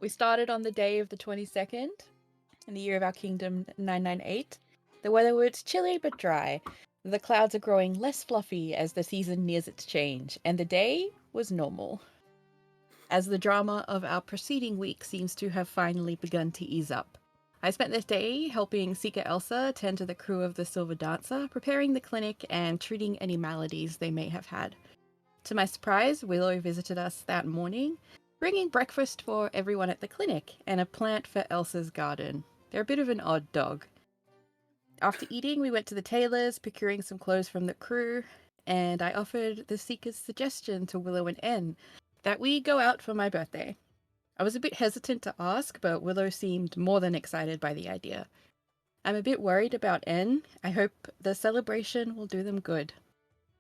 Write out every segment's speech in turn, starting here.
We started on the day of the 22nd, in the year of our kingdom 998. The weather was chilly but dry. The clouds are growing less fluffy as the season nears its change, and the day was normal. As the drama of our preceding week seems to have finally begun to ease up. I spent this day helping Seeker Elsa tend to the crew of the Silver Dancer, preparing the clinic and treating any maladies they may have had. To my surprise, Willow visited us that morning, bringing breakfast for everyone at the clinic and a plant for Elsa's garden. They're a bit of an odd dog. After eating, we went to the tailor's, procuring some clothes from the crew, and I offered the Seeker's suggestion to Willow and En that we go out for my birthday. I was a bit hesitant to ask, but Willow seemed more than excited by the idea. I'm a bit worried about En. I hope the celebration will do them good.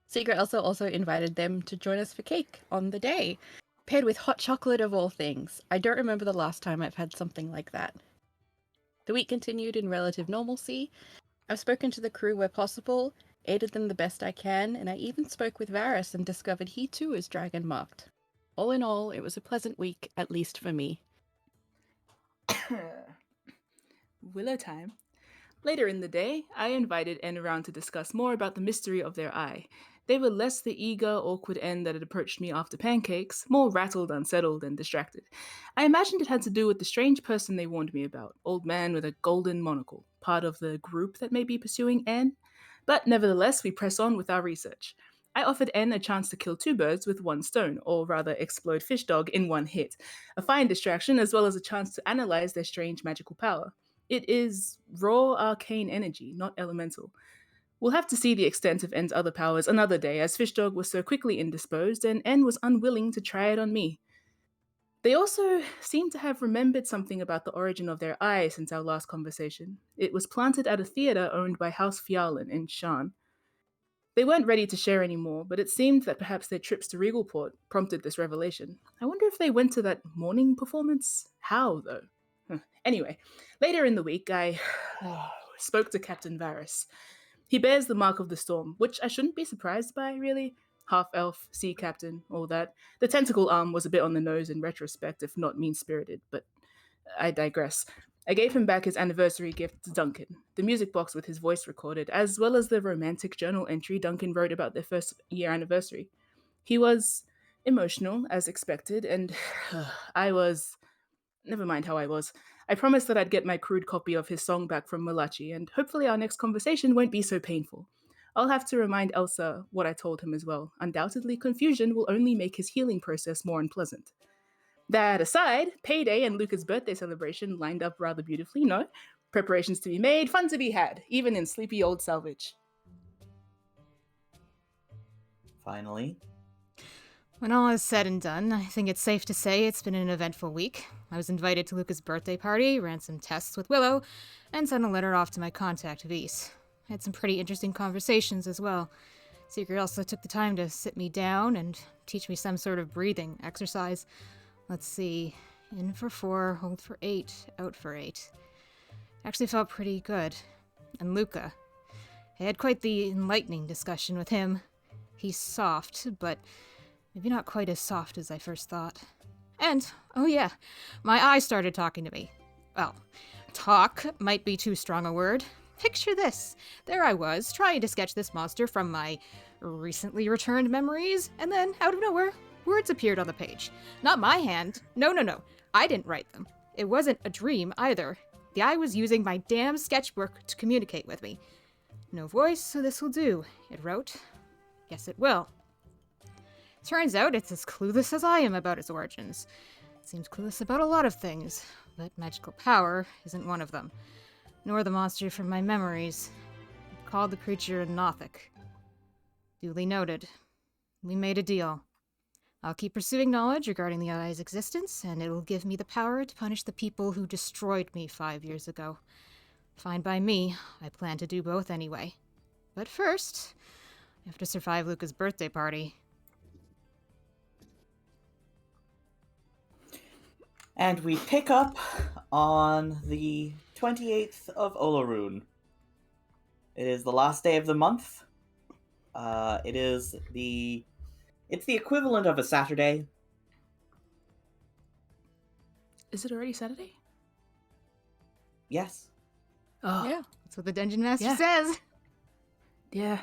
Secret Elsa also invited them to join us for cake on the day, paired with hot chocolate of all things. I don't remember the last time I've had something like that. The week continued in relative normalcy. I've spoken to the crew where possible, aided them the best I can, and I even spoke with Varys and discovered he too is dragon marked. All in all, it was a pleasant week, at least for me. Willow time. Later in the day, I invited En around to discuss more about the mystery of their eye. They were less the eager, awkward En that had approached me after pancakes, more rattled, unsettled, and distracted. I imagined it had to do with the strange person they warned me about, old man with a golden monocle, part of the group that may be pursuing En. But nevertheless, we press on with our research. I offered En a chance to kill two birds with one stone, or rather explode fish dog in one hit, a fine distraction as well as a chance to analyze their strange magical power. It is raw arcane energy, not elemental. We'll have to see the extent of En's other powers another day, as Fishdog was so quickly indisposed and En was unwilling to try it on me. They also seem to have remembered something about the origin of their eye since our last conversation. It was planted at a theatre owned by House Fialin in Shan. They weren't ready to share anymore, but it seemed that perhaps their trips to Regalport prompted this revelation. I wonder if they went to that morning performance? How, though? Anyway, later in the week, I spoke to Captain Varys. He bears the mark of the storm, which I shouldn't be surprised by, really. Half elf, sea captain, all that. The tentacle arm was a bit on the nose in retrospect, if not mean spirited, but I digress. I gave him back his anniversary gift to Duncan, the music box with his voice recorded, as well as the romantic journal entry Duncan wrote about their first year anniversary. He was emotional, as expected, and I was. Never mind how I was. I promised that I'd get my crude copy of his song back from Malachi, and hopefully our next conversation won't be so painful. I'll have to remind Elsa what I told him as well. Undoubtedly, confusion will only make his healing process more unpleasant. That aside, payday and Luca's birthday celebration lined up rather beautifully, no? Preparations to be made, fun to be had, even in sleepy old Salvage. Finally. When all is said and done, I think it's safe to say it's been an eventful week. I was invited to Luca's birthday party, ran some tests with Willow, and sent a letter off to my contact, Vise. I had some pretty interesting conversations as well. Secret also took the time to sit me down and teach me some sort of breathing exercise. Let's see. In for 4, hold for 8, out for 8. Actually felt pretty good. And Luca. I had quite the enlightening discussion with him. He's soft, but maybe not quite as soft as I first thought. And, oh yeah, my eye started talking to me. Well, talk might be too strong a word. Picture this. There I was, trying to sketch this monster from my recently returned memories, and then, out of nowhere, words appeared on the page. Not my hand. No. I didn't write them. It wasn't a dream, either. The eye was using my damn sketchbook to communicate with me. No voice, so this will do, it wrote. Guess it will. Turns out it's as clueless as I am about its origins. It seems clueless about a lot of things, but magical power isn't one of them. Nor the monster from my memories. It called the creature Nothic. Duly noted. We made a deal. I'll keep pursuing knowledge regarding the eye's existence, and it'll give me the power to punish the people who destroyed me 5 years ago. Fine by me. I plan to do both anyway. But first, I have to survive Luca's birthday party. And we pick up on the 28th of Olaroon. It is the last day of the month. It's the equivalent of a Saturday. Is it already Saturday? Yes. Oh, Yeah. That's what the dungeon master Yeah. says. yeah.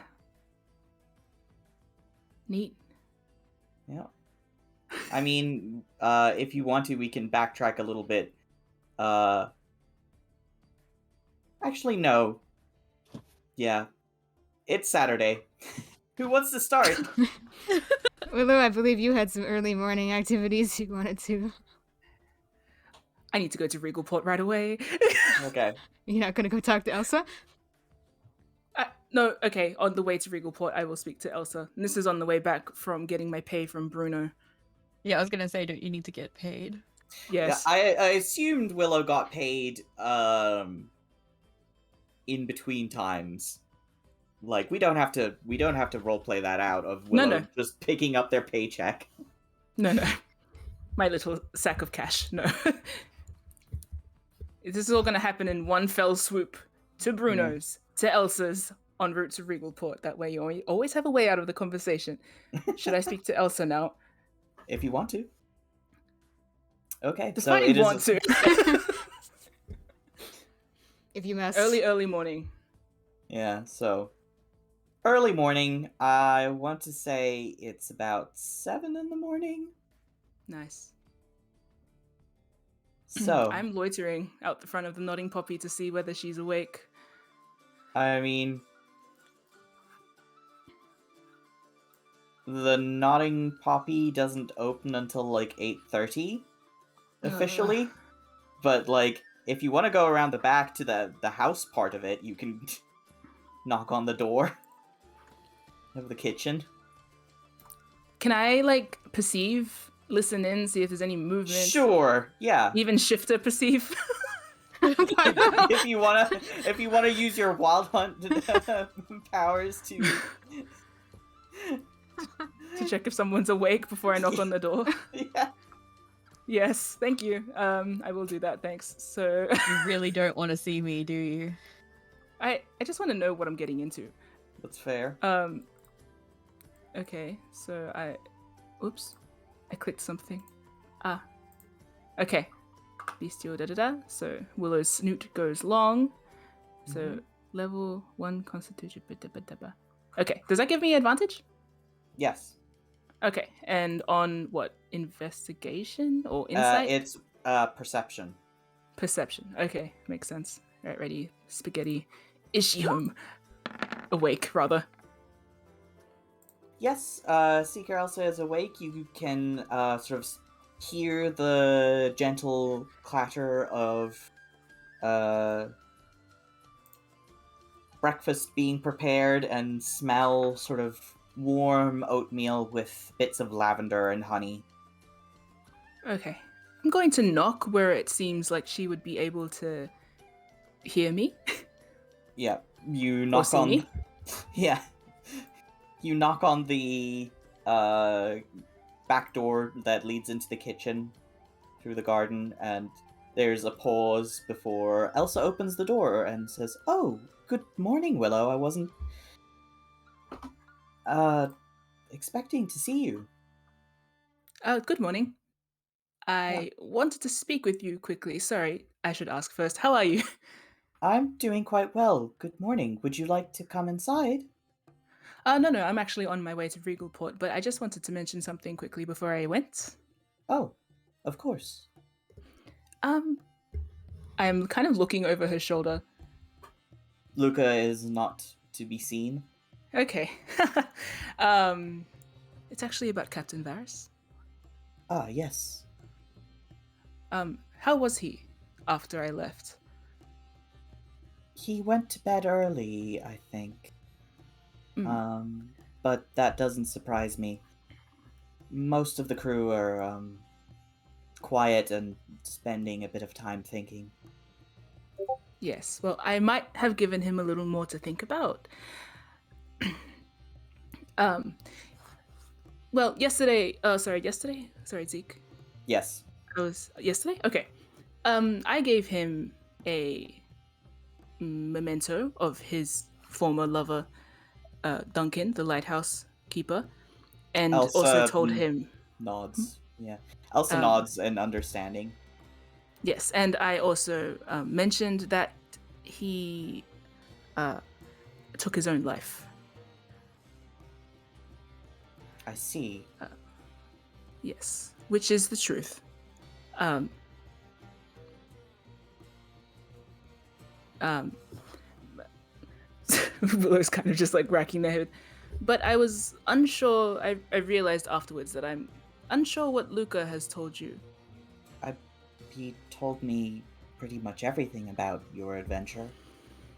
Neat. Yeah. I mean, if you want to, we can backtrack a little bit. Actually, no. Yeah. It's Saturday. Who wants to start? Willow, I believe you had some early morning activities you wanted to. I need to go to Regalport right away. Okay. You're not gonna go talk to Elsa? No, okay. On the way to Regalport, I will speak to Elsa. And this is on the way back from getting my pay from Bruno. Yeah, I was gonna say, don't you need to get paid? Yes. Yeah, I assumed Willow got paid in between times. Like we don't have to roleplay that out of Willow No. just picking up their paycheck. No. My little sack of cash. No. This is all going to happen in one fell swoop. To Bruno's, to Elsa's, en route to Regalport. That way you always have a way out of the conversation. Should I speak to Elsa now? If you want to. Okay. Despite so it you want is to. If you must. Early morning. Yeah, so early morning. I want to say it's about 7 in the morning. Nice. So I'm loitering out the front of the Nodding Poppy to see whether she's awake. I mean, the Nodding Poppy doesn't open until like 8:30 officially. But like if you want to go around the back to the house part of it, you can knock on the door of the kitchen. Can I listen in, see if there's any movement? Sure. Yeah. Even shifter perceive? if you wanna use your wild hunt powers to check if someone's awake before I knock on the door. Yeah. Yes, thank you. I will do that, thanks. So You really don't want to see me, do you? I just want to know what I'm getting into. That's fair. Okay, so oops. I clicked something. Okay. Bestial da. So Willow's snoot goes long. So level 1 constitution. Okay, does that give me advantage? Yes. Okay, and on what? Investigation or insight? It's perception. Perception. Okay, makes sense. Right, ready. Spaghetti. Is she home? Awake, rather. Yes, Seeker Elsa is awake. You can sort of hear the gentle clatter of breakfast being prepared and smell sort of warm oatmeal with bits of lavender and honey. Okay. I'm going to knock where it seems like she would be able to hear me. Yeah, you Or knock see on. me. Yeah, you knock on the back door that leads into the kitchen through the garden, and there's a pause before Elsa opens the door and says, "Oh, good morning, Willow. I wasn't expecting to see you." Good morning. I wanted to speak with you quickly. Sorry, I should ask first. How are you? I'm doing quite well. Good morning. Would you like to come inside? No, I'm actually on my way to Regalport, but I just wanted to mention something quickly before I went. Oh, of course. I'm kind of looking over her shoulder. Luca is not to be seen. Okay. It's actually about Captain Varys. Ah, yes. How was he after I left? He went to bed early, I think. But that doesn't surprise me. Most of the crew are quiet and spending a bit of time thinking. Yes, well, I might have given him a little more to think about. Well, yesterday, sorry, Zeke. Yes. It was yesterday? Okay. I gave him a memento of his former lover, Duncan, the lighthouse keeper, and Elsa also told him... Nods. Yeah. Elsa nods in understanding. Yes, and I also mentioned that he took his own life. I see. Yes, which is the truth. Um, um, Willow's kind of just like racking their head. But I was unsure. I realized afterwards that I'm unsure what Luca has told you. He told me pretty much everything about your adventure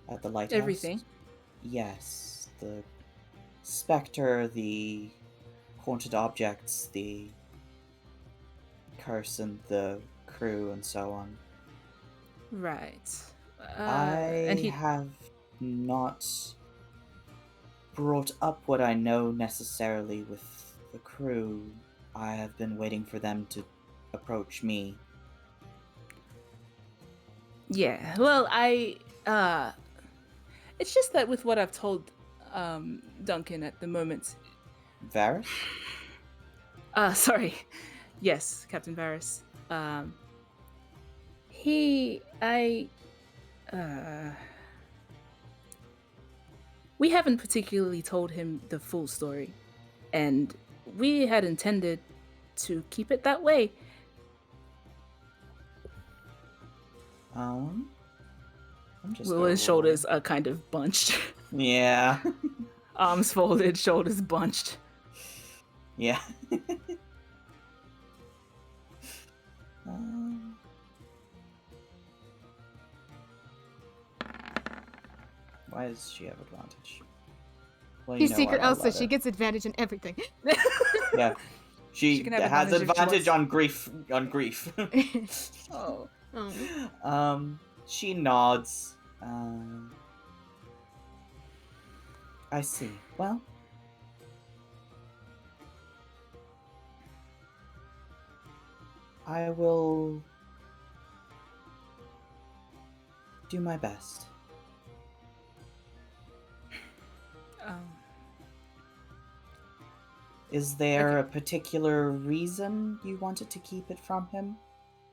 at the lighthouse. Everything. Yes, the specter, the haunted objects, the curse and the crew, and so on. Right. I And he. have not brought up what I know necessarily with the crew. I have been waiting for them to approach me. Yeah. Well, it's just that with what I've told Duncan at the moment. Varys? Sorry. Yes, Captain Varys. We haven't particularly told him the full story, and we had intended to keep it that way. I'm just Willow's shoulders are kind of bunched. Yeah. Arms folded, shoulders bunched. Yeah. Why does she have advantage? Well, He's secret I'll Elsa. let She her. gets advantage in everything. Yeah. She can have has advantage if she advantage wants. on grief. Oh. She nods. I see. Well, I will do my best. Is there a particular reason you wanted to keep it from him?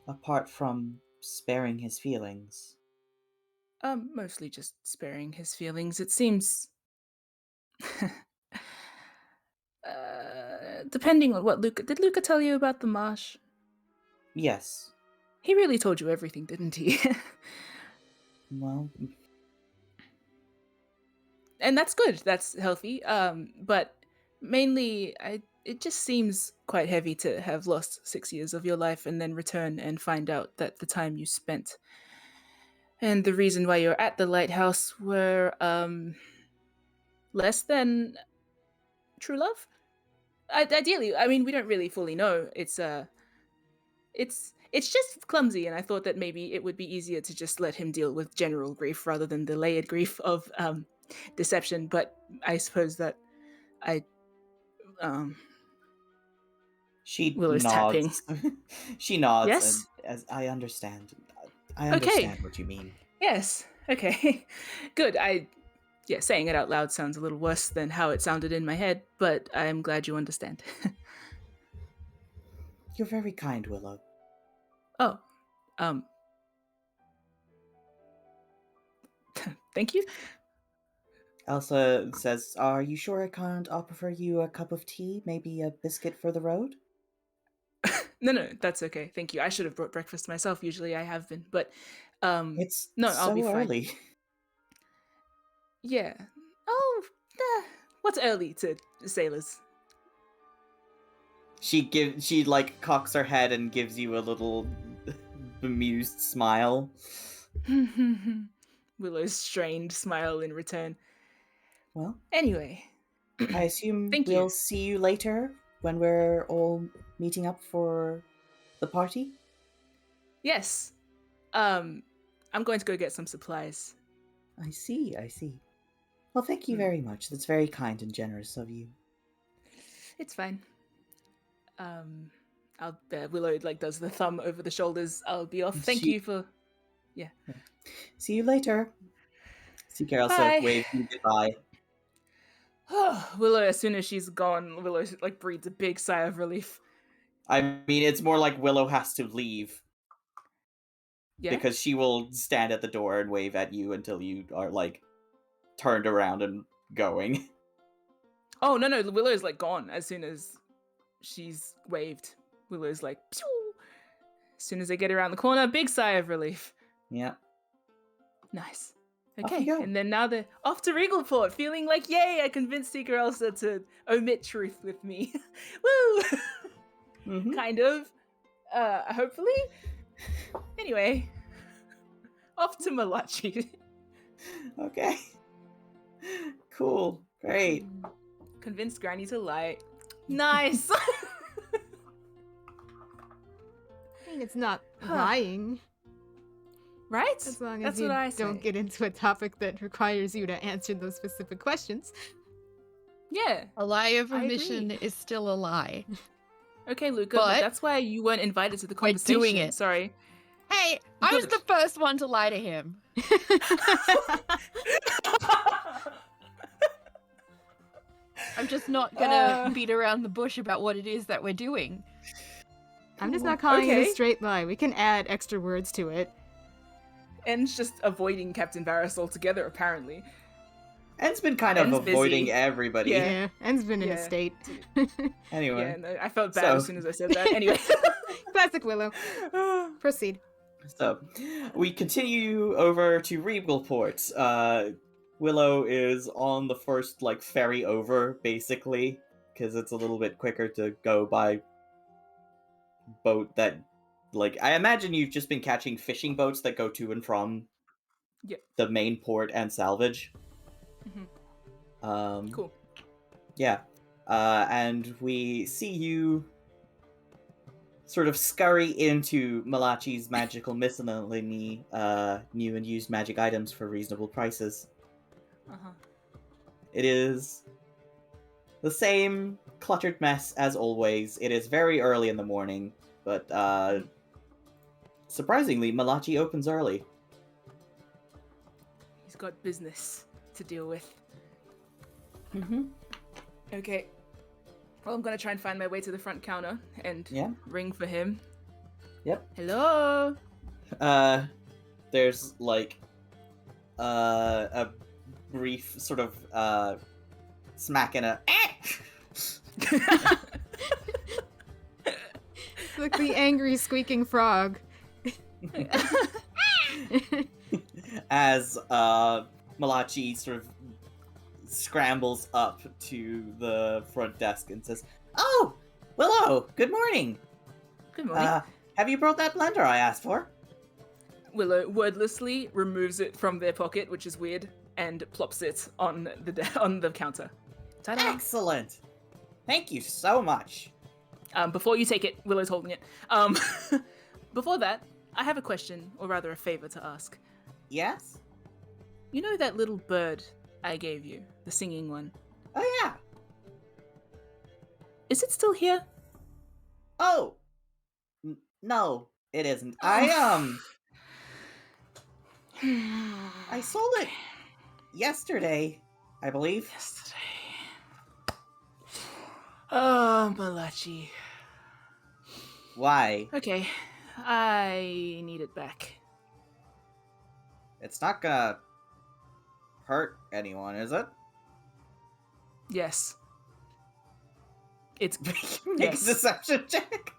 Apart from sparing his feelings? Mostly just sparing his feelings. It seems. Depending on what Luca. Did Luca tell you about the marsh? Yes. He really told you everything, didn't he? Well, and that's good. That's healthy. But mainly, it just seems quite heavy to have lost 6 years of your life and then return and find out that the time you spent and the reason why you're at the lighthouse were less than true love. Ideally, I mean, we don't really fully know. It's just clumsy, and I thought that maybe it would be easier to just let him deal with general grief rather than the layered grief of deception. But I suppose that I she Willow's tapping. nods. She nods, Yes. and as I understand. I Okay. understand what you mean. Yes. Okay. Good. Saying it out loud sounds a little worse than how it sounded in my head, but I'm glad you understand. You're very kind, Willow. Oh. Thank you. Elsa says, "Are you sure I can't offer you a cup of tea? Maybe a biscuit for the road?" No, that's okay. Thank you. I should have brought breakfast myself. Usually I have been, but It's no, I'll so be fine. early. Yeah. Oh, what's early to sailors? She like cocks her head and gives you a little bemused smile. Willow's strained smile in return. Well, Anyway, I assume thank we'll you. see you later when we're all meeting up for the party. Yes. I'm going to go get some supplies. I see. Well, thank you very much. That's very kind and generous of you. It's fine. Willow like does the thumb over the shoulders. I'll be off. Thank you for. Yeah. See you later. See Carol Bye. wave you goodbye. Willow, as soon as she's gone, Willow like breathes a big sigh of relief. I mean, it's more like Willow has to leave. Yeah. because she will stand at the door and wave at you until you are like turned around and going. Oh no, Willow's like gone as soon as she's waved. Willow's like, pew! As soon as they get around the corner, big sigh of relief. Yeah. Nice. Off you Okay, go. and then now they're off to Regalport, feeling like, yay, I convinced Seeker Elsa to omit truth with me. Woo! Mhm. Kind of. Hopefully. Anyway, off to Malachi. Okay. Cool. Great. Convinced Granny to lie. Nice! I mean, it's not lying, Right? as long as That's you what I don't say. get into a topic that requires you to answer those specific questions. Yeah. A lie of I omission agree. is still a lie. Okay, Luca, But but that's why you weren't invited to the we're conversation. doing it. Sorry. Hey, I was the first one to lie to him. I'm just not gonna beat around the bush about what it is that we're doing. I'm just not calling it Okay. a straight lie. We can add extra words to it. En's just avoiding Captain Varys altogether, apparently. En's been kind of En's avoiding busy. everybody. Yeah. En's been in a Yeah. state. Anyway. Yeah, no, I felt bad So- as soon as I said that. Anyway. Classic Willow. Proceed. So, we continue over to Regalport. Willow is on the first, like, ferry over, basically, because it's a little bit quicker to go by boat that, like, I imagine you've just been catching fishing boats that go to and from Yep. the main port and salvage. Mhm. Cool. Yeah. And we see you sort of scurry into Malachi's magical miscellany, new and used magic items for reasonable prices. Uh-huh. It is the same cluttered mess as always. It is very early in the morning, but surprisingly, Malachi opens early. He's got business to deal with. Mm-hmm. Okay. Well, I'm gonna try and find my way to the front counter and Yeah. ring for him. Yep. Hello? There's like a brief sort of smack and a Like the angry squeaking frog. as Malachi sort of scrambles up to the front desk and says, "Oh, Willow, good morning. Good morning. Have you brought that blender I asked for?" Willow wordlessly removes it from their pocket, which is weird, and plops it on the counter. Ta-da! Excellent. Thank you so much. Before you take it, Willow's holding it. Before that, I have a question, or rather a favor to ask. Yes? You know that little bird I gave you, the singing one? Oh, yeah. Is it still here? Oh. No, it isn't. I sold it yesterday, I believe. Yesterday. Oh, Malachi. Why? Okay, I need it back. It's not gonna hurt anyone, is it? Yes. It's Make Yes. a deception check.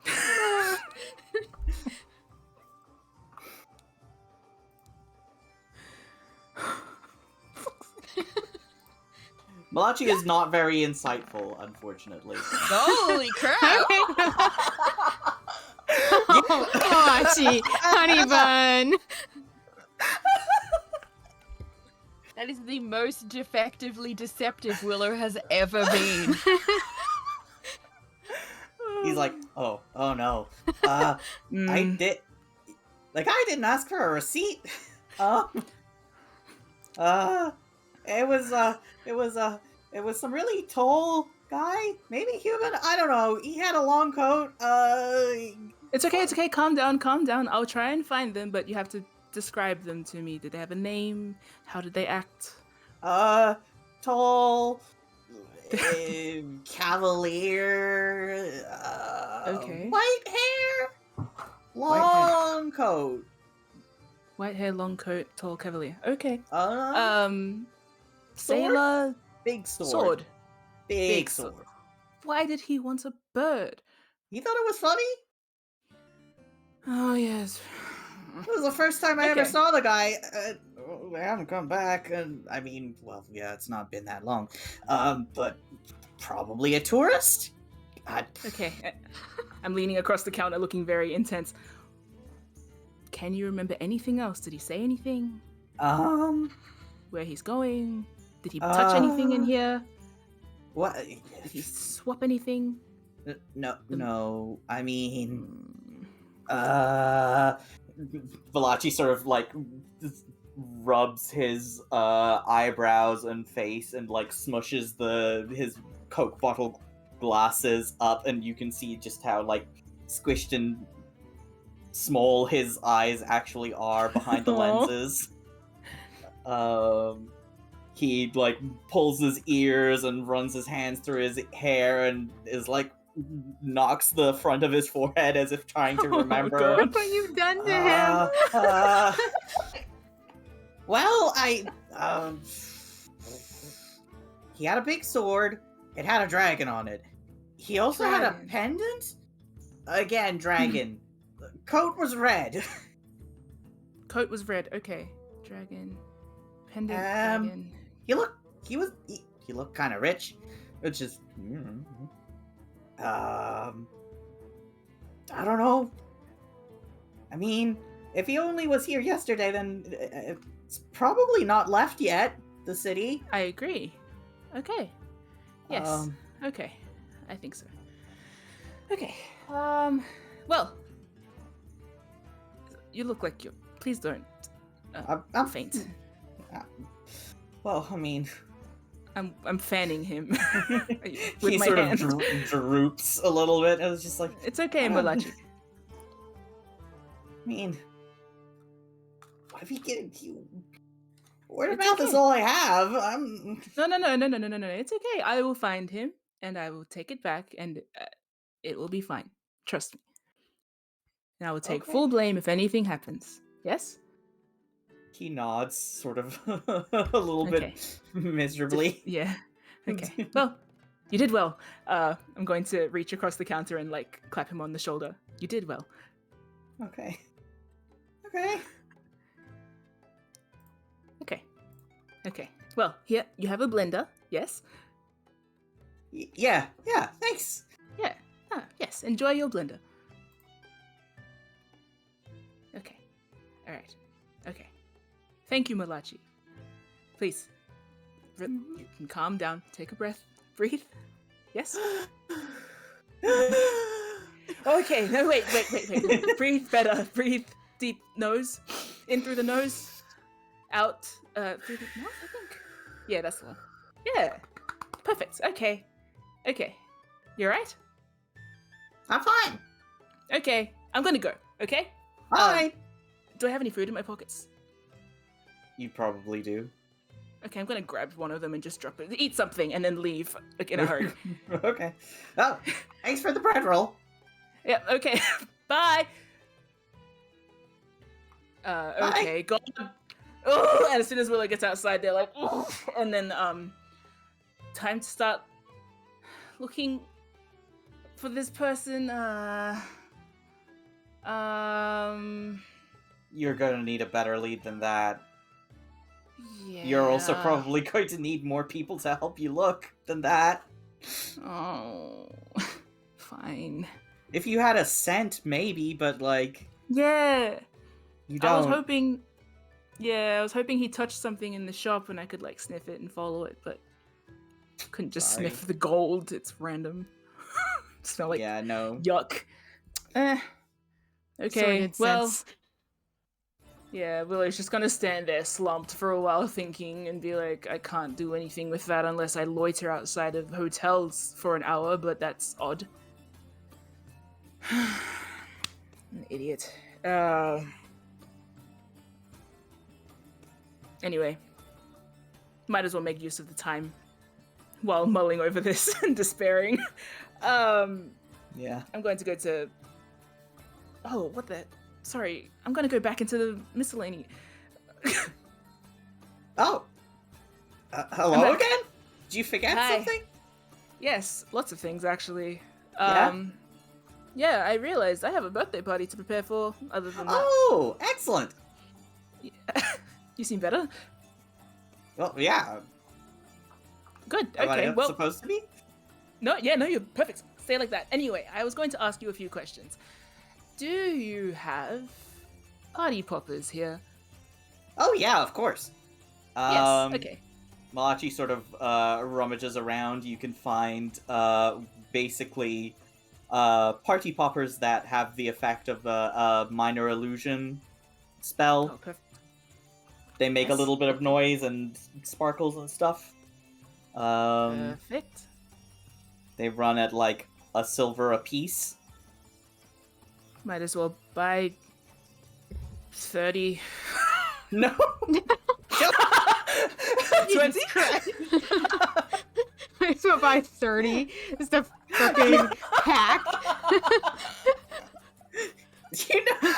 Malachi is not very insightful, unfortunately. Holy crap! Oh, Machi, honey bun. That is the most defectively deceptive Willow has ever been. He's like, oh no. I didn't ask for a receipt. It was some really tall guy, maybe human. I don't know. He had a long coat. It's okay. Calm down. I'll try and find them, but you have to describe them to me. Did they have a name? How did they act? Tall, cavalier. Okay. White hair, long coat. White hair, long coat, tall cavalier. Okay. Sword? Sailor, Big sword. sword. Big sword. sword. Why did he want a bird? He thought it was funny? Oh, yes. It was the first time I ever Okay. saw the guy. I haven't come back, and I mean, well, yeah, it's not been that long. But probably a tourist? Okay. I'm leaning across the counter looking very intense. Can you remember anything else? Did he say anything? Where Where he's going? Did he touch anything in here? What? Did he swap anything? No. I mean, Hmm. Valachi sort of like rubs his eyebrows and face and like smushes his Coke bottle glasses up, and you can see just how like squished and small his eyes actually are behind the Aw. lenses. He like pulls his ears and runs his hands through his hair and is like knocks the front of his forehead as if trying to remember. God. Look what you've done to him. Well, he had a big sword. It had a dragon on it. He also had a Dragon. pendant. Again, dragon. Coat was red. Coat was red. Okay. Dragon. Pendant. Um, Dragon. He looked kind of rich, which is I don't know. I mean, if he only was here yesterday, then it's probably not left yet, the city. I agree. Okay. Yes. Um, Okay. I think so. Okay. Well. You look like you're. Please don't. I'm faint. Well, I mean, I'm fanning him with he my sort hand. of droops a little bit. It was just like, It's okay, Um, Malachi. I mean, what if he get you? Word of It's mouth is okay. all I have. No. It's okay. I will find him and I will take it back, and it will be fine. Trust me. And I will take Okay. full blame if anything happens. Yes. He nods, sort of a little Okay. bit miserably. Yeah. Okay. Well, you did well. I'm going to reach across the counter and like clap him on the shoulder. You did well. Okay. Okay. Well, here you have a blender. Yes. Yeah. Thanks. Yeah. Yes. Enjoy your blender. Okay. All right. Okay. Thank you, Malachi. Please. You can calm down. Take a breath. Breathe. Yes. Okay. No, wait. Breathe better. Breathe deep. Nose. In through the nose. Out. Through the mouth, I think. Yeah, that's the one. Yeah. Perfect. Okay. You alright? I'm fine. Okay. I'm gonna go. Okay? Bye. Do I have any food in my pockets? You probably do. Okay, I'm gonna grab one of them and just drop it. Eat something and then leave, like, in a hurry. Okay. Oh, thanks for the bread roll. Yeah, okay. Bye! Okay, God. Oh, and as soon as Willow gets outside, they're like, oh, and then, time to start looking for this person, You're gonna need a better lead than that. yeah. You're also probably going to need more people to help you look than that. Oh, fine. If you had a scent, maybe, but like, Yeah. you I don't. was hoping he touched something in the shop and I could like sniff it and follow it, but couldn't just Sorry. sniff the gold. It's random. Smell like Yeah, no. yuck. Okay. Sorted Well, sense. yeah, Willow's just gonna stand there slumped for a while thinking and be like, I can't do anything with that unless I loiter outside of hotels for an hour, but that's odd. An idiot. Anyway, might as well make use of the time while mulling over this and despairing. Yeah. I'm going to go to... Oh, what the... sorry, I'm gonna go back into the miscellany. Oh. Hello I'm back. again? Did you forget Hi. something? Yes, lots of things actually. Yeah? Yeah, I realized I have a birthday party to prepare for. Other than that, Oh, excellent. you seem better. Well, yeah. Good. Am I Okay. not Well, supposed to be? no, you're perfect. Stay like that. Anyway, I was going to ask you a few questions. Do you have party poppers here? Oh, yeah, of course. Yes. Okay. Malachi sort of rummages around. You can find basically party poppers that have the effect of a minor illusion spell. Oh, perfect. They make a Yes. little bit of noise and sparkles and stuff. Perfect. They run at like a silver a piece. Might as well buy 30. No. 20? Might as well buy 30. Just a fucking pack. You know.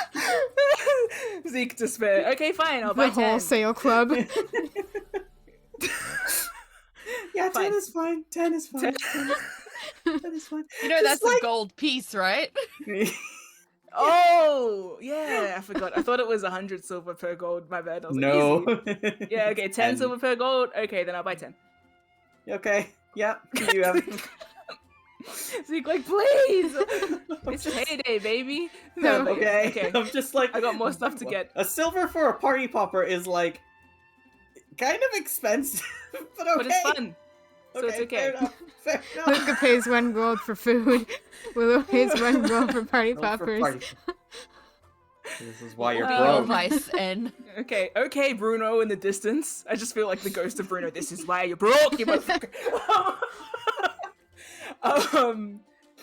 Zeke despair. Okay, fine. I'll The buy 10. wholesale club. Yeah, 10 Fine. is fine. 10 is fine. 10 is fine. You know It's that's like- a gold piece, right? Oh, yeah. I forgot. I thought it was 100 silver per gold. My bad. I was No. like, easy. Yeah, okay. 10 silver per gold. Okay, then I'll buy 10. Okay. Yep. You have. Zeke, like, please. It's payday, baby. No. but yeah, Okay. I'm just like. I got more stuff to get. A silver for a party popper is like kind of expensive, but okay. But it's fun. So it's okay. Fair enough. Fair enough. Luca pays 1 gold for food. Willow pays 1 gold for party Roll for poppers. party. This is why you're Wow. Legal broke. advice, and Okay, Bruno in the distance. I just feel like the ghost of Bruno. This is why you're broke, you motherfucker.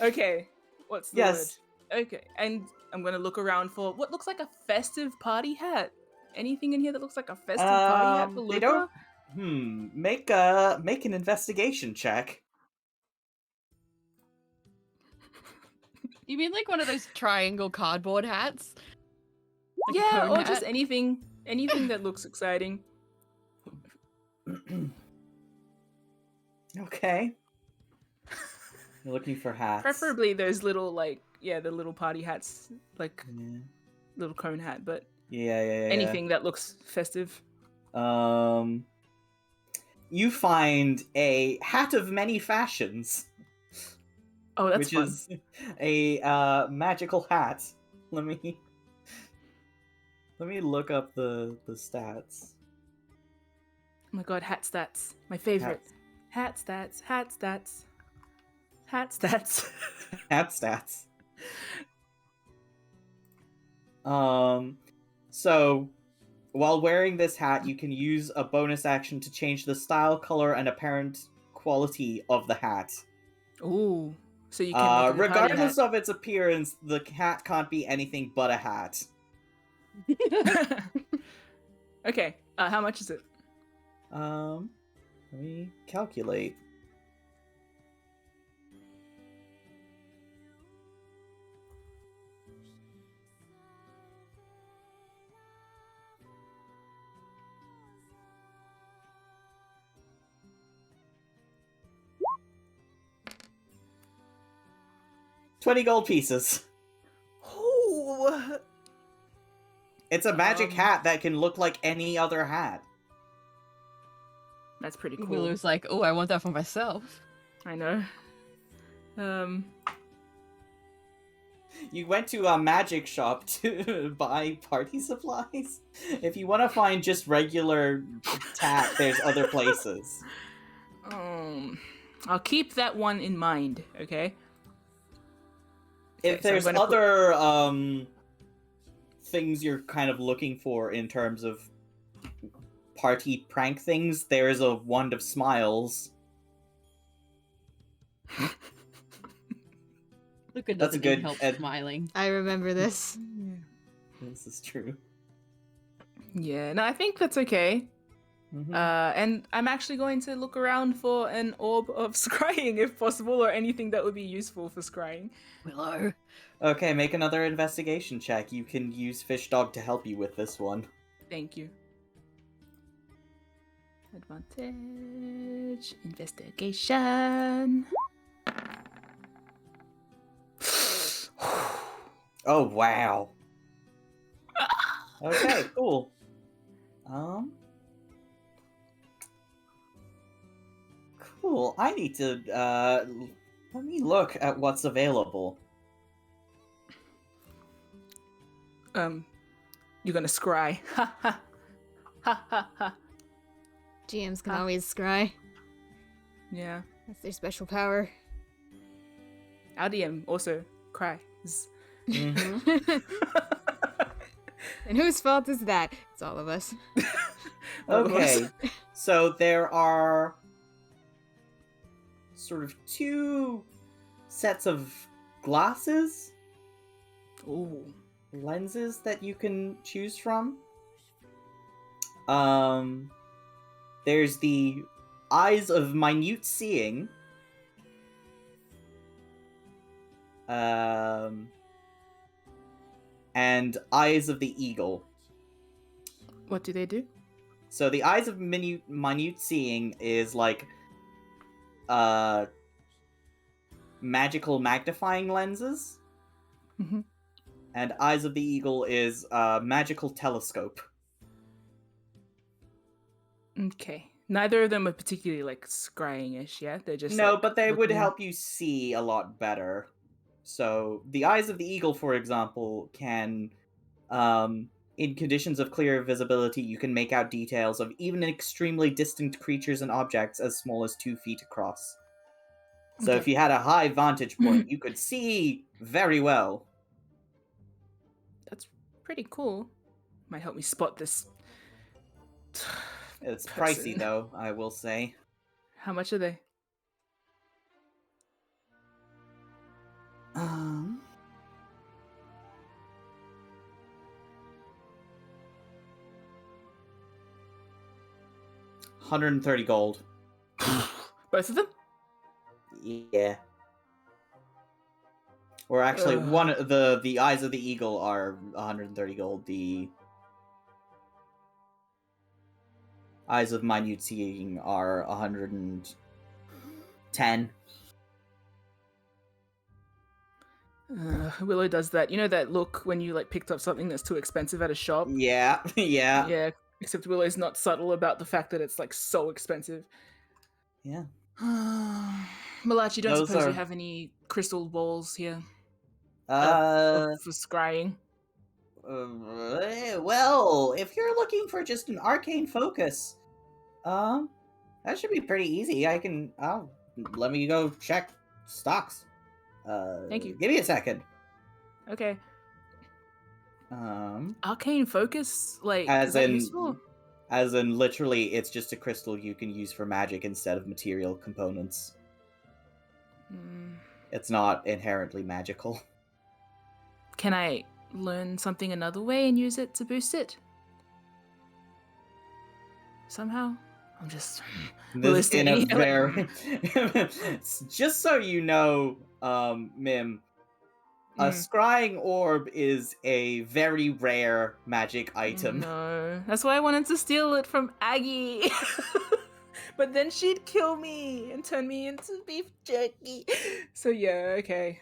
Okay. What's the Yes. word? Okay, and I'm gonna look around for what looks like a festive party hat. Anything in here that looks like a festive party hat for Luca? They don't. Make an investigation check. you mean like one of those triangle cardboard hats? Like a Yeah, cone or just hat? anything that looks exciting. Okay. You're looking for hats. Preferably those little the little party hats, like Yeah. little cone hat, but Yeah. anything that looks festive. You find a hat of many fashions, Oh, that's which fun. is a magical hat. Let me look up the stats. Oh my god, hat stats. My favorite. Hat stats. Hat stats. Hat stats. Hat stats. So while wearing this hat, you can use a bonus action to change the style, color, and apparent quality of the hat. Ooh. So you can make it a party Regardless of its appearance, the hat can't be anything but a hat. hat. Okay. How much is it? Let me calculate. $20 gold pieces. Ooh. It's a magic hat that can look like any other hat. That's pretty cool. Willow's like, oh, I want that for myself. I know. You went to a magic shop to buy party supplies? If you want to find just regular tat, there's other places. I'll keep that one in mind, okay? If Okay, so I'm there's gonna other things you're kind of looking for in terms of party prank things, there is a wand of smiles. Luca That's a doesn't good need help ed- smiling. I remember this. This is true. Yeah, no, I think that's okay. Mhm. And I'm actually going to look around for an orb of scrying if possible, or anything that would be useful for scrying. Willow. Okay, make another investigation check. You can use Fish Dog to help you with this one. Thank you. Advantage. Investigation. Oh, wow. Okay, cool. Cool. I need to, let me look at what's available. You're gonna scry. Ha ha. Ha ha ha. GMs can Ah. always scry. Yeah. That's their special power. Our DM also cries. Mhm. And whose fault is that? It's all of us. All of us. Okay, so there are sort of two sets of glasses, Ooh. lenses that you can choose from. There's the eyes of minute seeing. And eyes of the eagle. What do they do? So the eyes of minute seeing is like magical magnifying lenses, Mhm. and eyes of the eagle is magical telescope. Okay. Neither of them are particularly like scrying-ish, yeah? They're just No, like, but they would looking- help you see a lot better. So the eyes of the eagle, for example, can in conditions of clear visibility, you can make out details of even extremely distant creatures and objects as small as 2 feet across. So if Okay. you had a high vantage point, you could see very well. That's pretty cool. Might help me spot this. It's person. pricey, though, I will say. How much are they? Um, $130 gold. Both of them? Yeah. Or actually, Ugh. one the eyes of the eagle are 130 gold. The eyes of minute seeing are 110. Willow does that. You know that look when you like picked up something that's too expensive at a shop? Yeah, yeah, Yeah, except Willow's not subtle about the fact that it's like so expensive. yeah. Malachi, don't Those suppose you are- have any crystal balls here Uh, for scrying? well, if you're looking for just an arcane focus, that should be pretty easy. Let me go check stocks. Thank you. Give me a second. Okay. Um, Arcane focus? Like, is as that in, useful? literally, it's just a crystal you can use for magic instead of material components. Hmm. It's not inherently magical. Can I learn something another way and use it to boost it? Somehow? I'm just... This in a Like, very just so you know, Mim, a scrying orb is a very rare magic item. No. That's why I wanted to steal it from Aggie. But then she'd kill me and turn me into beef jerky. So yeah, okay.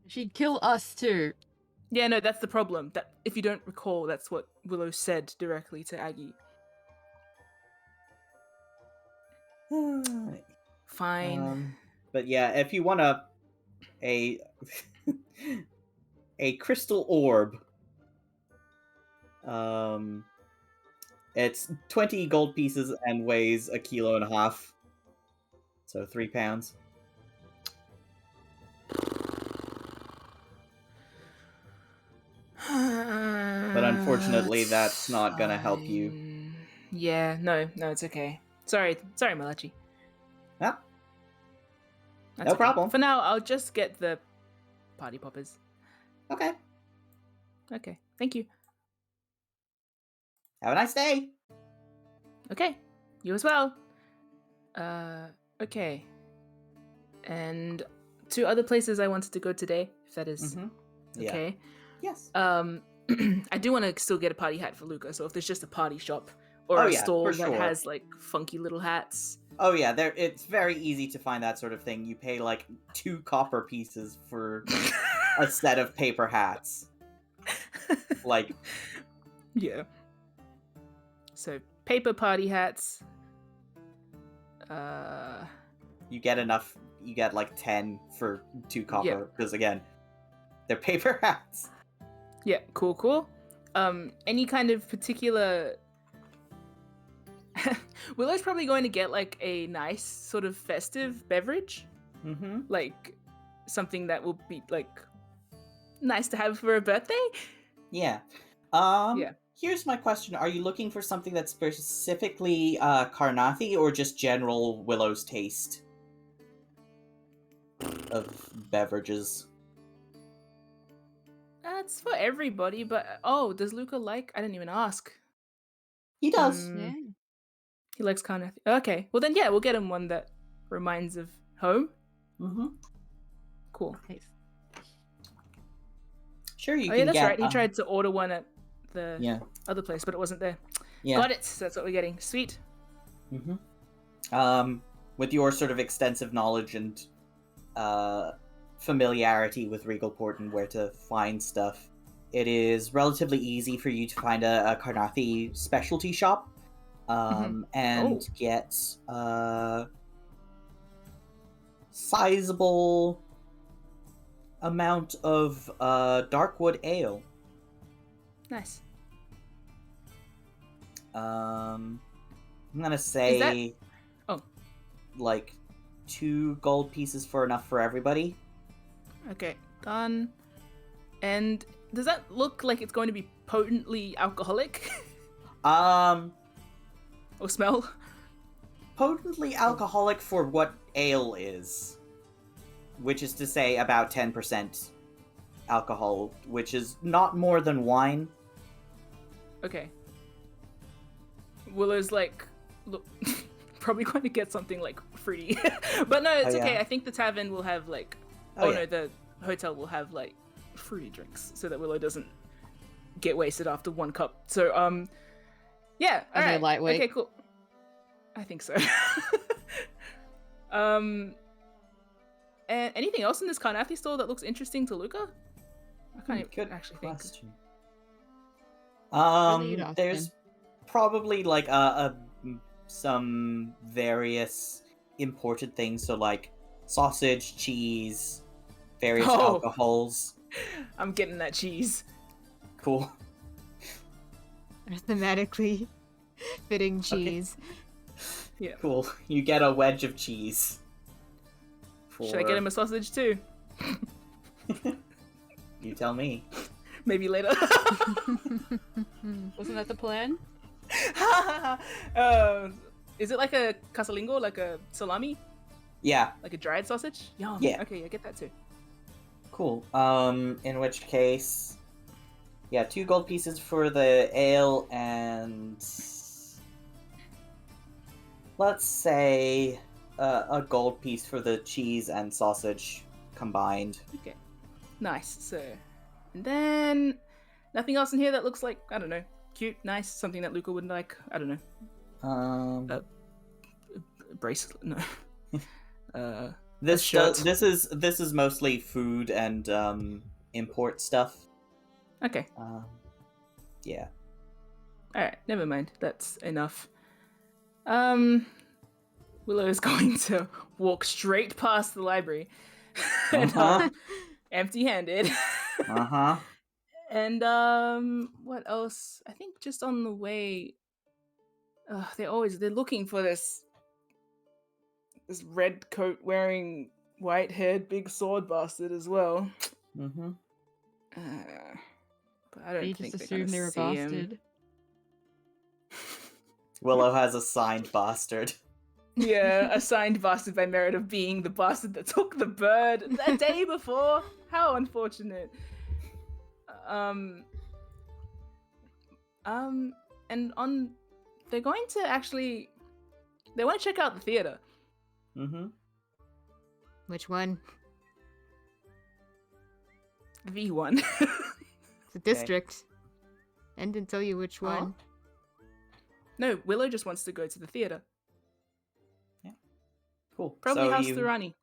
She'd kill us too. Yeah, no, that's the problem. That if you don't recall, that's what Willow said directly to Aggie. Fine. But yeah, if you want a crystal orb, it's 20 gold pieces and weighs 1.5 kilos, so 3 pounds. But unfortunately, that's not gonna help you. Fine. Yeah, no, it's okay. Sorry, Malachi. Yeah, That's no okay. problem. For now, I'll just get the party poppers. Okay. Okay, thank you. Have a nice day. Okay, You as well. Okay. And 2 other places I wanted to go today, if that is Yeah. okay. Yes. I do want to still get a party hat for Luca, so if there's just a party shop or a store for that sure. has like funky little hats. Oh yeah, it's very easy to find that sort of thing. You pay like 2 copper pieces for a set of paper hats. Like, yeah. So paper party hats. you get enough. You get like 10 for 2 copper Yeah. because again, they're paper hats. Yeah, cool. Any kind of particular Willow's probably going to get like a nice sort of festive beverage. Mm-hmm. Like something that will be like nice to have for a birthday. Yeah. Yeah. Here's my question: are you looking for something that's specifically Karnathi or just general Willow's taste of beverages? That's for everybody, but does Luca like? I didn't even ask. He does. Yeah. He likes Karnathi. Okay, well then, yeah, we'll get him one that reminds of home. Mm-hmm. Cool. Nice. Sure, you Oh can yeah, that's get. right. He tried to order one at the Yeah. other place, but it wasn't there. Yeah. Got it. So that's what we're getting. Sweet. Mm-hmm. With your sort of extensive knowledge and familiarity with Regalport and where to find stuff, it is relatively easy for you to find a Karnathi specialty shop and get sizable amount of Darkwood ale. Nice. I'm gonna say like 2 gold pieces for enough for everybody. Okay, done. And does that look like it's going to be potently alcoholic? Or smell? Potently alcoholic for what ale is, which is to say about 10% alcohol, which is not more than wine. Okay. Willow's like, look, probably going to get something like fruity. But no, it's okay. Yeah. I think the tavern will have like, yeah. no, the hotel will have like fruity drinks so that Willow doesn't get wasted after 1 cup. So, yeah. All right. Lightweight. Okay, cool. I think so. And anything else in this Karnathi store that looks interesting to Luca? I can't even actually think. There's probably like some various imported things, so like sausage, cheese, various alcohols. I'm getting that cheese. Cool. Thematically fitting cheese. Yeah. Cool. You get a wedge of cheese. Should I get him a sausage too? You tell me. Maybe later. Wasn't that the plan? Is it like a casalingo, like a salami? Yeah. Like a dried sausage? Yum. Yeah. Okay, yeah, get that too. Cool. In which case, yeah, 2 gold pieces for the ale and let's say a gold piece for the cheese and sausage combined. Okay. Nice. So, and then nothing else in here that looks like, I don't know, cute, nice, something that Luca would like. I don't know. Bracelet? No. This is mostly food and import stuff. Okay. Yeah. All right. Never mind. That's enough. Willow is going to walk straight past the library, and empty-handed. And what else? I think just on the way, they're looking for this red coat wearing white-haired big sword bastard as well. Mm-hmm. But I don't You think just they're assume gonna they're a see him. bastard. Willow has a signed bastard. Yeah, a signed bastard by merit of being the bastard that took the bird a day before. How unfortunate. And they're going to actually They want to check out the theater. Mm-hmm. Which one? The one. The district. And didn't tell you which Huh? one. No, Willow just wants to go to the theater. Cool. Probably So House you... Thorani.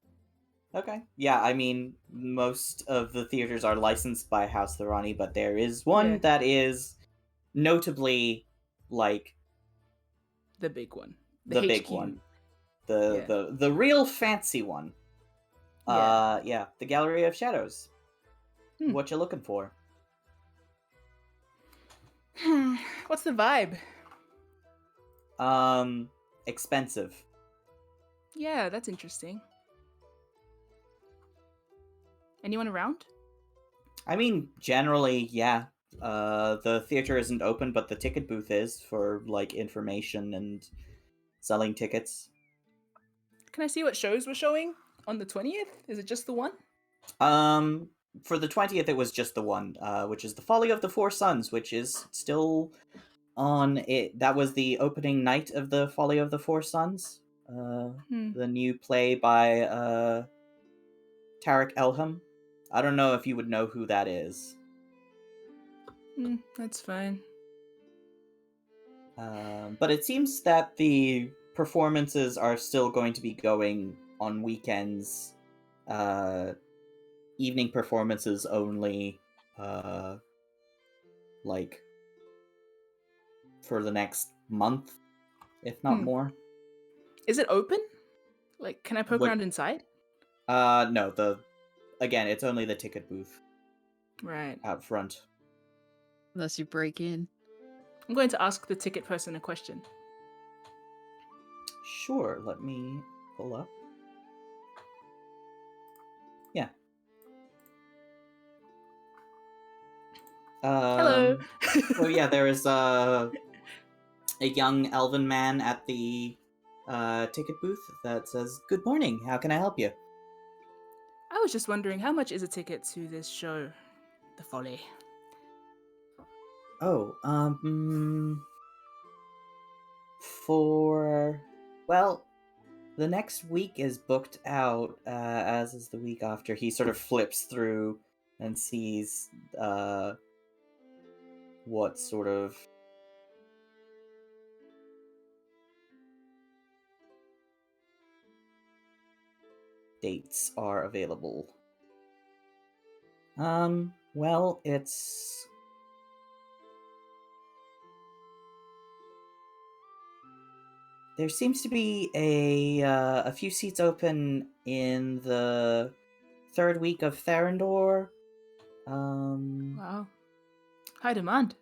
Okay. Yeah, I mean, most of the theaters are licensed by House Thorani, but there is one Yeah. that is notably, like, The big one. the HQ. big one. Yeah. The real fancy one. Yeah. The Gallery of Shadows. Hmm. What you looking for? What's the vibe? Expensive. Yeah, that's interesting. Anyone around? I mean, generally, yeah. The theater isn't open, but the ticket booth is for, like, information and selling tickets. Can I see what shows we're showing on the 20th? Is it just the one? For the 20th, it was just the one, which is The Folly of the Four Sons, which is still on it. That was the opening night of The Folly of the Four Sons, the new play by Tarek Elham. I don't know if you would know who that is. That's fine. But it seems that the performances are still going to be going on weekends, evening performances only, like for the next month, if not more. Is it open? Like, can I poke What- around inside? No, again, it's only the ticket booth Right. out front. Unless you break in. I'm going to ask the ticket person a question. Sure, let me pull up. Yeah. Hello. So yeah, there is a young elven man at the ticket booth that says, "Good morning. How can I help you?" I was just wondering, how much is a ticket to this show, The Folly? Oh, well, the next week is booked out, as is the week after. He sort of flips through and sees what sort of dates are available. Well, there seems to be a few seats open in the third week of Therendor. Wow. High demand.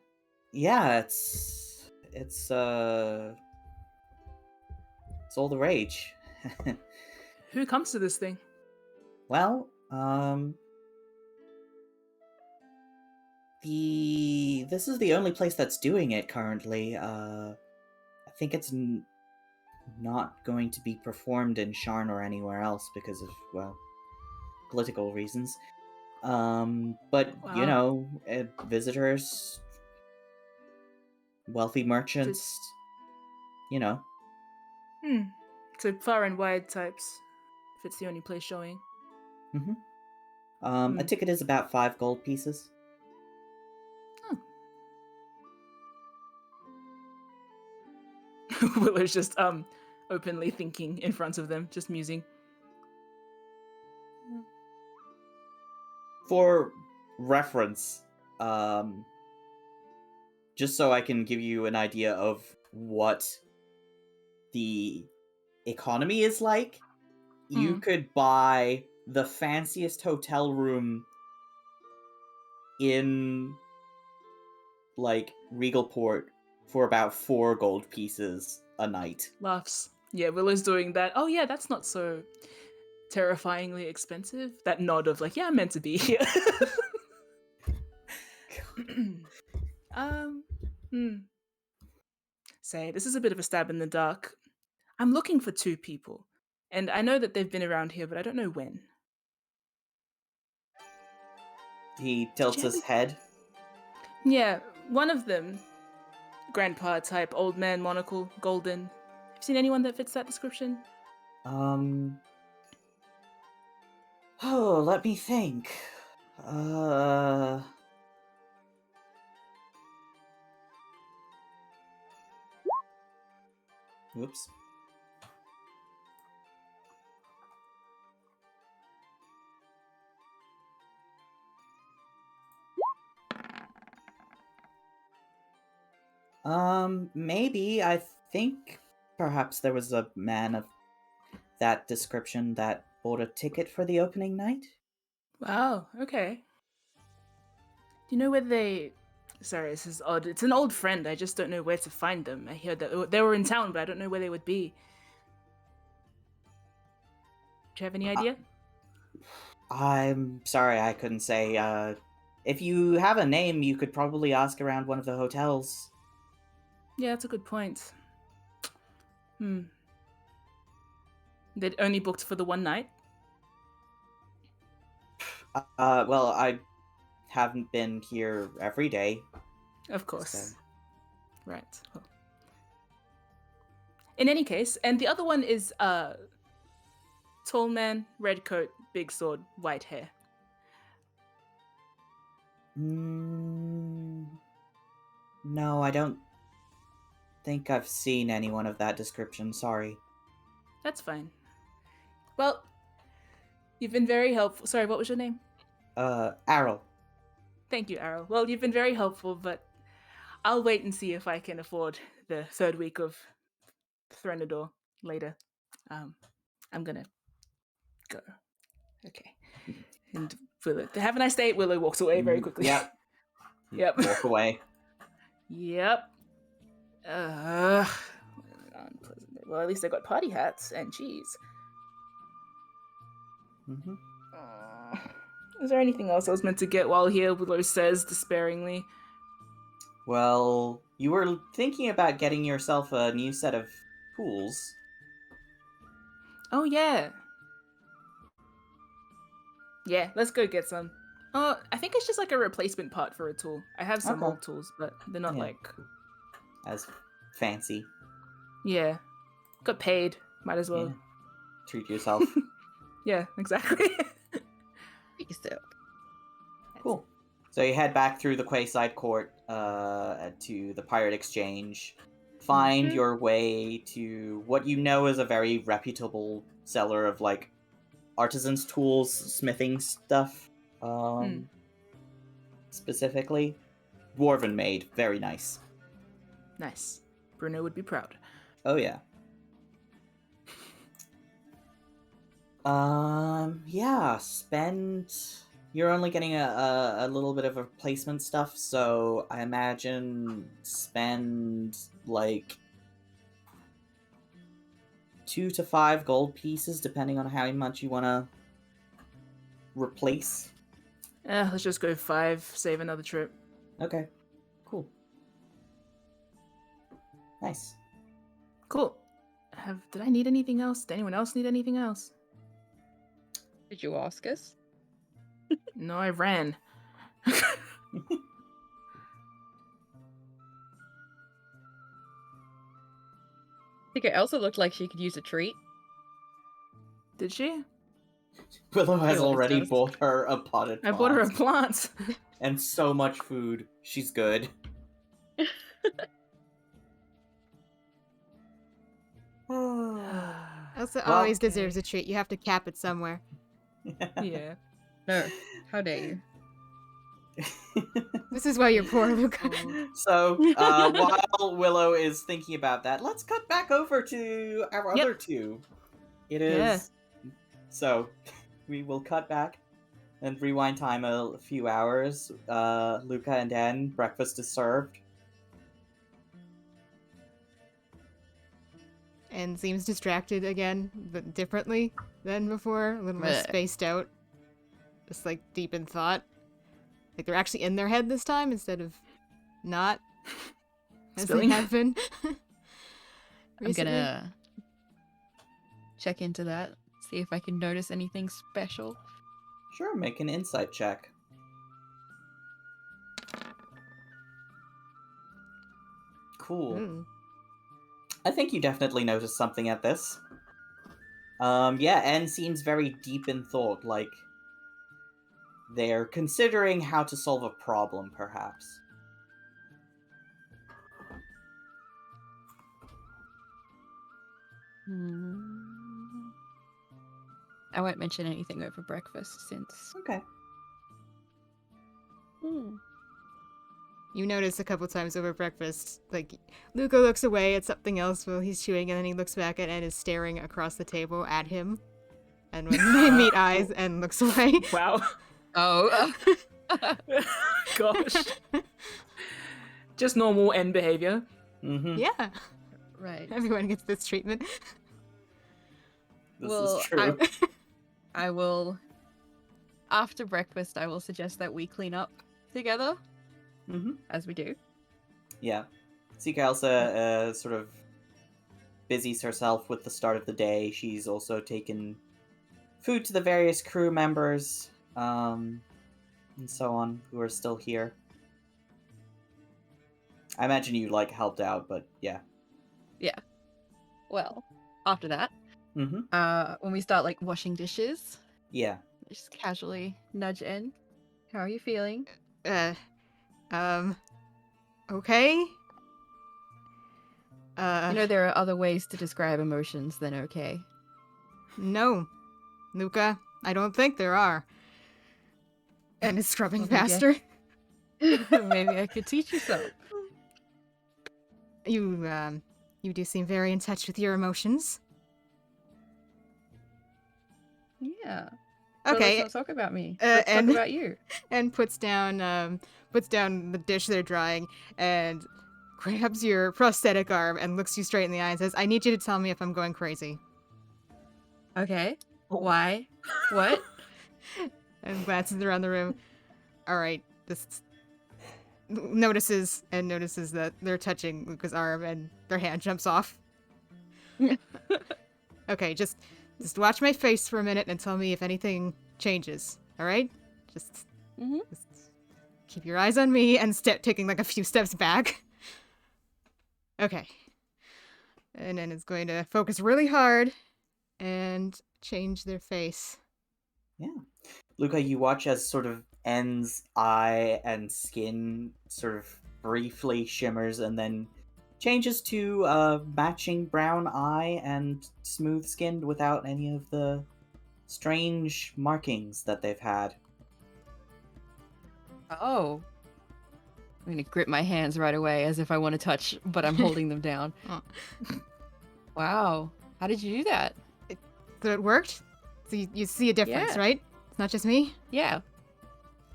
Yeah, it's all the rage. Who comes to this thing? Well, this is the only place that's doing it currently. I think it's not going to be performed in Sharn or anywhere else because of, well, political reasons. But you Wow. know, visitors, wealthy merchants, you know. So far and wide types, if it's the only place showing. A ticket is about 5 gold pieces. Willow's just openly thinking in front of them, just musing. For reference, just so I can give you an idea of what the economy is like, you could buy the fanciest hotel room in, like, Regalport for about 4 gold pieces a night. Laughs. Yeah, Willow's doing that. Oh yeah, that's not so terrifyingly expensive. That nod of like, yeah, I'm meant to be here. Say, this is a bit of a stab in the dark. I'm looking for 2 people, and I know that they've been around here, but I don't know when. He tilts his head. Yeah, one of them, grandpa type, old man monocle, golden, seen anyone that fits that description? Oh, let me think. Whoops. Maybe. I think perhaps there was a man of that description that bought a ticket for the opening night. Wow, okay. Do you know where they... Sorry, this is odd. It's an old friend. I just don't know where to find them. I heard that they were in town, but I don't know where they would be. Do you have any idea? I'm sorry, I couldn't say. If you have a name, you could probably ask around one of the hotels. Yeah, that's a good point. They'd only booked for the one night? Well, I haven't been here every day. Of course. So. Right. Well. In any case, and the other one is tall man, red coat, big sword, white hair. No, I don't think I've seen anyone of that description, sorry. That's fine. Well, you've been very helpful. Sorry, what was your name? Arrow. Thank you, Arrow. Well, you've been very helpful, but I'll wait and see if I can afford the third week of Threnodor later. I'm gonna go. Okay. And Willow, have a nice day. Willow walks away very quickly. Yep. Yep. Walk away. Yep. Unpleasant. Well, at least I got party hats and cheese. Mm-hmm. Is there anything else I was meant to get while here? Willow says despairingly. Well, you were thinking about getting yourself a new set of tools. Oh, yeah. Yeah, let's go get some. I think it's just like a replacement part for a tool. I have some Okay. old tools, but they're not like... As fancy. Yeah. Got paid. Might as well. Yeah. Treat yourself. Yeah, exactly. Cool. So you head back through the Quayside Court to the Pirate Exchange. Find your way to what you know is a very reputable seller of, like, artisans' tools, smithing stuff. Specifically. Dwarven made. Very nice. Nice. Bruno would be proud. Oh, yeah. Yeah, spend... You're only getting a little bit of replacement stuff, so I imagine spend, like, 2 to 5 gold pieces, depending on how much you want to replace. Let's just go 5, save another trip. Okay, cool. Nice. Cool. Did I need anything else? Did anyone else need anything else? Did you ask us? No, I ran. I think it also looked like she could use a treat. Did she? Willow has always already does. bought her a potted I plant. bought her a plant. And so much food. She's good. Elsa Well, always deserves a treat. You have to cap it somewhere. Yeah. No, how dare you? This is why you're poor, Luca. So, while Willow is thinking about that, let's cut back over to our Yep. other two. It is... Yeah. So, we will cut back and rewind time a few hours. Luca and En, breakfast is served. And seems distracted again, but differently than before. A little more Bleh. spaced out. Just like deep in thought. Like they're actually in their head this time instead of not. As Spilling. they have been. I'm recently. gonna check into that, see if I can notice anything special. Sure, make an insight check. Cool. I think you definitely noticed something at this. Yeah, En seems very deep in thought, like they're considering how to solve a problem, perhaps. I won't mention anything over breakfast since. Okay. You notice a couple times over breakfast, like, Luca looks away at something else while he's chewing, and then he looks back at and is staring across the table at him. And when they meet eyes, and looks away. Wow. Oh. Gosh. Just normal end behavior. Mm-hmm. Yeah, Right. everyone gets this treatment. This Well, is true. I will. After breakfast, I will suggest that we clean up together, Mm-hmm. as we do. Yeah. Sika Elsa sort of busies herself with the start of the day. She's also taken food to the various crew members, and so on, who are still here. I imagine you, helped out, but yeah. Yeah. Well, after that, Mm-hmm. when we start, washing dishes, Yeah. just casually nudge in. How are you feeling? Okay? You know, there are other ways to describe emotions than okay. No. Luca, I don't think there are. And is scrubbing Well, maybe faster. Maybe I could teach you some. You do seem very in touch with your emotions. Yeah. But Okay, let's not talk about me. Let's and- talk about you. and puts down the dish they're drying and grabs your prosthetic arm and looks you straight in the eye and says, "I need you to tell me if I'm going crazy." Okay. Why? What? And glances around the room. All right, just notices that they're touching Luca's arm and their hand jumps off. Okay, just watch my face for a minute and tell me if anything changes. All right? Just keep your eyes on me and taking a few steps back. Okay. And then it's going to focus really hard and change their face. Yeah. Luca, you watch as sort of En's eye and skin sort of briefly shimmers and then changes to a matching brown eye and smooth skinned without any of the strange markings that they've had. Oh. I'm gonna grip my hands right away as if I want to touch, but I'm holding them down. Oh. Wow. How did you do that? So it worked? So you see a difference, Yeah. right? It's not just me? Yeah.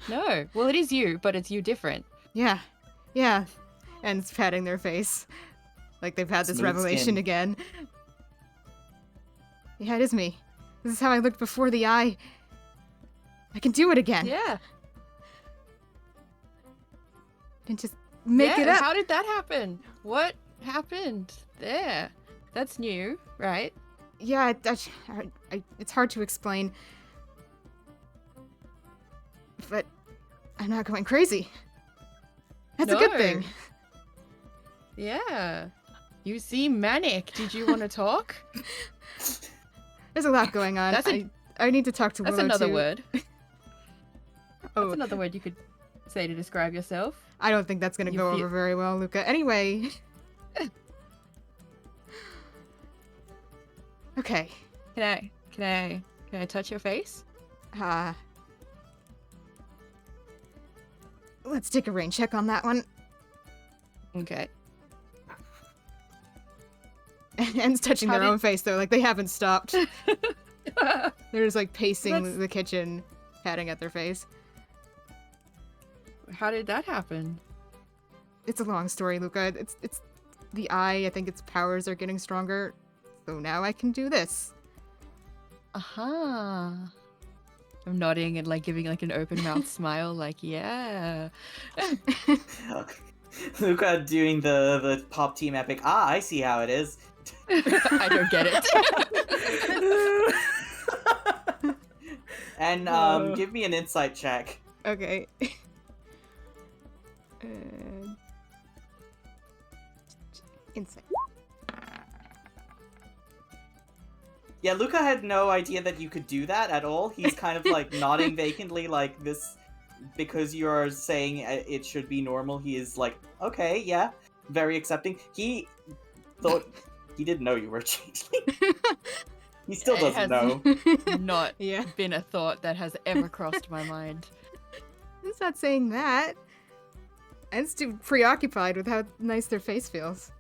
No. Well, it is you, but it's you different. Yeah. Yeah. And it's patting their face. Like they've had this Smooth revelation skin. again. Yeah, it is me. This is how I looked before the eye. I can do it again. Yeah. And just make Yeah, it up. How did that happen? What happened there? That's new, right? Yeah, it's hard to explain. But I'm not going crazy. That's a good No. thing. Yeah. You seem manic. Did you want to talk? There's a lot going on. That's I need to talk to That's Willow another too. word. Oh, That's another word you could say to describe yourself. I don't think that's gonna You go feel- over very well, Luca. Anyway. Okay. Can I touch your face? Let's take a rain check on that one. Okay. And it's touching How their did- own face though, like they haven't stopped. They're just pacing That's- the kitchen, patting at their face. How did that happen? It's a long story, Luca. It's the eye. I think its powers are getting stronger, so now I can do this. Aha. I'm nodding and giving an open mouth smile, yeah. Luca doing the pop team epic. Ah, I see how it is. I don't get it. And give me an insight check. Okay. Insight. Yeah, Luca had no idea that you could do that at all. He's kind of like nodding vacantly, like this, because you're saying it should be normal. He is like, okay, yeah, very accepting. He thought he didn't know you were a changeling. He still It doesn't has know. not Yeah. been a thought that has ever crossed my mind. It's not saying that. I'm just too preoccupied with how nice their face feels.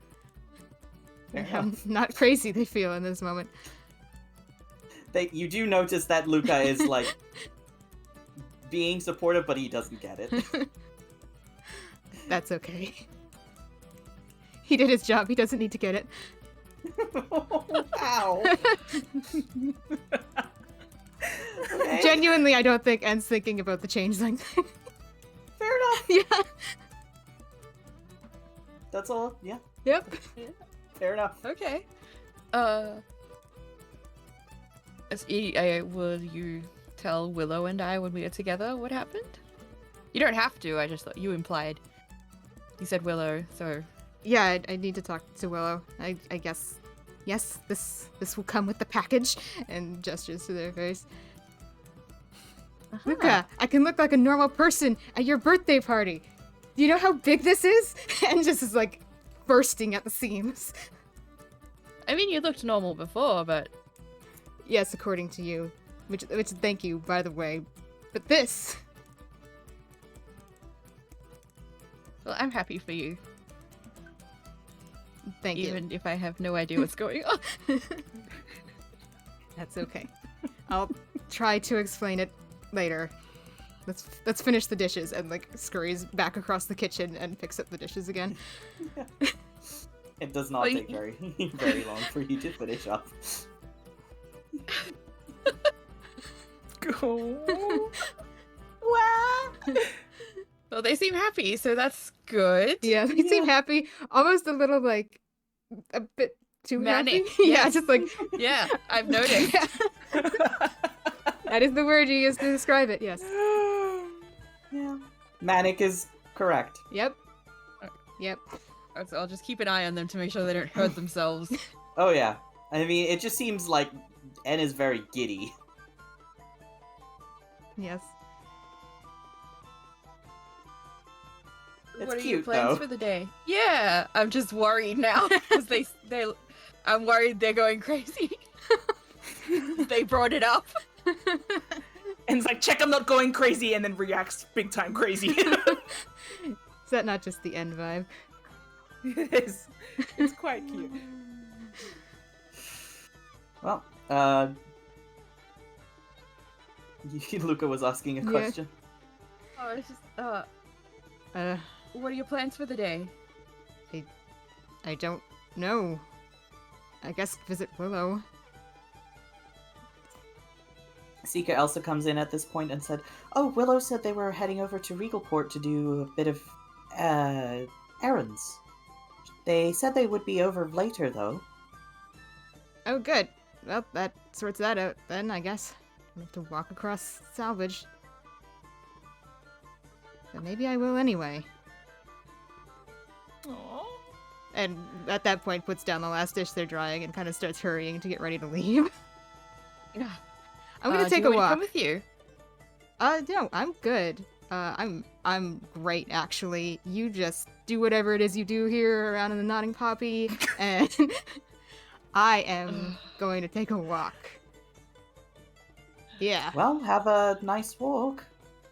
Fair And how enough. not crazy they feel in this moment. You do notice that Luca is like being supportive, but he doesn't get it. That's okay. He did his job. He doesn't need to get it. Wow. Okay. Genuinely, I don't think En's thinking about the changeling thing. Fair enough. Yeah. That's all. Yeah. Yep. Fair enough. Okay. Will you tell Willow and I when we are together what happened? You don't have to. I just thought you implied. You said Willow, so Yeah, I need to talk to Willow. I guess. Yes, this will come with the package. And gestures to their face. Luca, I can look like a normal person at your birthday party. Do you know how big this is? And just is like bursting at the seams. I mean, you looked normal before, but Yes, according to you. Which thank you, by the way. But this. well, I'm happy for you, Thank you. even if I have no idea what's going on. That's okay. I'll try to explain it later. Let's finish the dishes, and like scurries back across the kitchen and picks up the dishes again. It does not Well, take very very long for you to finish up. Go. Well, they seem happy, so that's good. Yeah, they seem happy, almost a little like a bit too Manic, happy. Yeah, yes. just like Yeah, I've noticed. that is the word you used to describe it. Yes. Yeah. Manic is correct. Yep. Yep. So I'll just keep an eye on them to make sure they don't hurt themselves. Oh yeah. I mean, it just seems like En is very giddy. Yes. It's What are cute your plans though. for the day? Yeah, I'm just worried now because I'm worried they're going crazy. They brought it up. And it's like, check, I'm not going crazy, and then reacts big time crazy. Is that not just the end vibe? It is. It's quite cute. Well, Luca was asking a Yeah. question. Oh, it's just Uh, what are your plans for the day? I don't know. I guess visit Willow. Seeker Elsa comes in at this point and said, "Oh, Willow said they were heading over to Regalport to do a bit of errands. They said they would be over later, though." Oh, good. Well, that sorts that out then, I guess. I have to walk across salvage. But maybe I will anyway. Aww. And at that point puts down the last dish they're drying and kind of starts hurrying to get ready to leave. Yeah. I'm gonna Do take you a want me to walk. come with you? No, I'm good. I'm great actually. You just do whatever it is you do here around in the Nodding Poppy, and I am going to take a walk. Yeah, Well, have a nice walk.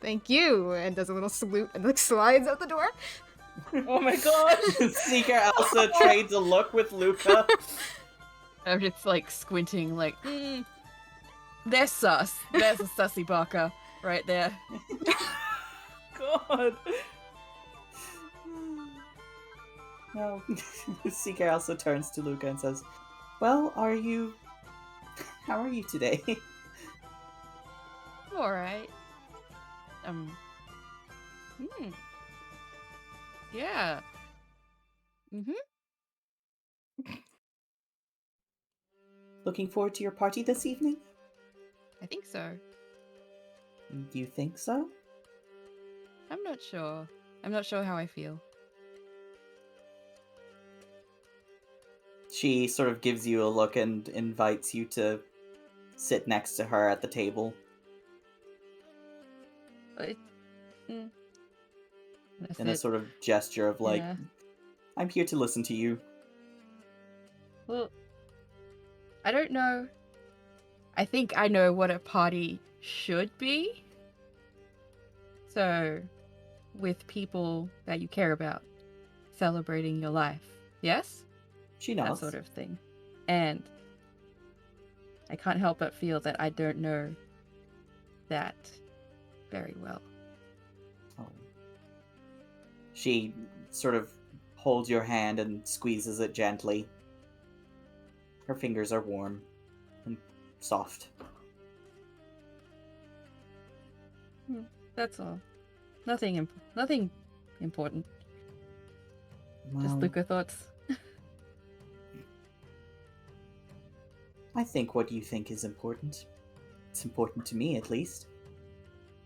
thank you. And does a little salute and like slides out the door. Oh my gosh. Seeker Elsa trades a look with Luca. I'm just like squinting, like, they're sus. There's a sussy Baka right there. God. No. Seeker Elsa turns to Luca and says, "Well, how are you today?" All right. Yeah. Looking forward to your party this evening? I think so. You think so? I'm not sure. I'm not sure how I feel. She sort of gives you a look and invites you to sit next to her at the table. That's In a it. sort of gesture of like, Yeah. I'm here to listen to you. Well, I don't know. I think I know what a party should be. So, with people that you care about, celebrating your life. Yes? She That nods. sort of thing. And I can't help but feel that I don't know that very well. Oh. She sort of holds your hand and squeezes it gently. Her fingers are warm and soft. That's all. Nothing important. Just Well, Luca thoughts. I think what you think is important. It's important to me, at least.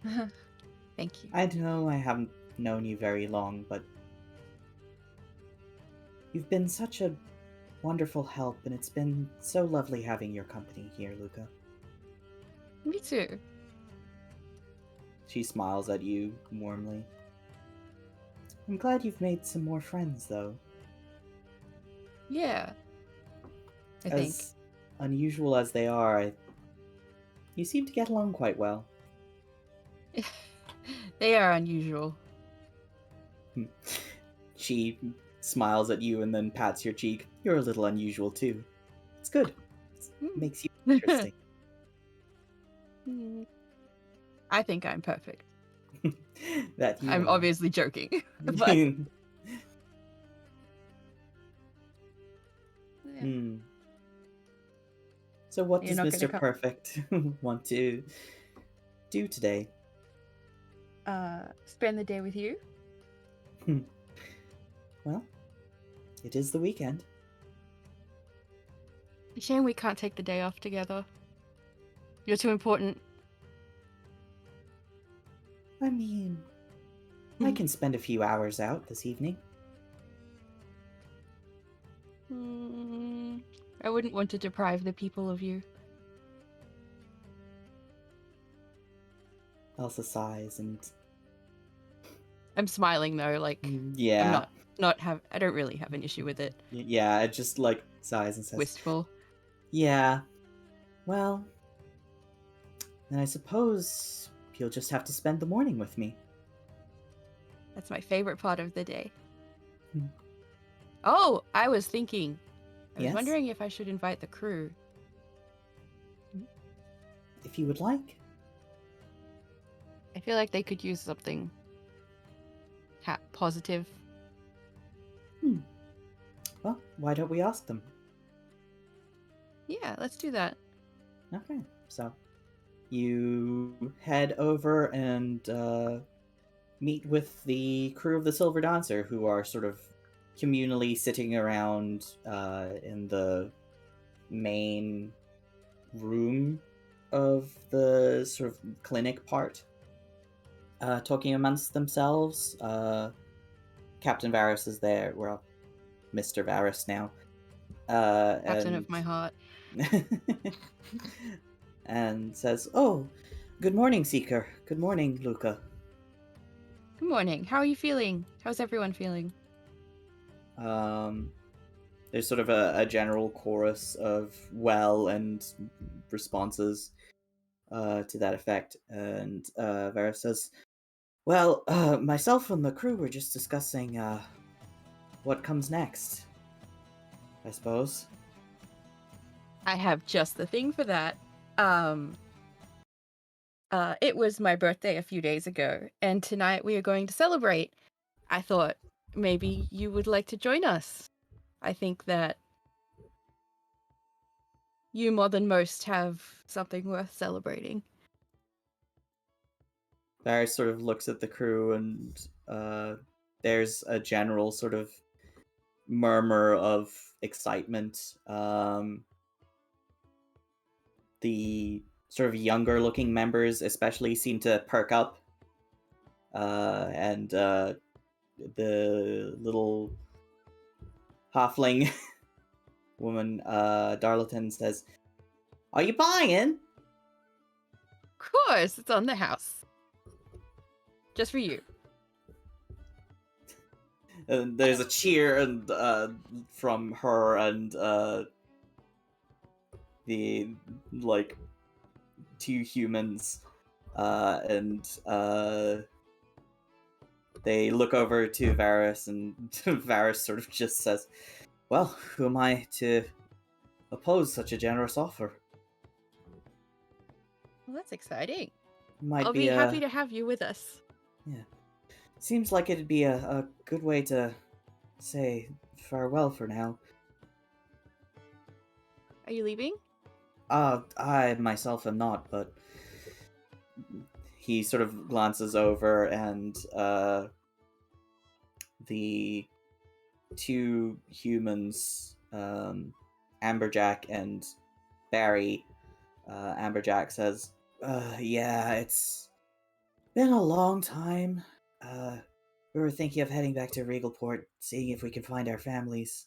Thank you. I know I haven't known you very long, but you've been such a wonderful help, and it's been so lovely having your company here, Luca. Me too. She smiles at you warmly. I'm glad you've made some more friends, though. Yeah. I think. As unusual as they are, you seem to get along quite well. They are unusual. She smiles at you and then pats your cheek. You're a little unusual, too. It's good. It makes you interesting. I think I'm perfect. That you I'm are. obviously joking. But yeah. So what You're does not gonna Mr. Perfect want to do today? Spend the day with you. Well, it is the weekend. Shame we can't take the day off together. You're too important. I mean, I can spend a few hours out this evening. I wouldn't want to deprive the people of you. Elsa sighs and I'm smiling though, like yeah, I don't really have an issue with it. yeah, it just like sighs and says, Wistful. "Yeah, well, then I suppose you'll just have to spend the morning with me." That's my favorite part of the day. Hmm. Oh, I was thinking. I was Yes? wondering if I should invite the crew. If you would like. I feel like they could use something positive. Well, why don't we ask them? Yeah, let's do that. Okay, so you head over and meet with the crew of the Silver Dancer, who are sort of communally sitting around in the main room of the sort of clinic part, talking amongst themselves. Captain Varys is there. Well, Mr. Varys now. Captain of my heart. And says, "Oh, good morning, Seeker. Good morning, Luca." Good morning. How are you feeling? How's everyone feeling? There's sort of a general chorus of well and responses to that effect, and Varys says, "Well, myself and the crew were just discussing what comes next, I suppose." I have just the thing for that. It was my birthday a few days ago, and tonight we are going to celebrate. I thought maybe you would like to join us. I think that you more than most have something worth celebrating. Varys sort of looks at the crew, and there's a general sort of murmur of excitement. The sort of younger looking members especially seem to perk up, and the little halfling woman, Darlington, says, "Are you buying?" course, it's on the house. Just for you. And there's a cheer and from her and the like two humans, and they look over to Varys, and Varys sort of just says, "Well, who am I to oppose such a generous offer? Well, that's exciting. Might I'll be happy to have you with us. Yeah. Seems like it'd be a good way to say farewell for now. Are you leaving? I myself am not, but he sort of glances over, and the two humans, Amberjack and Barry, Amberjack says, yeah, it's been a long time. We were thinking of heading back to Regalport, seeing if we can find our families.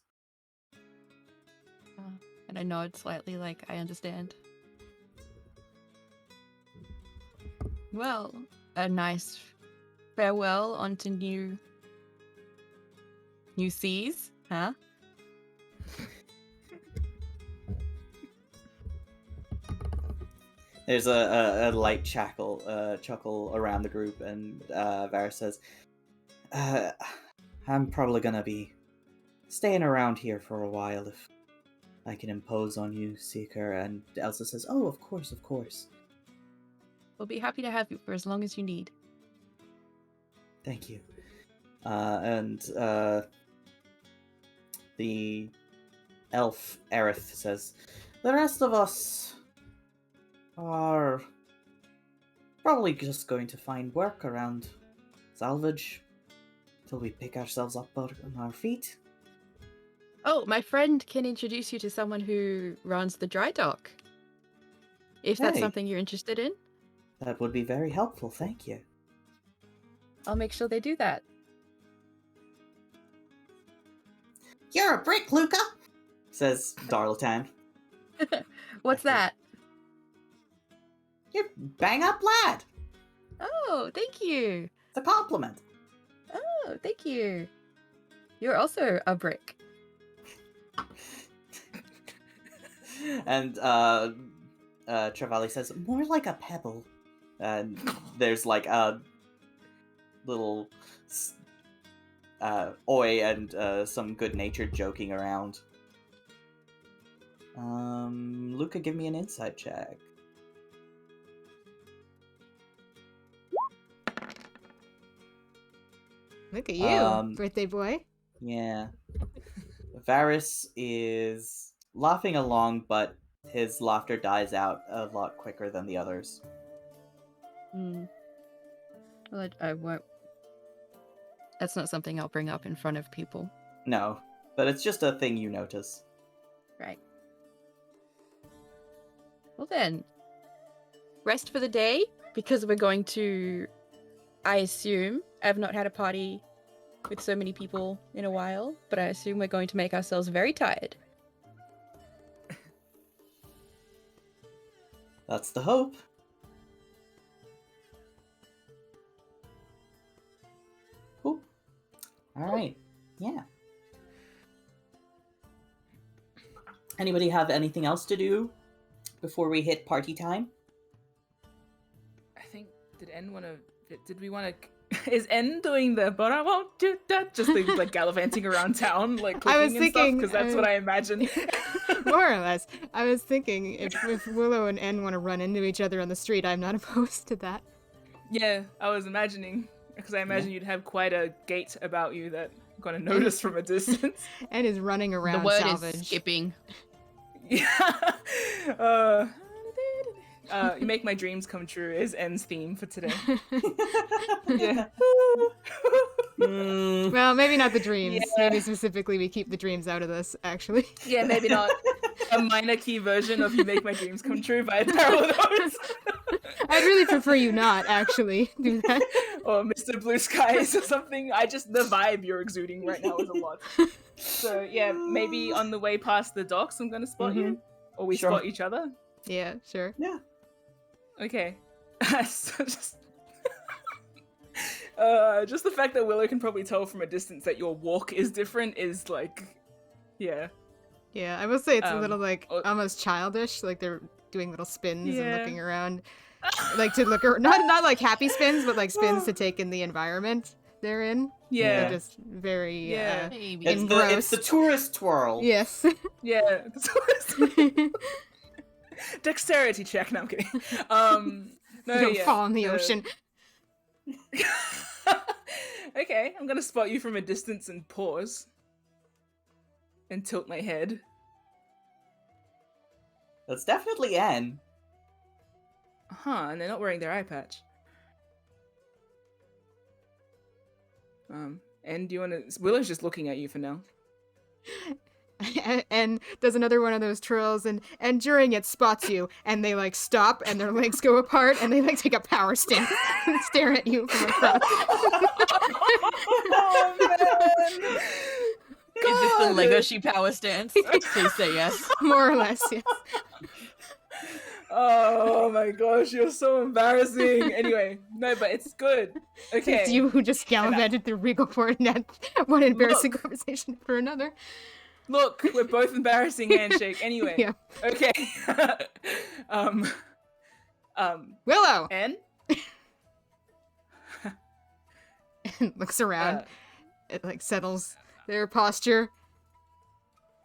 And I nod slightly, like I understand. Well, a nice farewell onto new seas, huh? There's a light chuckle around the group, and Varys says, I'm probably gonna be staying around here for a while if I can impose on you, Seeker. And Elsa says, oh, of course, of course. We'll be happy to have you for as long as you need. Thank you. And the elf Aerith says, the rest of us are probably just going to find work around salvage till we pick ourselves up on our feet. Oh, my friend can introduce you to someone who runs the dry dock. If that's Hey. something you're interested in, That would be very helpful, thank you. I'll make sure they do that. You're a brick, Luca, says Darlatan. What's that? You're bang up lad. Oh, thank you. It's a compliment. Oh, thank you. You're also a brick. And Trevally says, more like a pebble. And there's like a little oi and some good-natured joking around. Luca, give me an insight check. Look at you, birthday boy. Yeah. Varys is laughing along, but his laughter dies out a lot quicker than the others. Well, I won't. That's not something I'll bring up in front of people. No, but it's just a thing you notice. Right. Well then, rest for the day, because we're going to, I assume, I've not had a party with so many people in a while, but I assume we're going to make ourselves very tired. That's the hope. Cool. Alright. Yeah. Anybody have anything else to do before we hit party time? I think, did we want to... Is En doing the but I won't do that? Just like gallivanting around town, like clicking I was thinking, because that's what I imagine. More or less. I was thinking if Willow and En want to run into each other on the street, I'm not opposed to that. Yeah, I was imagining, because I imagine you'd have quite a gait about you that I'm gonna notice from a distance. En is running around The word salvage. is skipping. Yeah. You make my dreams come true is En's theme for today. Yeah. Well, maybe not the dreams. Yeah. Maybe specifically we keep the dreams out of this, actually. Yeah, maybe not. A minor key version of You Make My Dreams Come True by Tarot Notes. I'd really prefer you not, actually, do that. Or Mr. Blue Skies or something. The vibe you're exuding right now is a lot. So yeah, maybe on the way past the docks I'm gonna spot you. Or we Sure. spot each other. Yeah, sure. Yeah. Okay. So just the fact that Willow can probably tell from a distance that your walk is different is like, yeah. Yeah, I will say it's a little like oh- almost childish. Like they're doing little spins and Yeah. looking around, like to look not like happy spins, but like spins to take in the environment they're in. Yeah. They're just very Yeah. Maybe. It's the engrossed. tourist twirl. Yes. Yeah. Dexterity check. No, I'm kidding. No, Don't yeah, fall in the ocean. Okay, I'm gonna spot you from a distance and pause. And tilt my head. That's definitely En. And they're not wearing their eye patch. And do you want to... Willow's just looking at you for now. And does another one of those twirls, and during it spots you, and they like stop, and their legs go apart, and they like take a power stance and stare at you from across. Oh, man! Is this the Legoshi power stance? Please say yes. More or less, yes. Oh my gosh, you're so embarrassing. Anyway, no, but it's good. Okay. It's you who just gallivanted through Regal Court and had one embarrassing conversation for another. Look, we're both embarrassing handshake. Anyway. Yeah. Okay. Willow! En? And looks around. Uh, It like settles their posture.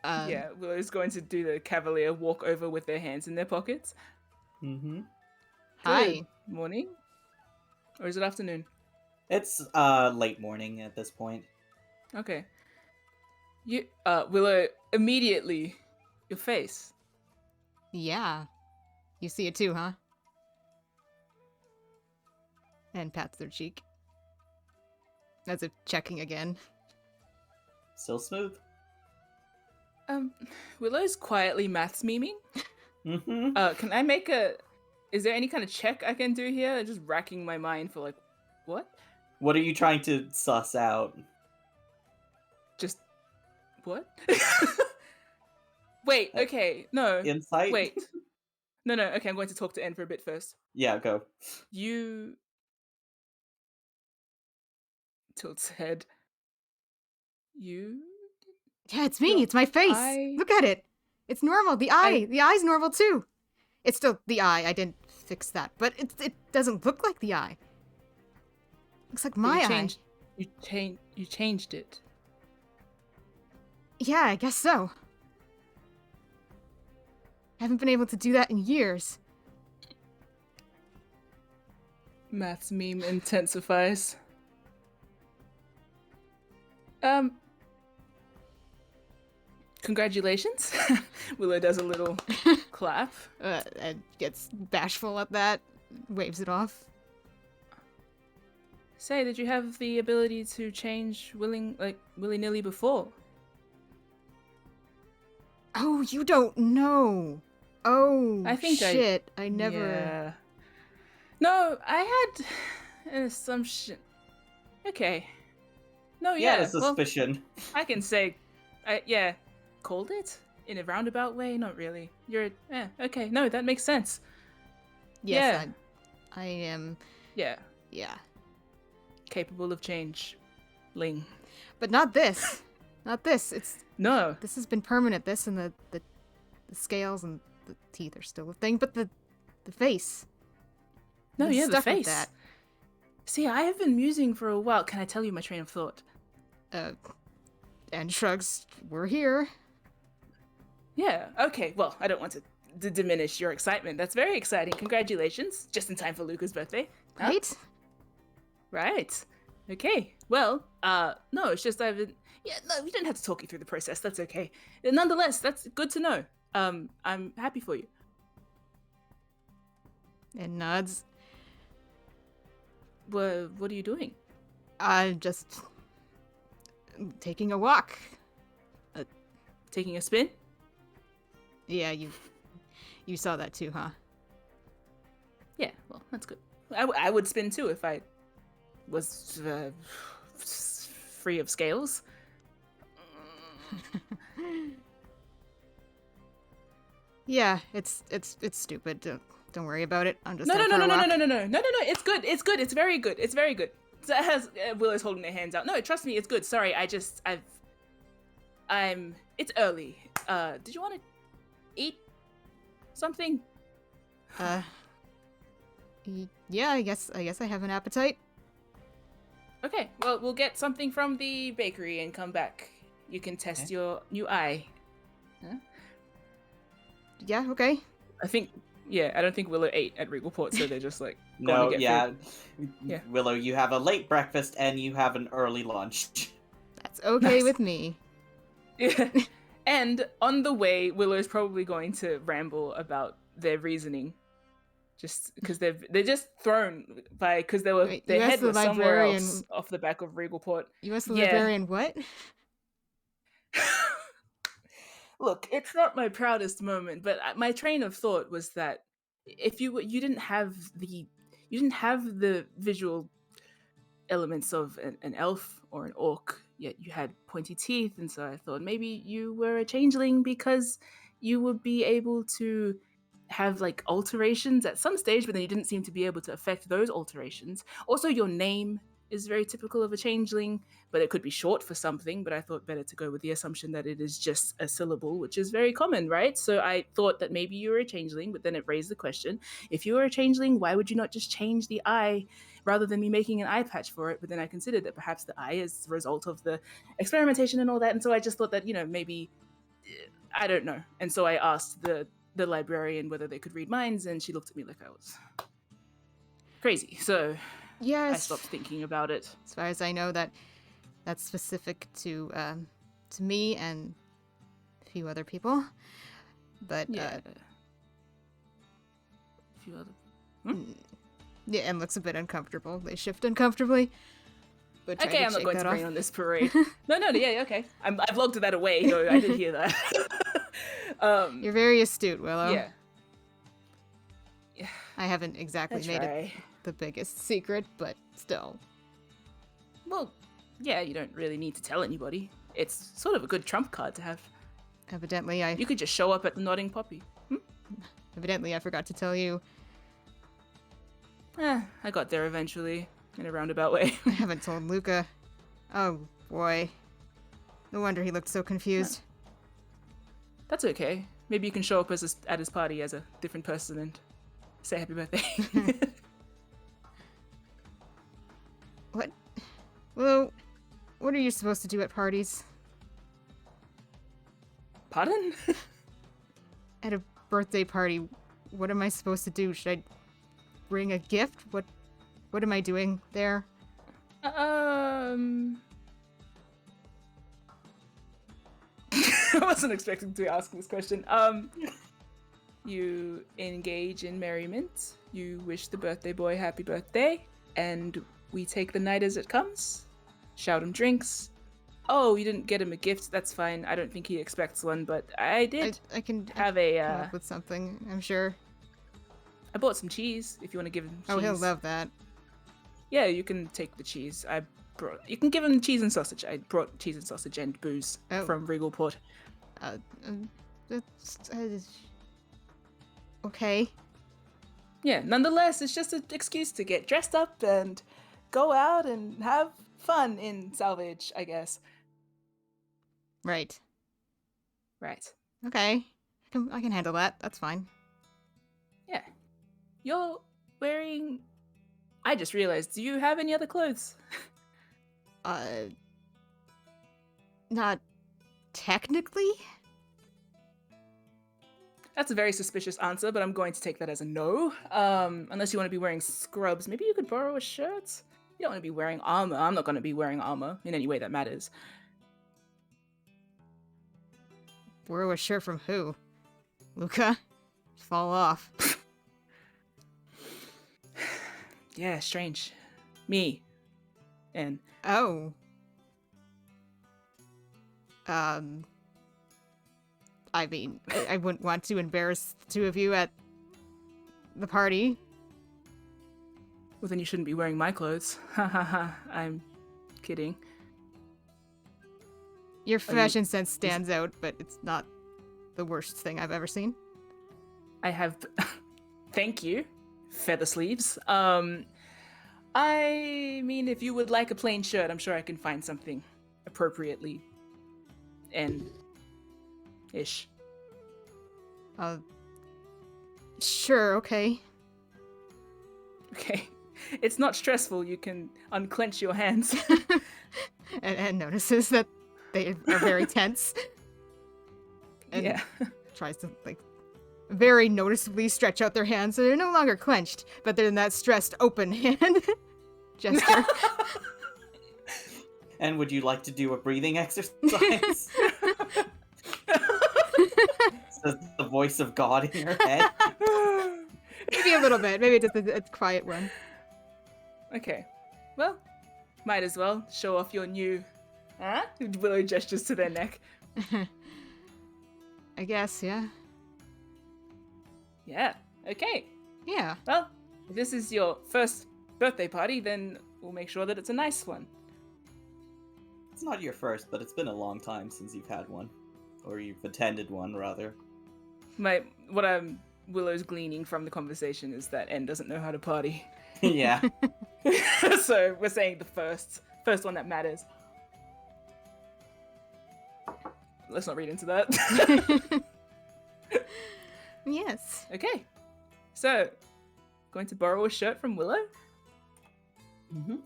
Yeah, Willow's going to do the cavalier walk over with their hands in their pockets. Mm-hmm. Hi. Good morning? Or is it afternoon? It's late morning at this point. Okay. You, Willow, immediately, your face. Yeah. You see it too, huh? And pats their cheek. As if checking again. Still smooth. Willow's quietly maths memeing. Mm-hmm. Can I make a... Is there any kind of check I can do here? Just racking my mind for like, what? What are you trying to suss out? Just... What? Wait, okay, no. Insight? Wait. No, okay, I'm going to talk to En for a bit first. Yeah, go. You... Tilts head. You... Yeah, it's me. No, It's my face. I- Look at it. It's normal. The eye. The eye's normal too. It's still the eye. I didn't fix that, but it doesn't look like the eye. Looks like my eye. You changed it. Yeah, I guess so. Haven't been able to do that in years. Maths meme intensifies. Congratulations. Willow does a little clap. And gets bashful at that. Waves it off. Say, did you have the ability to change willy-nilly before? Oh, you don't know. Oh, I think shit. I never... Yeah. No, I had an assumption. Okay. No, Yeah, yeah. a suspicion. Well, I can say, called it in a roundabout way. Not really. Okay. No, that makes sense. Yes, I am... Yeah, Yeah. capable of change. Ling. But not this. Not this. No. This has been permanent. This and the scales and the teeth are still a thing, but the face. No, I'm yeah, the stuck with face. that. See, I have been musing for a while. Can I tell you my train of thought? And shrugs. We're here. Yeah. Okay. Well, I don't want to diminish your excitement. That's very exciting. Congratulations. Just in time for Luca's birthday. Huh? Right? Right. Okay. Well, no, it's just I've been... Yeah, no, we didn't have to talk you through the process. That's okay. Nonetheless, that's good to know. I'm happy for you. And nods. What are you doing? I'm just taking a walk. Taking a spin? Yeah, you saw that too, huh? Yeah, well, that's good. I would spin too if I was free of scales. Yeah, it's stupid. Don't Don't worry about it. I'm just No, gonna throw up. No. It's good. It's good. It's very good. It's very good. So it has Willow's holding their hands out. No, trust me, it's good. Sorry, it's early. Did you want to eat something? Yeah, I guess I have an appetite. Okay, well, we'll get something from the bakery and come back. You can test your new eye. Huh? Yeah, okay. I don't think Willow ate at Regalport, so they're just like, No, going to get food. Yeah. Willow, you have a late breakfast and you have an early lunch. That's okay Nice. with me. Yeah. And on the way, Willow's probably going to ramble about their reasoning. Just because they're just thrown by, because their head was somewhere else off the back of Regalport. You asked the librarian what? Look, it's not my proudest moment, but my train of thought was that if you didn't have the visual elements of an elf or an orc, yet you had pointy teeth, and so I thought maybe you were a changeling because you would be able to have like alterations at some stage, but then you didn't seem to be able to affect those alterations. Also, your name is very typical of a changeling, but it could be short for something, but I thought better to go with the assumption that it is just a syllable, which is very common, right? So I thought that maybe you were a changeling, but then it raised the question, if you were a changeling, why would you not just change the eye rather than me making an eye patch for it? But then I considered that perhaps the eye is the result of the experimentation and all that, and so I just thought that, maybe, I don't know. And so I asked the librarian whether they could read minds, and she looked at me like I was crazy. So yes, I stopped thinking about it. As far as I know, that's specific to me and a few other people. But yeah, a few other. Yeah, and looks a bit uncomfortable. They shift uncomfortably. But Okay, I'm not going to bring on this parade. No, yeah, okay. I've logged that away. No, I did hear that. You're very astute, Willow. Yeah. I haven't exactly made it the biggest secret, but still. Well, yeah, you don't really need to tell anybody. It's sort of a good trump card to have. Evidently, You could just show up at the Nodding Poppy. Evidently, I forgot to tell you. I got there eventually, in a roundabout way. I haven't told Luca. Oh, boy. No wonder he looked so confused. That's okay. Maybe you can show up at his party as a different person and say happy birthday. What? Willow, what are you supposed to do at parties? Pardon? At a birthday party, what am I supposed to do? Should I bring a gift? What am I doing there? I wasn't expecting to ask this question. You engage in merriment. You wish the birthday boy happy birthday, and we take the night as it comes. Shout him drinks. Oh, you didn't get him a gift. That's fine. I don't think he expects one, but I did. I can have come up with something, I'm sure. I bought some cheese. If you want to give him cheese. Oh, he'll love that. Yeah, you can take the cheese. You can give him cheese and sausage. I brought cheese and sausage and booze from Regalport. Okay. Yeah, nonetheless, it's just an excuse to get dressed up and go out and have fun in Salvage, I guess. Right. Okay. I can handle that. That's fine. Yeah. You're wearing... I just realized, do you have any other clothes? Not technically? That's a very suspicious answer, but I'm going to take that as a no. Unless you want to be wearing scrubs. Maybe you could borrow a shirt? You don't want to be wearing armor. I'm not going to be wearing armor in any way that matters. Borrow a shirt from who? Luca? Fall off. Yeah, strange. Me. And... Oh. I mean, I wouldn't want to embarrass the two of you at the party. Well, then you shouldn't be wearing my clothes. Ha ha ha. I'm kidding. Your fashion sense stands out, but it's not the worst thing I've ever seen. I have... Thank you, Feather Sleeves. I mean, if you would like a plain shirt, I'm sure I can find something appropriately ish. Sure, okay. Okay. It's not stressful. You can unclench your hands. and notices that they are very tense. And Yeah. tries to, like, very noticeably stretch out their hands so they're no longer clenched, but they're in that stressed open hand gesture. And would you like to do a breathing exercise? Says the voice of God in your head. Maybe a little bit. Maybe just a quiet one. Okay. Well, might as well show off your new... Huh? Willow gestures to their neck. I guess, yeah. Yeah. Okay. Yeah. Well, if this is your first birthday party, then we'll make sure that it's a nice one. It's not your first, but it's been a long time since you've had one. Or you've attended one, rather. Willow's gleaning from the conversation is that En doesn't know how to party. Yeah. So we're saying the first one that matters. Let's not read into that. Yes. Okay. So, going to borrow a shirt from Willow? Mm-hmm.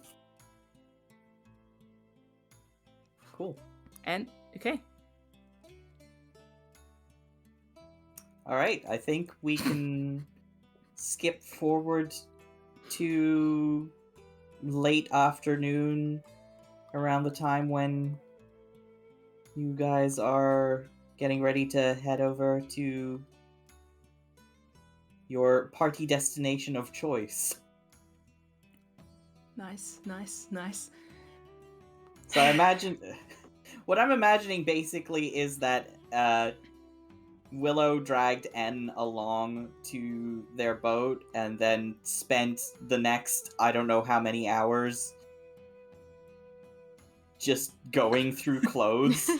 Cool. And, okay. Alright, I think we can skip forward to late afternoon, around the time when you guys are getting ready to head over to your party destination of choice. Nice. So I imagine... What I'm imagining basically is that Willow dragged En along to their boat and then spent the next, I don't know how many hours, just going through clothes.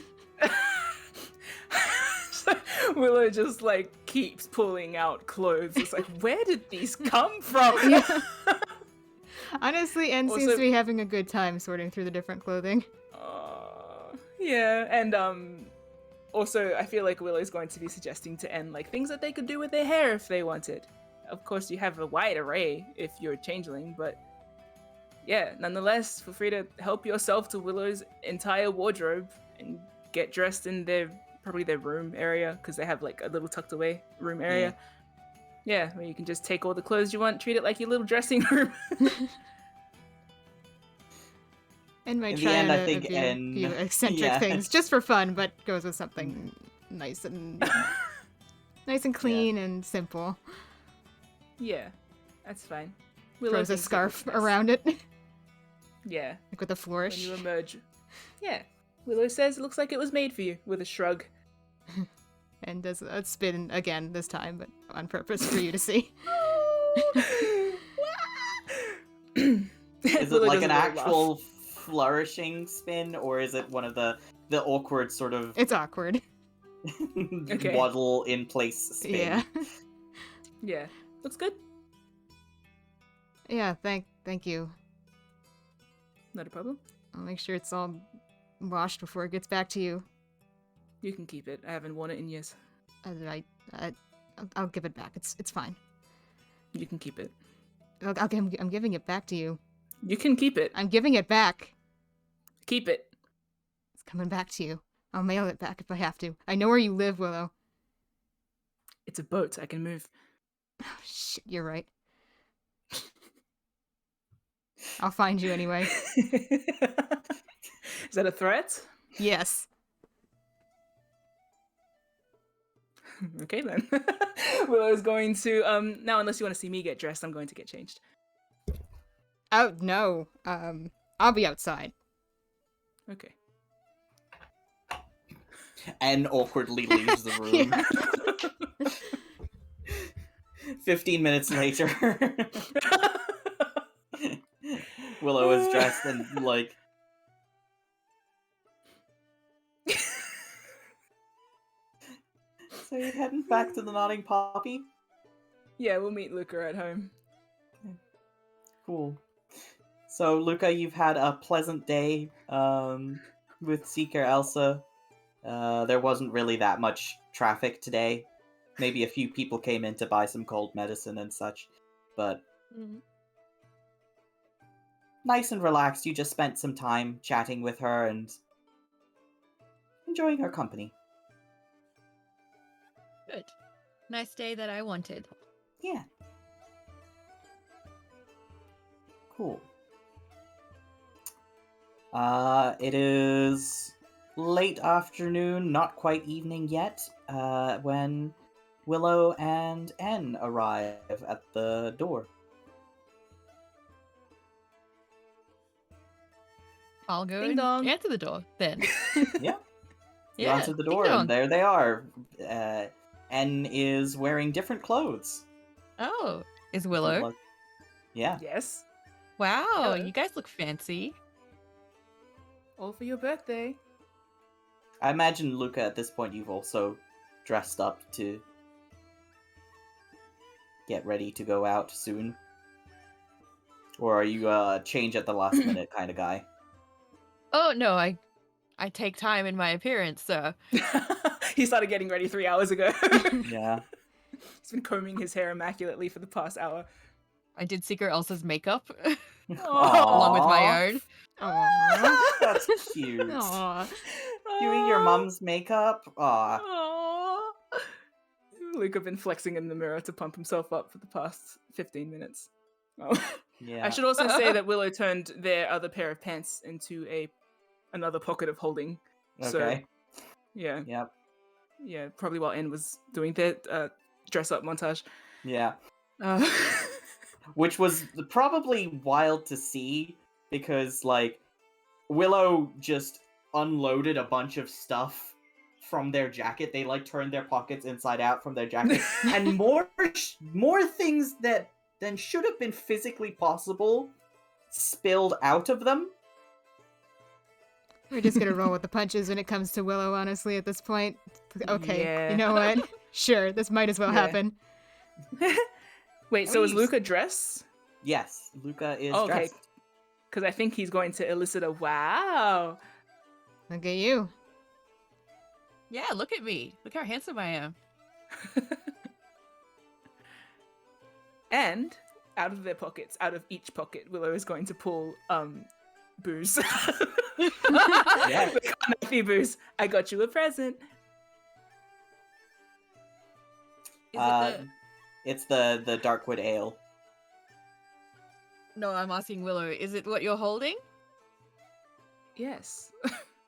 Willow just, like, keeps pulling out clothes. It's like, where did these come from? Yeah. Honestly, En seems Also- to be having a good time sorting through the different clothing. Yeah, and also I feel like Willow's going to be suggesting to En like things that they could do with their hair if they wanted. Of course, you have a wide array if you're a changeling, but yeah, nonetheless, feel free to help yourself to Willow's entire wardrobe and get dressed in probably their room area because they have like a little tucked away room area. Yeah, where you can just take all the clothes you want, treat it like your little dressing room. En might In try the end, on I think few En- eccentric yeah. things just for fun, but goes with something nice and clean and simple. Yeah, that's fine. Throws a thinks it scarf looks nice. around it, Yeah, like with a when flourish. you emerge. Yeah, Willow says it looks like it was made for you with a shrug. And does a spin again this time, but on purpose for you to see. Is it Willow like doesn't an really actual flourishing spin, or is it one of the awkward sort of It's awkward. Okay. waddle in place spin? Yeah. laugh. Yeah, looks good. Yeah, thank you. Not a problem. I'll make sure it's all washed before it gets back to you. You can keep it. I haven't worn it in years. I'll give it back. It's fine. You can keep it. I'm giving it back to you. You can keep it. I'm giving it back. Keep it. It's coming back to you. I'll mail it back if I have to. I know where you live, Willow. It's a boat. I can move. Oh, shit, you're right. I'll find you anyway. Is that a threat? Yes. Okay then. Willow's going to now unless you want to see me get dressed, I'm going to get changed. Oh, no. I'll be outside. Okay. And awkwardly leaves the room. Yeah. 15 minutes later, Willow is dressed and like. So you're heading back to the Nodding Poppy? Yeah, we'll meet Luca at home. Cool. So, Luca, you've had a pleasant day with Seeker Elsa. There wasn't really that much traffic today. Maybe a few people came in to buy some cold medicine and such. But nice and relaxed. You just spent some time chatting with her and enjoying her company. Good. Nice day that I wanted. Yeah. Cool. It is late afternoon, not quite evening yet, when Willow and En arrive at the door. I'll go Ding and dong. answer the door then. Yeah. You Yeah. answer the ding door, dong. and there they are. En is wearing different clothes. Oh, is Willow? Like- Yeah. Yes. Wow, Hello. you guys look fancy. All for your birthday. I imagine, Luca, at this point you've also dressed up to get ready to go out soon. Or are you a change at the last minute kind of guy? Oh no, I take time in my appearance, so He started getting ready 3 hours ago. Yeah. He's been combing his hair immaculately for the past hour. I did Seeker Elsa's makeup Aw. along with my own. Aww. That's cute. Aww. Doing your mom's makeup? Aw. Aww. Luca been flexing in the mirror to pump himself up for the past 15 minutes. Oh. Yeah. I should also say that Willow turned their other pair of pants into another pocket of holding. Okay. So, yeah. Yep. Yeah, probably while En was doing their dress-up montage. Yeah. Uh, Which was probably wild to see because, like, Willow just unloaded a bunch of stuff from their jacket. They, like, turned their pockets inside out from their jacket. And more things than should have been physically possible spilled out of them. We're just gonna roll with the punches when it comes to Willow, honestly, at this point. Okay, Yeah. you know what? Sure, this might as well Yeah. happen. Wait, so is Please. Luca dressed? Yes, Luca is Okay. dressed. Because I think he's going to elicit a wow. Look at you. Yeah, look at me. Look how handsome I am. And out of their pockets, out of each pocket, Willow is going to pull booze. Yeah. The Carnathy booze. I got you a present. Is It's the Darkwood Ale. No, I'm asking Willow, is it what you're holding? Yes.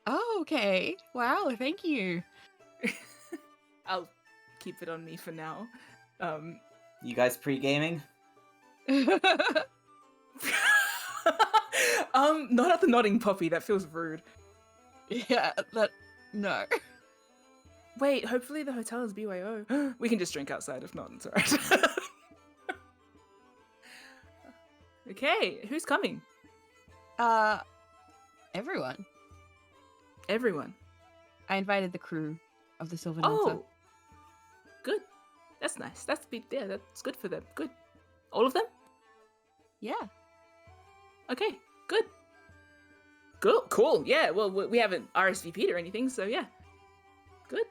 Oh, okay. Wow, thank you. I'll keep it on me for now. You guys pre-gaming? Not at the nodding puppy. That feels rude. Yeah, no. Wait, hopefully the hotel is BYO. We can just drink outside if not, it's alright. Okay, who's coming? Everyone. Everyone. I invited the crew of the Silver Dancer. Oh, good. That's nice. That's good for them. Good. All of them? Yeah. Okay, good. Cool. Yeah, well, we haven't RSVP'd or anything, so yeah. Good.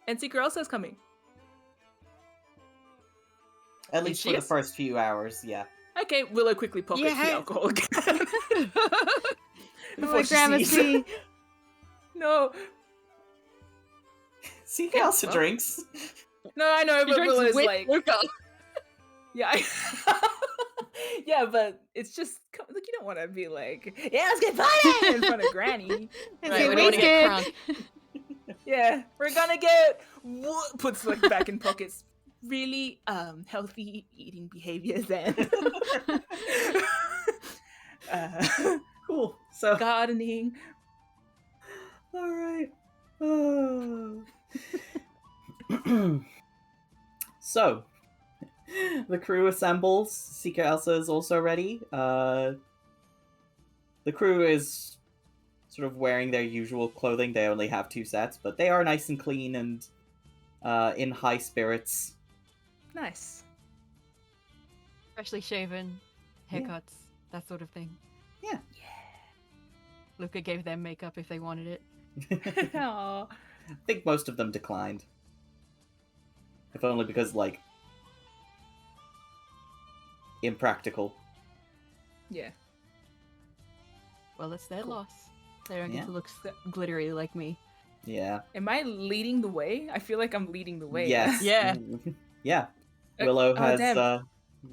And Seeker Elsa's coming. At least she for the is? first few hours, yeah. Okay, Willow quickly pockets Yeah. the alcohol again. Before My she grandma sees. see. No, See how else well. drinks. no, I know, She but drinks Willow's with like, Luca. yeah, yeah, but it's just like you don't want to be like, yeah, let's get party in front of Granny. Is Right, he we don't want to get crunk. Yeah, we're gonna get puts like back in pockets. Really, healthy eating behavior then. Cool. So, Gardening. all right. Oh. So, the crew assembles. Seeker Elsa is also ready. The crew is sort of wearing their usual clothing. They only have 2 sets, but they are nice and clean and in high spirits. Nice. Freshly shaven, Yeah. haircuts, that sort of thing. Yeah. Luca gave them makeup if they wanted it. Aw. I think most of them declined. If only because, like, impractical. Yeah. Well, it's their Cool. loss. They don't Yeah. get to look glittery like me. Yeah. Am I leading the way? I feel like I'm leading the way. Yes. Yeah. Yeah. Uh, Willow oh, has, damn.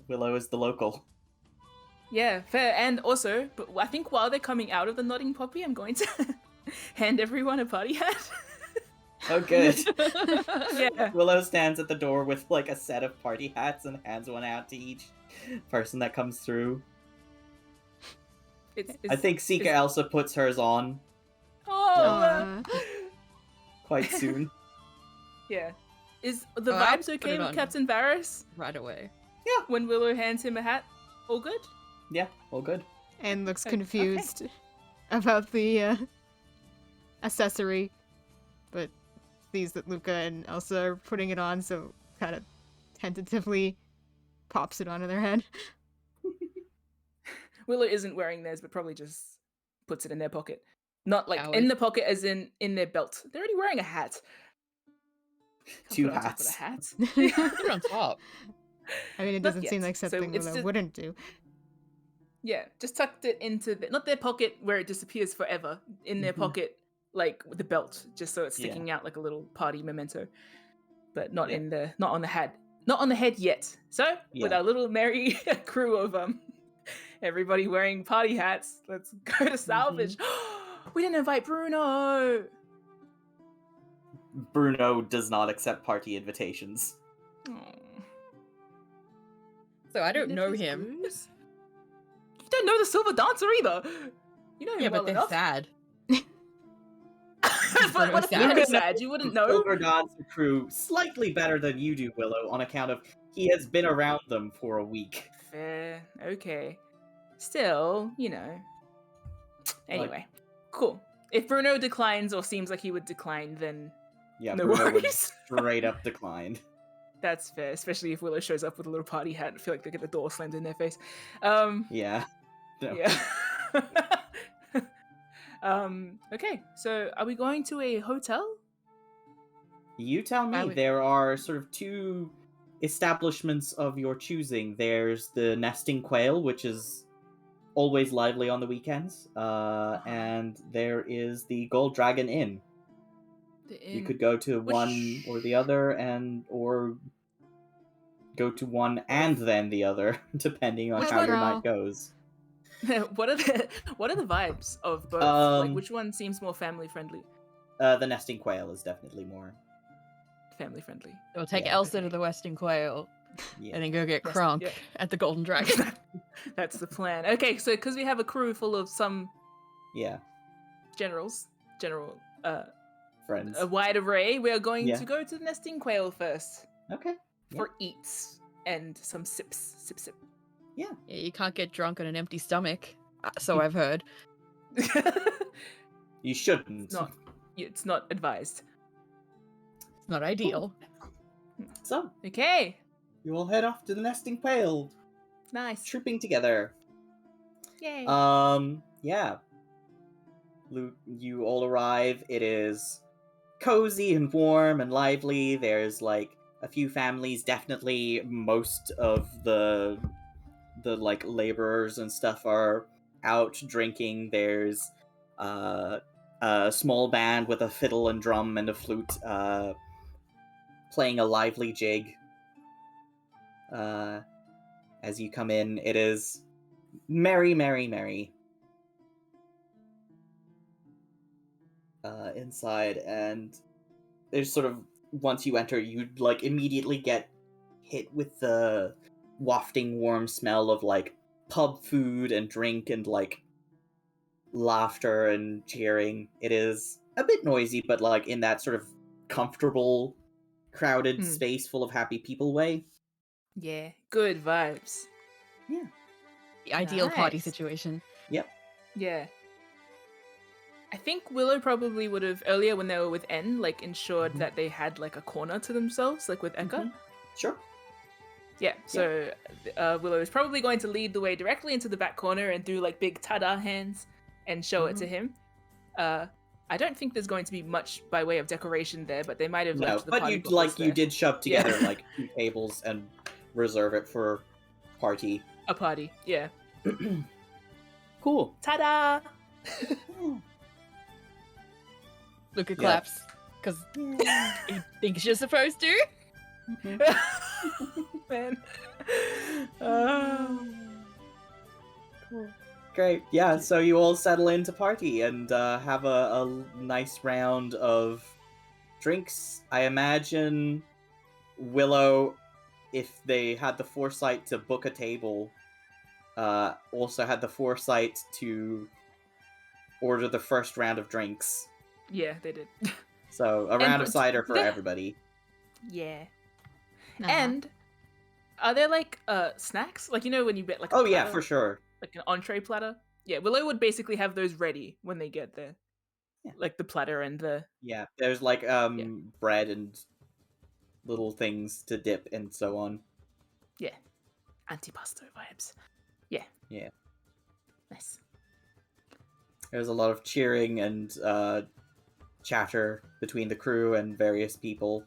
Willow is the local. Yeah, fair. And also, but I think while they're coming out of the nodding poppy, I'm going to hand everyone a party hat. Oh, good. Yeah. Willow stands at the door with, like, a set of party hats and hands one out to each person that comes through. I think Sika Elsa puts hers on Oh. quite soon. Yeah. Is the Oh, I'll vibes put okay it with on. Captain Varys Right away. when Willow hands him a hat? All good? Yeah, all good. And looks Okay. confused about the accessory, but sees that Luca and Elsa are putting it on, so kind of tentatively pops it onto their head. Willow isn't wearing theirs, but probably just puts it in their pocket. Not like Coward. in the pocket as in their belt. They're already wearing a hat. Can't Two put it on top of the hats. hat. Put it on top. I mean, it Not doesn't seem yet. like So something it's Willow just- wouldn't do. Yeah, just tucked it into not their pocket where it disappears forever, in their Mhm. pocket, like with the belt, just so it's Yeah. sticking out like a little party memento, but not Yeah. not on the head, not on the head yet. So with Yeah. our little merry crew of everybody wearing party hats, let's go to salvage. We didn't invite Bruno. Bruno does not accept party invitations. Aw. So I don't Live know his him. blues? You don't know the Silver Dancer either. You know him Yeah, well but they're enough. sad. But what if sad. Luca's sad? You wouldn't know. Silver Dancer crew slightly better than you do, Willow, on account of he has been around them for a week. Fair. Okay. Still, you know. Anyway, cool. If Bruno declines or seems like he would decline, then Yeah, No Bruno would worries. straight up decline. that's fair. Especially if Willow shows up with a little party hat. I feel like they get the door slammed in their face. Yeah. No. Yeah. Okay. So, are we going to a hotel? You tell I me. would- There are sort of two establishments of your choosing. There's the Nesting Quail, which is always lively on the weekends, and there is the Gold Dragon Inn. You could go to Which- one or the other, or go to one and then the other, depending on Which how one? your night goes. what are the vibes of both? Like, Um, which one seems more family friendly? The Nesting Quail is definitely more. Family friendly. We'll take Yeah. Elsa to the Western Quail Yeah. and then go get Yes, Kronk yeah. at the Golden Dragon. That's the plan. Okay, so because we have a crew full of some Yeah. general, Friends. a wide array, we are going Yeah. to go to the Nesting Quail first Okay. for eats and some sips. Sip. Yeah, you can't get drunk on an empty stomach, so I've heard. You shouldn't. It's not advised. It's not ideal. So, Okay, you all head off to the Nesting Quail, nice. trooping together. Yay. Yeah. You all arrive. It is cozy and warm and lively. There's like a few families. Definitely, most of the like laborers and stuff are out drinking. There's a small band with a fiddle and drum and a flute playing a lively jig. As you come in, it is merry, merry, merry. Inside, and there's sort of, once you enter, you like immediately get hit with the wafting warm smell of like pub food and drink and like laughter and cheering. It is a bit noisy, but like in that sort of comfortable, crowded space full of happy people way. Yeah, good vibes. The ideal party Nice. situation. Yeah. I think Willow probably would have earlier when they were with En, like ensured Mhm. that they had like a corner to themselves, like with Eka. Sure. Yeah, so Willow is probably going to lead the way directly into the back corner and do like big ta-da hands and show it to him. I don't think there's going to be much by way of decoration there, but they might have No, left the but party you bottles you there. did shove together Yeah. like 2 tables and reserve it for party. A party, yeah. Cool. Ta-da! Luca Yeah. claps because he thinks you're supposed to. Man. Great. Yeah, so you all settle in to party and have a nice round of drinks. I imagine Willow, if they had the foresight to book a table, also had the foresight to order the first round of drinks. Yeah, they did. So a round of but cider for the- everybody. Yeah. Uh-huh. And are there like snacks? Like, you know when you get like a Oh yeah, platter? for sure. Like an entree platter? Yeah, Willow would basically have those ready when they get there. Yeah. Like the platter and the... Yeah, there's like bread and little things to dip and so on. Yeah. Antipasto vibes. Yeah. Yeah. Nice. There's a lot of cheering and chatter between the crew and various people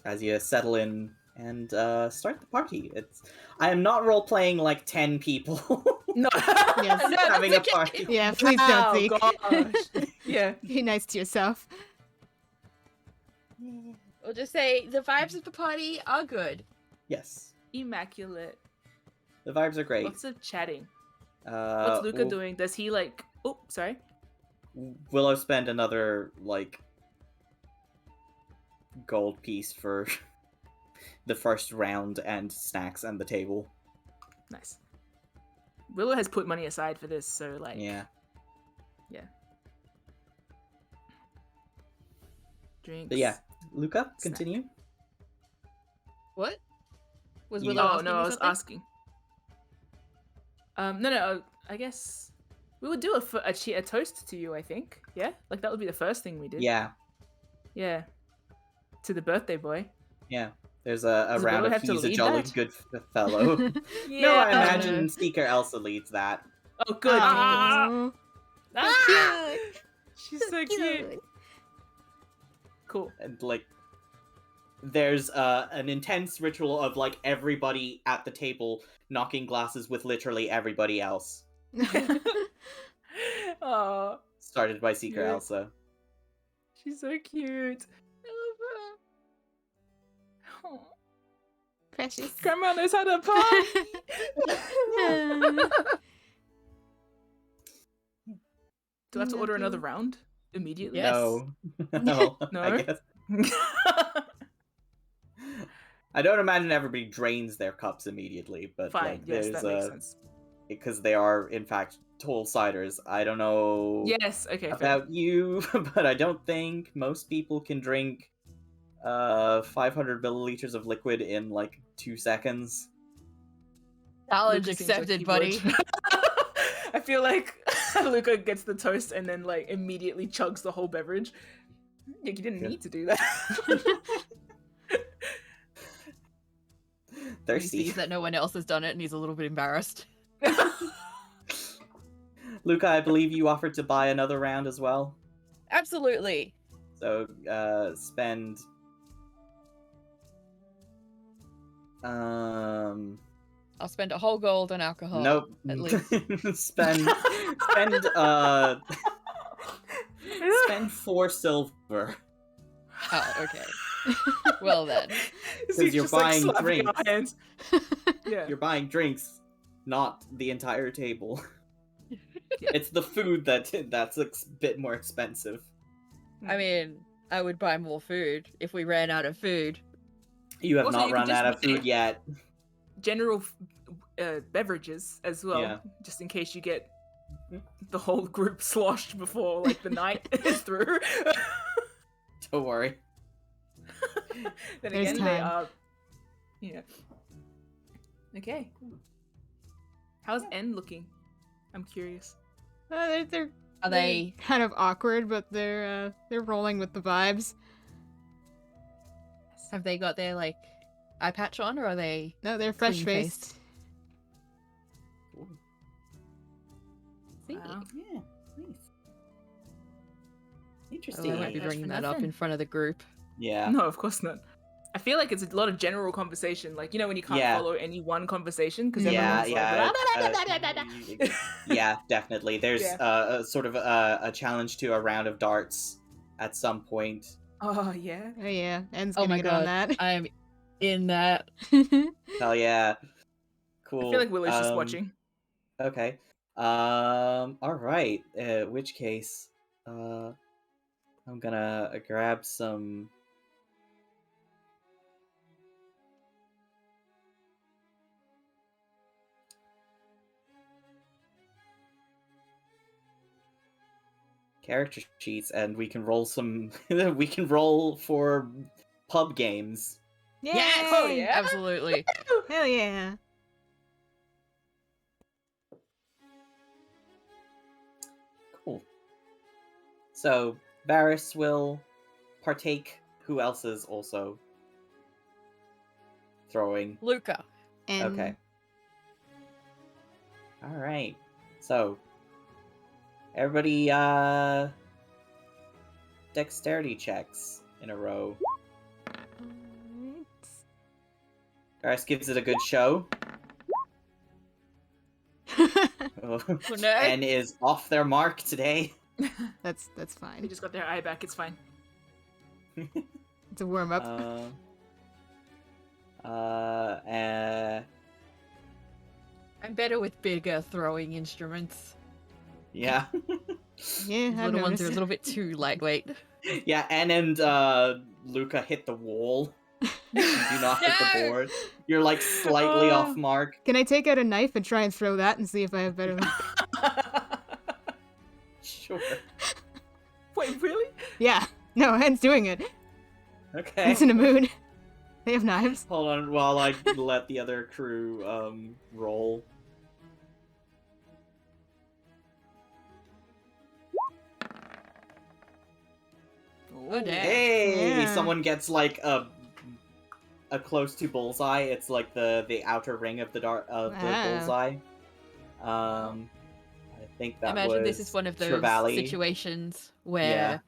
as you settle in and start the party. I am not role playing like 10 people No. Yes. No, that's having a okay. party. Yeah, please Oh, don't, Zeke. gosh. Yeah. Be nice to yourself. We'll just say the vibes of the party are good. Yes, Immaculate. the vibes are great. Lots of chatting. What's Luca we'll- doing? Does he like... Oh, sorry. Willow spend another like gold piece for the first round and snacks and the table. Nice. Willow has put money aside for this, so like... Yeah. Drinks. But yeah, Luca, continue. What? Was You- Willow Oh, asking no, you I was something? asking. No, I guess we would do a toast to you, I think. Yeah? Like, that would be the first thing we did. Yeah, Yeah. To the birthday boy. yeah. There's a Does round Willow of have to he's a lead jolly that? good fellow. Yeah. No, I imagine Seeker Elsa leads that. Oh, good. Aw. Ah! She's so cute. Cool. And like there's an intense ritual of like everybody at the table knocking glasses with literally everybody else. Oh, Started by Seeker Yeah. Elsa. she's so cute. I love her. Oh, Precious. Grandma knows how to party. Do I have to order another round immediately? Yes. No. No. No? I guess. I don't imagine everybody drains their cups immediately, but Fine. like Yes, there's that makes sense. because they are in fact tall ciders. I don't know Yes. Okay. Fair. about you, but I don't think most people can drink 500 milliliters of liquid in like 2 seconds. Challenge Luca seems like accepted, he buddy. would. I feel like Luca gets the toast and then like immediately chugs the whole beverage. Yeah, you didn't Yeah. need to do that. He Thirsty. sees that no one else has done it and he's a little bit embarrassed. Luca, I believe you offered to buy another round as well. Absolutely. So spend I'll spend a whole gold on alcohol. nope. At least. spend spend 4 silver. Oh, okay. Well then. Zeke's you're just, like, buying slapping our drinks. hands. Yeah. You're buying drinks, not the entire table. Yeah. It's the food that's a bit more expensive. I mean, I would buy more food if we ran out of food. You have Also, not you can run just out of make food yet. General beverages as well, Yeah. just in case you get Mhm. the whole group sloshed before like the night is through. Don't worry. Then There's again, they time. are. Yeah. Okay. How's En looking? I'm curious. They're Are they? kind of awkward, but they're rolling with the vibes. Have they got their like eye patch on, or are they? No, they're fresh Clean-faced. faced. See? Wow. Yeah, nice. Oh, Interesting. I might be That's bringing for that up nothing. in front of the group. Yeah. No, of course not. I feel like it's a lot of general conversation. Like, you know, when you can't Yeah. follow any one conversation because Yeah, everyone's yeah. like, Yeah, definitely. There's Yeah. a sort of a challenge to a round of darts at some point. oh, yeah. Oh yeah, En's Oh getting my it on god, that. I am in that. Hell yeah. Cool. I feel like Willow's just watching. Okay. All right. Which case, I'm gonna grab some. Character sheets, and we can roll some. We can roll for pub games. Yay! Yes! Oh, yeah? Absolutely. Hell yeah! Cool. So Varys will partake. Who else is also throwing? Luca. And Okay. All right. So everybody, dexterity checks in a row. Varys gives it a good show. Oh, no. And is off their mark today. that's They fine. just got their eye back. It's fine. It's a warm up. I'm better with bigger throwing instruments. Yeah. Yeah, These I've little ones are a noticed. little bit too lightweight. Yeah, En and Luca hit the wall. You do not hit the No! board. You're like slightly off mark. Can I take out a knife and try and throw that and see if I have better luck? Sure. Wait, really? Yeah. No, En's doing it. Okay. He's in a mood. They have knives. Hold on while I let the other crew roll. Oh, damn. Hey, Yeah. someone gets like a close to bullseye. It's like the outer ring of the Wow. bullseye. I think that Imagine was this is one of those Trevally. situations where Yeah.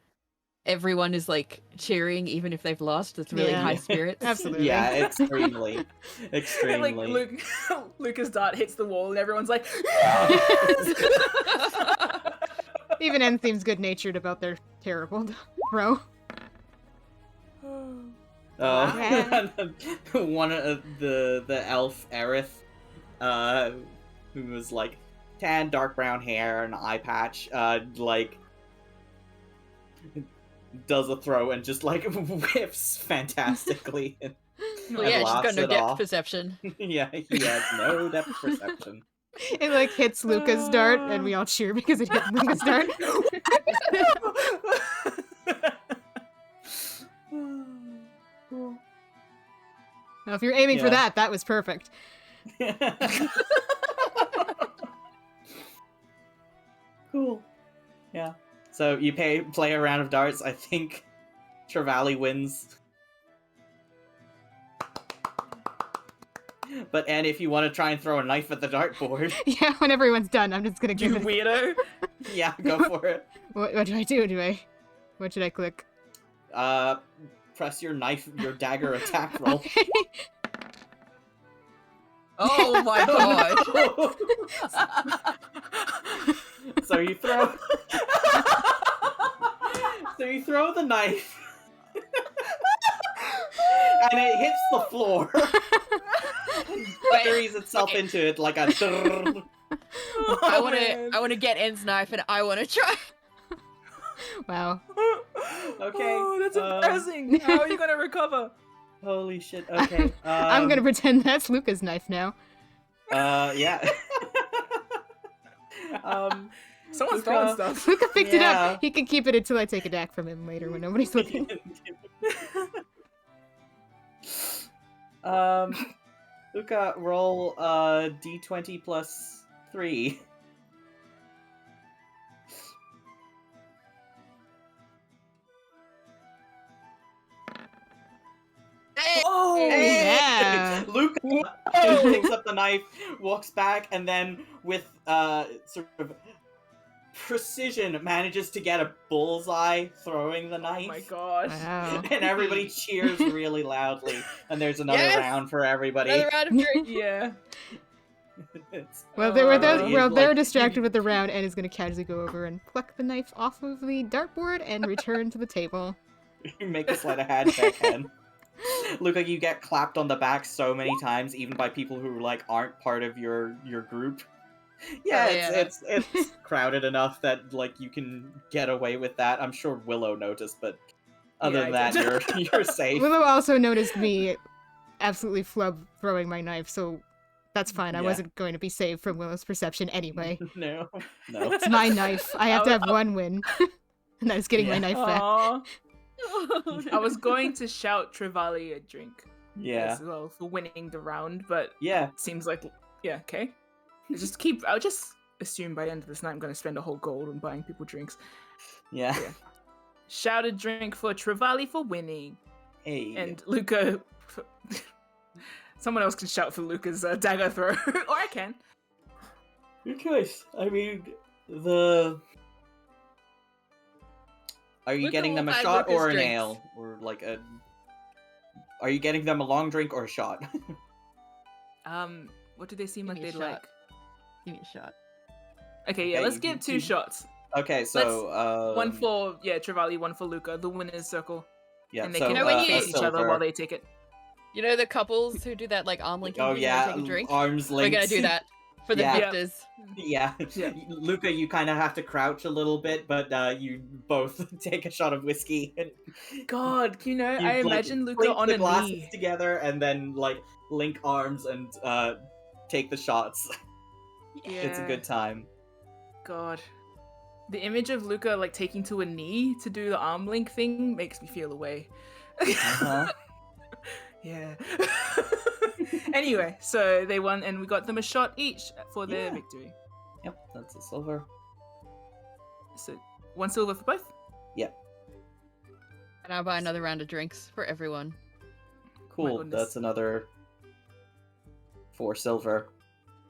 everyone is like cheering even if they've lost. It's really Yeah. high spirits. Absolutely. Yeah, extremely, And, extremely. like Luca's dart hits the wall and everyone's like, Even En seems good natured about their terrible throw. Oh, one of the elf Aerith, who was like tan, dark brown hair, and eye patch, like does a throw and just like whiffs fantastically. And Well, yeah, she's laughs got no it depth off. perception. Yeah, he has no depth perception. It like hits Luca's dart, and we all cheer because it hit Luca's dart. Now, if you're aiming for Yeah. that was perfect. Cool. Yeah. So you play a round of darts. I think Trevally wins. But and if you want to try and throw a knife at the dartboard, Yeah, when everyone's done, I'm just gonna give you it. weirdo. yeah, go for it. What do I do? What should I click? Press your dagger attack roll. Okay. Oh my god. So you throw. So you throw the knife, and it hits the floor. Buries itself okay. into it like a. I want to get En's knife and I want to try. Wow. Okay. Oh, that's embarrassing. How are you gonna recover? Holy shit. Okay. I'm gonna pretend that's Luca's knife now. Yeah. Someone's Luca- throwing stuff. Luca picked it Yeah. up. He can keep it until I take it back from him later when nobody's looking. Luca, roll d20 plus 3. Oh, Hey! picks up the knife, walks back, and then with sort of precision manages to get a bullseye throwing the knife. Oh my gosh. Wow. And everybody cheers really loudly, and there's another Yes! round for everybody. Another round of drink. Yeah. Well, Everybody is, they're like, distracted with the round, and is going to casually go over and pluck the knife off of the dartboard and return to the table. You make a sleight of hand check, Hen. Luca, you get clapped on the back so many times, even by people who like aren't part of your group. Yeah, Oh, yeah. it's crowded enough that like you can get away with that. I'm sure Willow noticed, but other Yeah, than I that, did. you're safe. Willow also noticed me absolutely flub throwing my knife, so that's fine. I Yeah. wasn't going to be saved from Willow's perception anyway. No. It's my knife. I have to have one win. And that is getting my Yeah. knife back. Aw. I was going to shout Trevally a drink Yeah. as well for winning the round, but Yeah. it seems like, yeah, okay. I'll just assume by the end of this night I'm going to spend a whole gold on buying people drinks. Yeah. Yeah. Shout a drink for Trevally for winning. Hey. And Luca... Someone else can shout for Luca's dagger throw. Or I can. Your choice. I mean, Are you Luca getting them a will find shot Luca's or an drinks. ale? Or like a... Are you getting them a long drink or a shot? What do they seem Give like me a they'd shot. like? Give me a shot. Okay, yeah, Okay, let's you- give two you- shots. Okay, so One for Trevally, one for Luca. The winner's circle, yeah, and they so can You know when you- face each other silver. while they take it. You know the couples who do that like arm linking Oh thing yeah, when they take a drink? arms We're linked. gonna do that for the Yeah. Yeah. victors. Yeah. Yeah. Luca, you kind of have to crouch a little bit, but you both take a shot of whiskey. And God, you, I like, imagine Luca clink on the a glasses knee. together, and then like link arms and take the shots. It's a Yeah. good time. God, the image of Luca like taking to a knee to do the arm link thing makes me feel away. Uh-huh. Yeah. Anyway, so they won, and we got them a shot each for their Yeah. victory. Yep, that's a silver. So 1 silver for both. And I'll buy another round of drinks for everyone. Cool. goodness. That's another 4 silver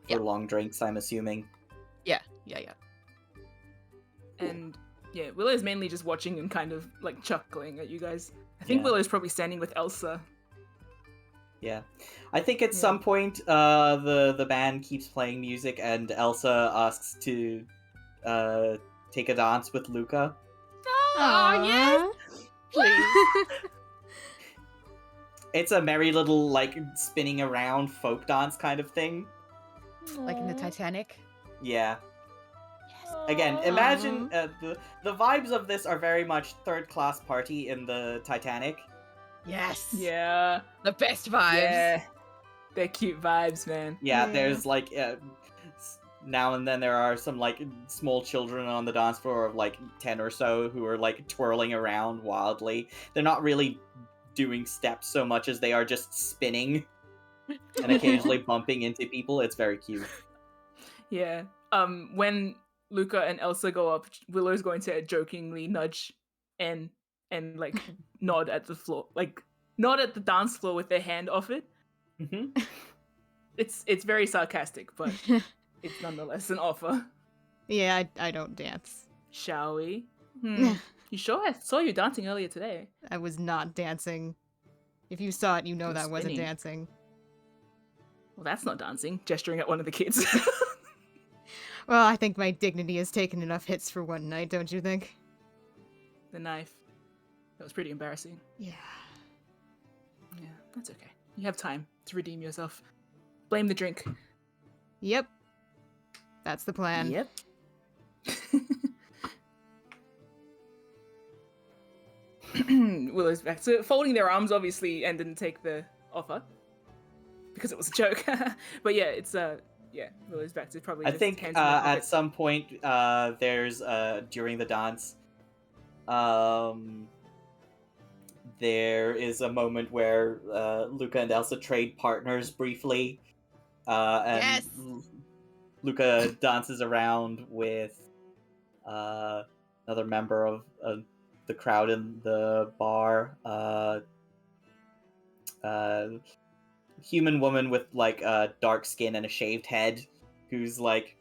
for Yep. long drinks, I'm assuming. Yeah. And yeah, Willow's mainly just watching and kind of like chuckling at you guys. I think Yeah. Willow's probably standing with Elsa. Yeah, I think at Yeah. some point the band keeps playing music and Elsa asks to take a dance with Luca. Oh, yes! Please. It's a merry little like spinning around folk dance kind of thing. Like in the Titanic. Yeah. Again, imagine the vibes of this are very much third class party in the Titanic. Yes. Yeah. The best vibes. Yeah. They're cute vibes, man. Yeah, Yeah. there's like now and then there are some like small children on the dance floor of like 10 or so who are like twirling around wildly. They're not really doing steps so much as they are just spinning and occasionally bumping into people. It's very cute. Yeah. When Luca and Elsa go up, Willow's going to jokingly nudge and like nod at the floor, like nod at the dance floor with their hand off it. Hmm. It's very sarcastic, but it's nonetheless an offer. Yeah, I don't dance. Shall we? You sure? I saw you dancing earlier today. I was not dancing. If you saw it, you know You were that wasn't spinning. dancing. Well, that's not dancing. Gesturing at one of the kids. Well, I think my dignity has taken enough hits for one night, don't you think? The knife. That was pretty embarrassing. Yeah. Yeah, that's okay. You have time to redeem yourself. Blame the drink. Yep. That's the plan. Yep. Willow's back to folding their arms, obviously, and didn't take the offer because it was a joke. But yeah, it's Willow's back to probably. I just think hands in their at pocket. some point there's during the dance there is a moment where Luca and Elsa trade partners briefly, and Yes! Luca dances around with another member of the crowd in the bar. human woman with like dark skin and a shaved head, who's like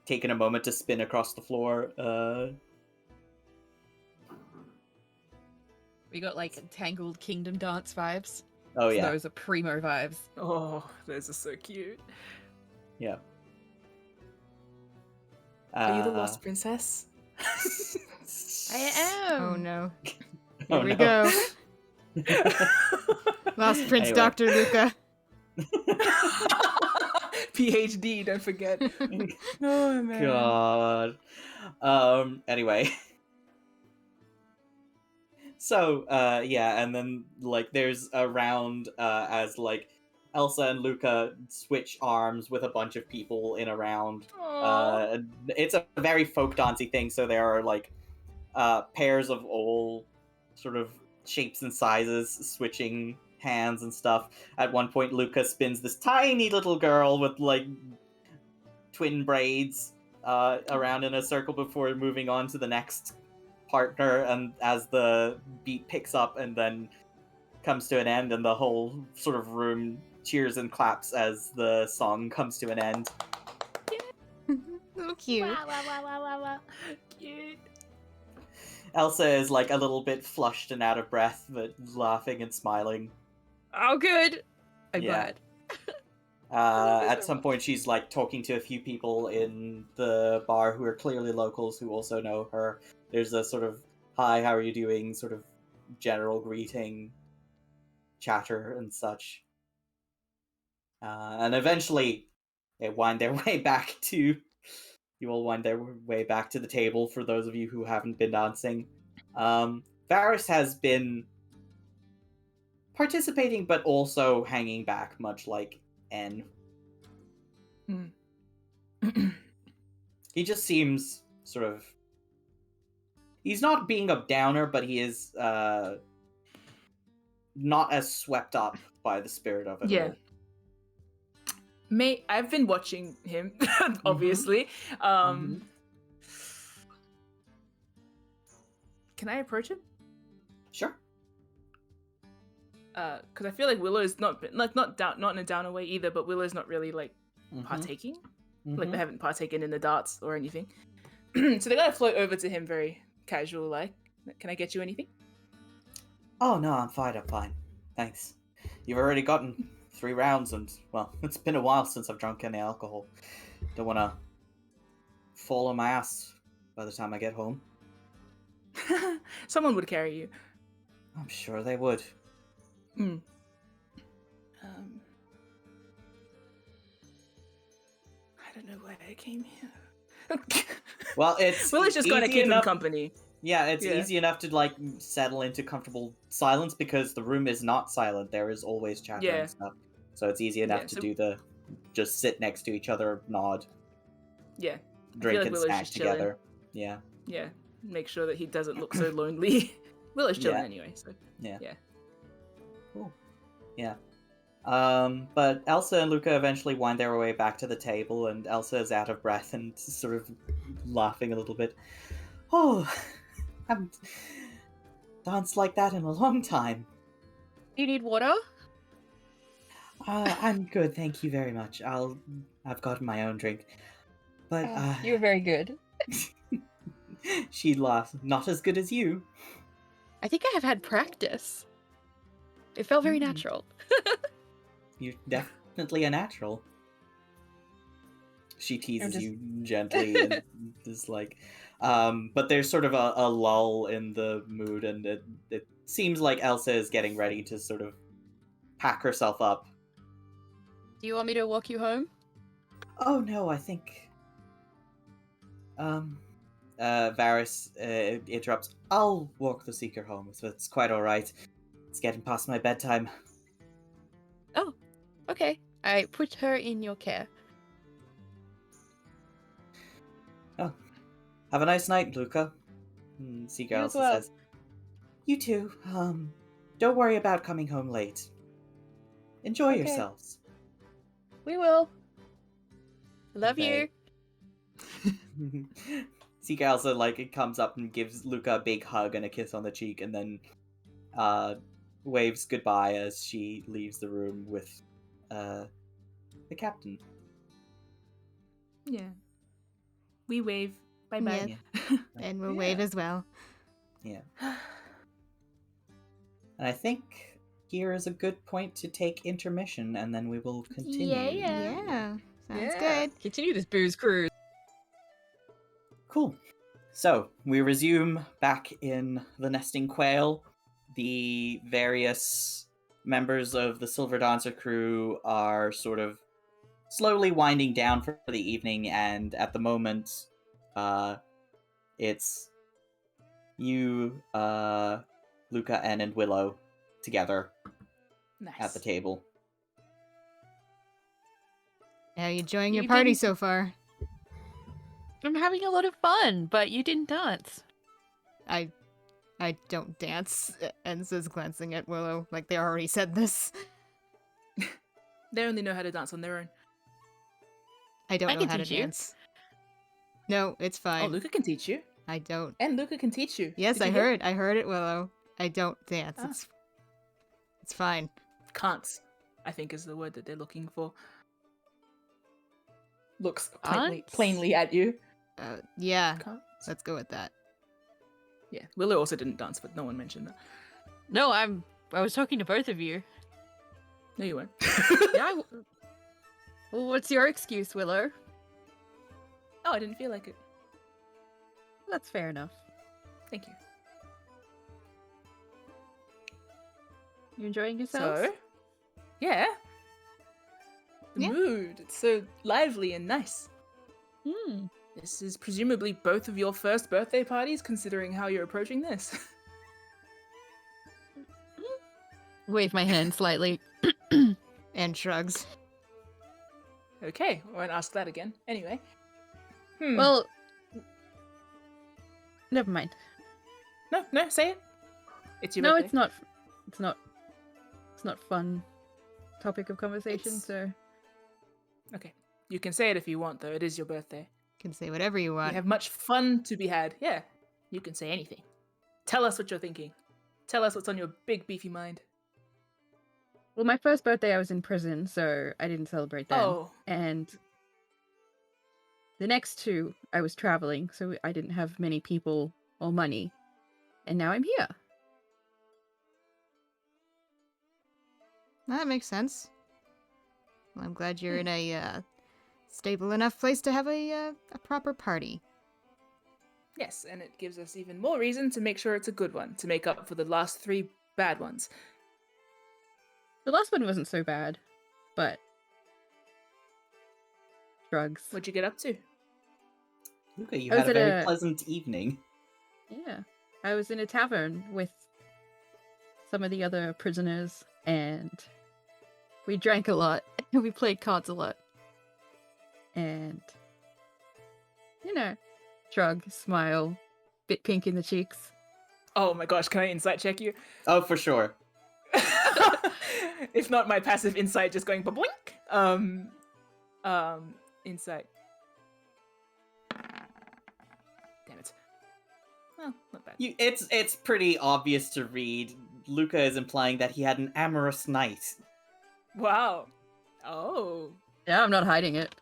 taking a moment to spin across the floor. We got like Tangled Kingdom dance vibes. Oh So yeah, those are primo vibes. Oh, those are so cute. yeah. Are you the lost princess? I am. Oh no. Oh, Here we no. go. Lost Prince Anyway. Dr. Luca. PhD, don't forget. Oh man. God. Anyway. So, yeah, and then, like, there's a round, as, like, Elsa and Luca switch arms with a bunch of people in a round. It's a very folk dancey thing, so there are, like, pairs of all sort of shapes and sizes switching hands and stuff. At one point, Luca spins this tiny little girl with, like, twin braids around in a circle before moving on to the next partner, and as the beat picks up and then comes to an end, and the whole sort of room cheers and claps as the song comes to an end. So cute. Wow. Cute. Elsa is like a little bit flushed and out of breath, but laughing and smiling. Oh, good. I'm Yeah. glad. At some point, she's like talking to a few people in the bar who are clearly locals who also know her. There's a sort of "Hi, how are you doing?" sort of general greeting, chatter and such. And eventually, they wind their way back to. You all wind their way back to the table. For those of you who haven't been dancing, Varys has been participating, but also hanging back, much like En. He just seems sort of. He's not being a downer, but he is not as swept up by the spirit of it all. I've been watching him, obviously. Can I approach him? Sure. Because I feel like Willow's not in a downer way either, but Willow's not really like partaking. Like they haven't partaken in the darts or anything. So they gotta float over to him very casual like. Can I get you anything? Oh no, I'm fine. Thanks. You've already gotten 3 rounds, and well, it's been a while since I've drunk any alcohol. Don't want to fall on my ass by the time I get home. Someone would carry you. I'm sure they would. I don't know why I came here. Well, it's Willow's just gotta easy keep him enough- company. Yeah, it's Yeah. easy enough to like settle into comfortable silence because the room is not silent. There is always chatter Yeah. and stuff. So it's easy enough Yeah, to so- do the just sit next to each other, nod, Yeah, drink like and Willow's snack just chilling. together. Yeah. yeah. Make sure that he doesn't look so lonely. Willow's chilling Yeah. anyway, so Yeah. yeah. Cool. Yeah. But Elsa and Luca eventually wind their way back to the table, and Elsa is out of breath and sort of laughing a little bit. Oh, I haven't danced like that in a long time. Do you need water? I'm good, thank you very much. I've gotten my own drink. But You're very good. she laughs. Not as good as you. I think I have had practice. It felt very natural. You're definitely a natural. She teases just- you gently and is like, but there's sort of a lull in the mood, and it seems like Elsa is getting ready to sort of pack herself up. Do you want me to walk you home? Oh no, I think. Varys interrupts. I'll walk the Seeker home, so it's quite alright. It's getting past my bedtime. Oh, okay. I put her in your care. Oh, have a nice night, Luca. Seeker You as also well. says, "You too. Don't worry about coming home late. Enjoy Okay. yourselves." We will. Love They- you. Seeker also like it comes up and gives Luca a big hug and a kiss on the cheek, and then waves goodbye as she leaves the room with the captain. Yeah. We wave. Bye-bye. And we'll Yeah. wave as well. Yeah. And I think here is a good point to take intermission, and then we will continue. Yeah. Sounds Yeah. good. Continue this booze cruise. Cool. So, we resume back in the Nesting Quail. The various members of the Silver Dancer crew are sort of slowly winding down for the evening, and at the moment, it's you, Luca, En, and Willow together Nice. at the table. How you enjoying your You party didn't- so far? I'm having a lot of fun, but you didn't dance. I don't dance. Enza's glancing at Willow like they already said this. They only know how to dance on their own. I don't I know can how to teach you. dance. No, it's fine. Oh, Luca can teach you. I don't. And Luca can teach you. Yes, Did I you hear? heard. I heard it, Willow. I don't dance. Ah. It's fine. Can't, I think is the word that they're looking for. Looks plainly, Can't? plainly at you. Yeah. Can't. Let's go with that. Yeah, Willow also didn't dance, but no one mentioned that. No, I was talking to both of you. No, you weren't. Yeah. Well, what's your excuse, Willow? Oh, I didn't feel like it. That's fair enough. Thank you. You enjoying yourselves? So, yeah. The Yeah. mood. It's so lively and nice. Hmm. This is presumably both of your first birthday parties, considering how you're approaching this. Wave my hand slightly. And shrugs. Okay, I won't ask that again. Anyway. Well, never mind. No, say it. It's your No, birthday. it's not. It's not. It's not fun. Topic of conversation. It's- So Okay. You can say it if you want, though. It is your birthday. Can say whatever you We want. have much fun to be had. Yeah, you can say anything. Tell us what you're thinking. Tell us what's on your big, beefy mind. well, my first birthday I was in prison, so I didn't celebrate then. Oh, And the next two I was traveling, so I didn't have many people or money. And now I'm here. That makes sense. Well, I'm glad you're in a stable enough place to have a proper party. yes, and it gives us even more reason to make sure it's a good one, to make up for the last 3 bad ones. The last one wasn't so bad, but drugs. What'd you get up to? Luca, you I was had a at very a- pleasant evening. Yeah. I was in a tavern with some of the other prisoners, and we drank a lot, and we played cards a lot. And, you know, shrug, smile, bit pink in the cheeks. Oh my gosh, can I insight check you? Oh, for sure. If not, my passive insight just going ba-boink. Insight. Damn it. Well, not bad. It's pretty obvious to read. Luca is implying that he had an amorous night. Wow. Oh. Yeah, I'm not hiding it.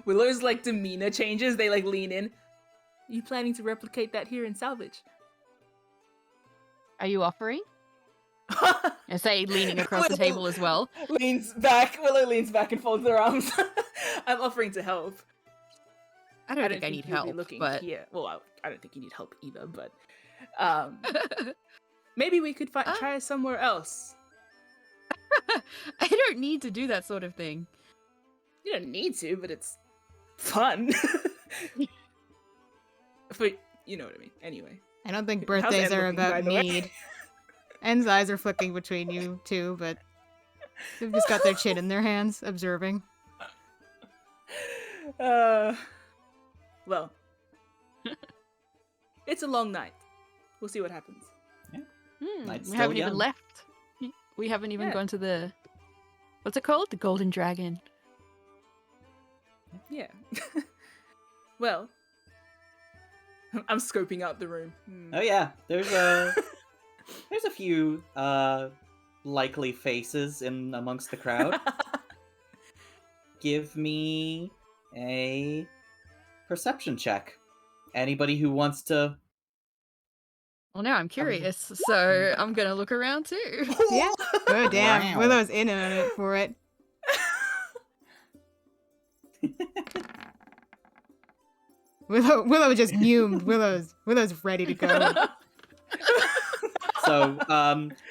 Willow's like demeanor changes. They like lean in. Are you planning to replicate that here in Salvage? Are you offering? I say, leaning across the table as well. Leans back. Willow leans back and folds her arms. I'm offering to help. I don't think I need you'll be help, looking but here. Well, I don't think you need help either. But maybe we could try somewhere else. I don't need to do that sort of thing. You don't need to, but it's fun. But you know what I mean. Anyway. I don't think How's birthdays Ed are looking, by about the way? need. En's eyes are flicking between you two, but they've just got their chin in their hands, observing. Well, it's a long night. We'll see what happens. Night's We still haven't young. even left. We haven't even Yeah. gone to the... What's it called? The Golden Dragon. Yeah. Well, I'm scoping out the room. Oh yeah, there's a few likely faces in amongst the crowd. Give me a perception check. Anybody who wants to. Well, now I'm curious, so I'm gonna look around too. Yeah. Oh, damn. Wow. Willow's in on it for it. Willow just fumed. Willow's ready to go. So,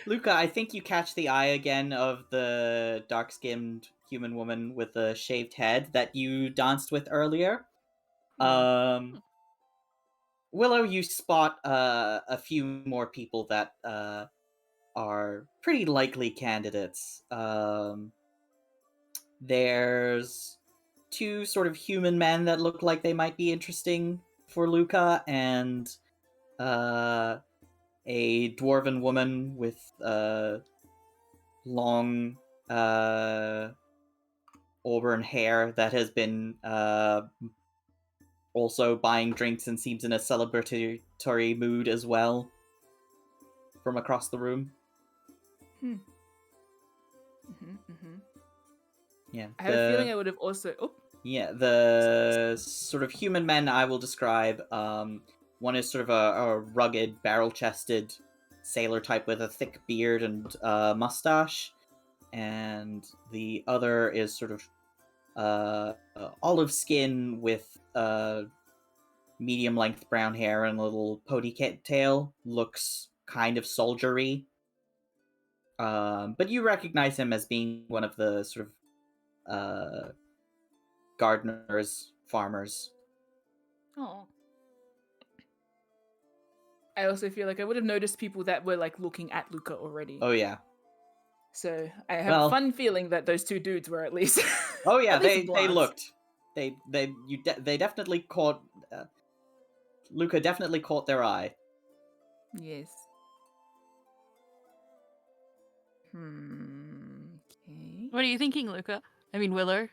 Luca, I think you catch the eye again of the dark-skinned human woman with the shaved head that you danced with earlier. Willow, you spot a few more people that are pretty likely candidates. There's two sort of human men that look like they might be interesting for Luca, and a dwarven woman with long auburn hair that has been also buying drinks and seems in a celebratory mood as well from across the room. Yeah, I have a feeling I would have also. Oh. Yeah, the sort of human men I will describe. One is sort of a rugged, barrel-chested sailor type with a thick beard and mustache, and the other is sort of olive skin with medium-length brown hair and a little ponytail. Looks kind of soldiery, but you recognize him as being one of the sort of gardeners, farmers. Oh. I also feel like I would have noticed people that were like looking at Luca already. Oh yeah. So I have a fun feeling that those two dudes were at least. Oh yeah, at least they looked. They definitely caught. Luca definitely caught their eye. Yes. Okay. What are you thinking, Luca? I mean, Willow.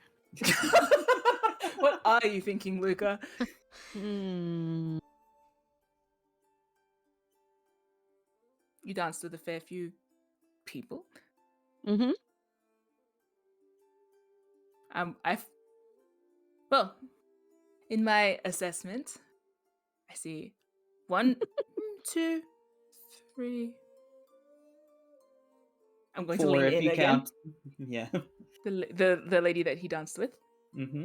What are you thinking, Luca? Hmm. You danced with a fair few people. Mm-hmm. Well, in my assessment, I see 1, 2, 3. I'm going to 4 lean if in you again. count. Yeah. The lady that he danced with. Mm-hmm.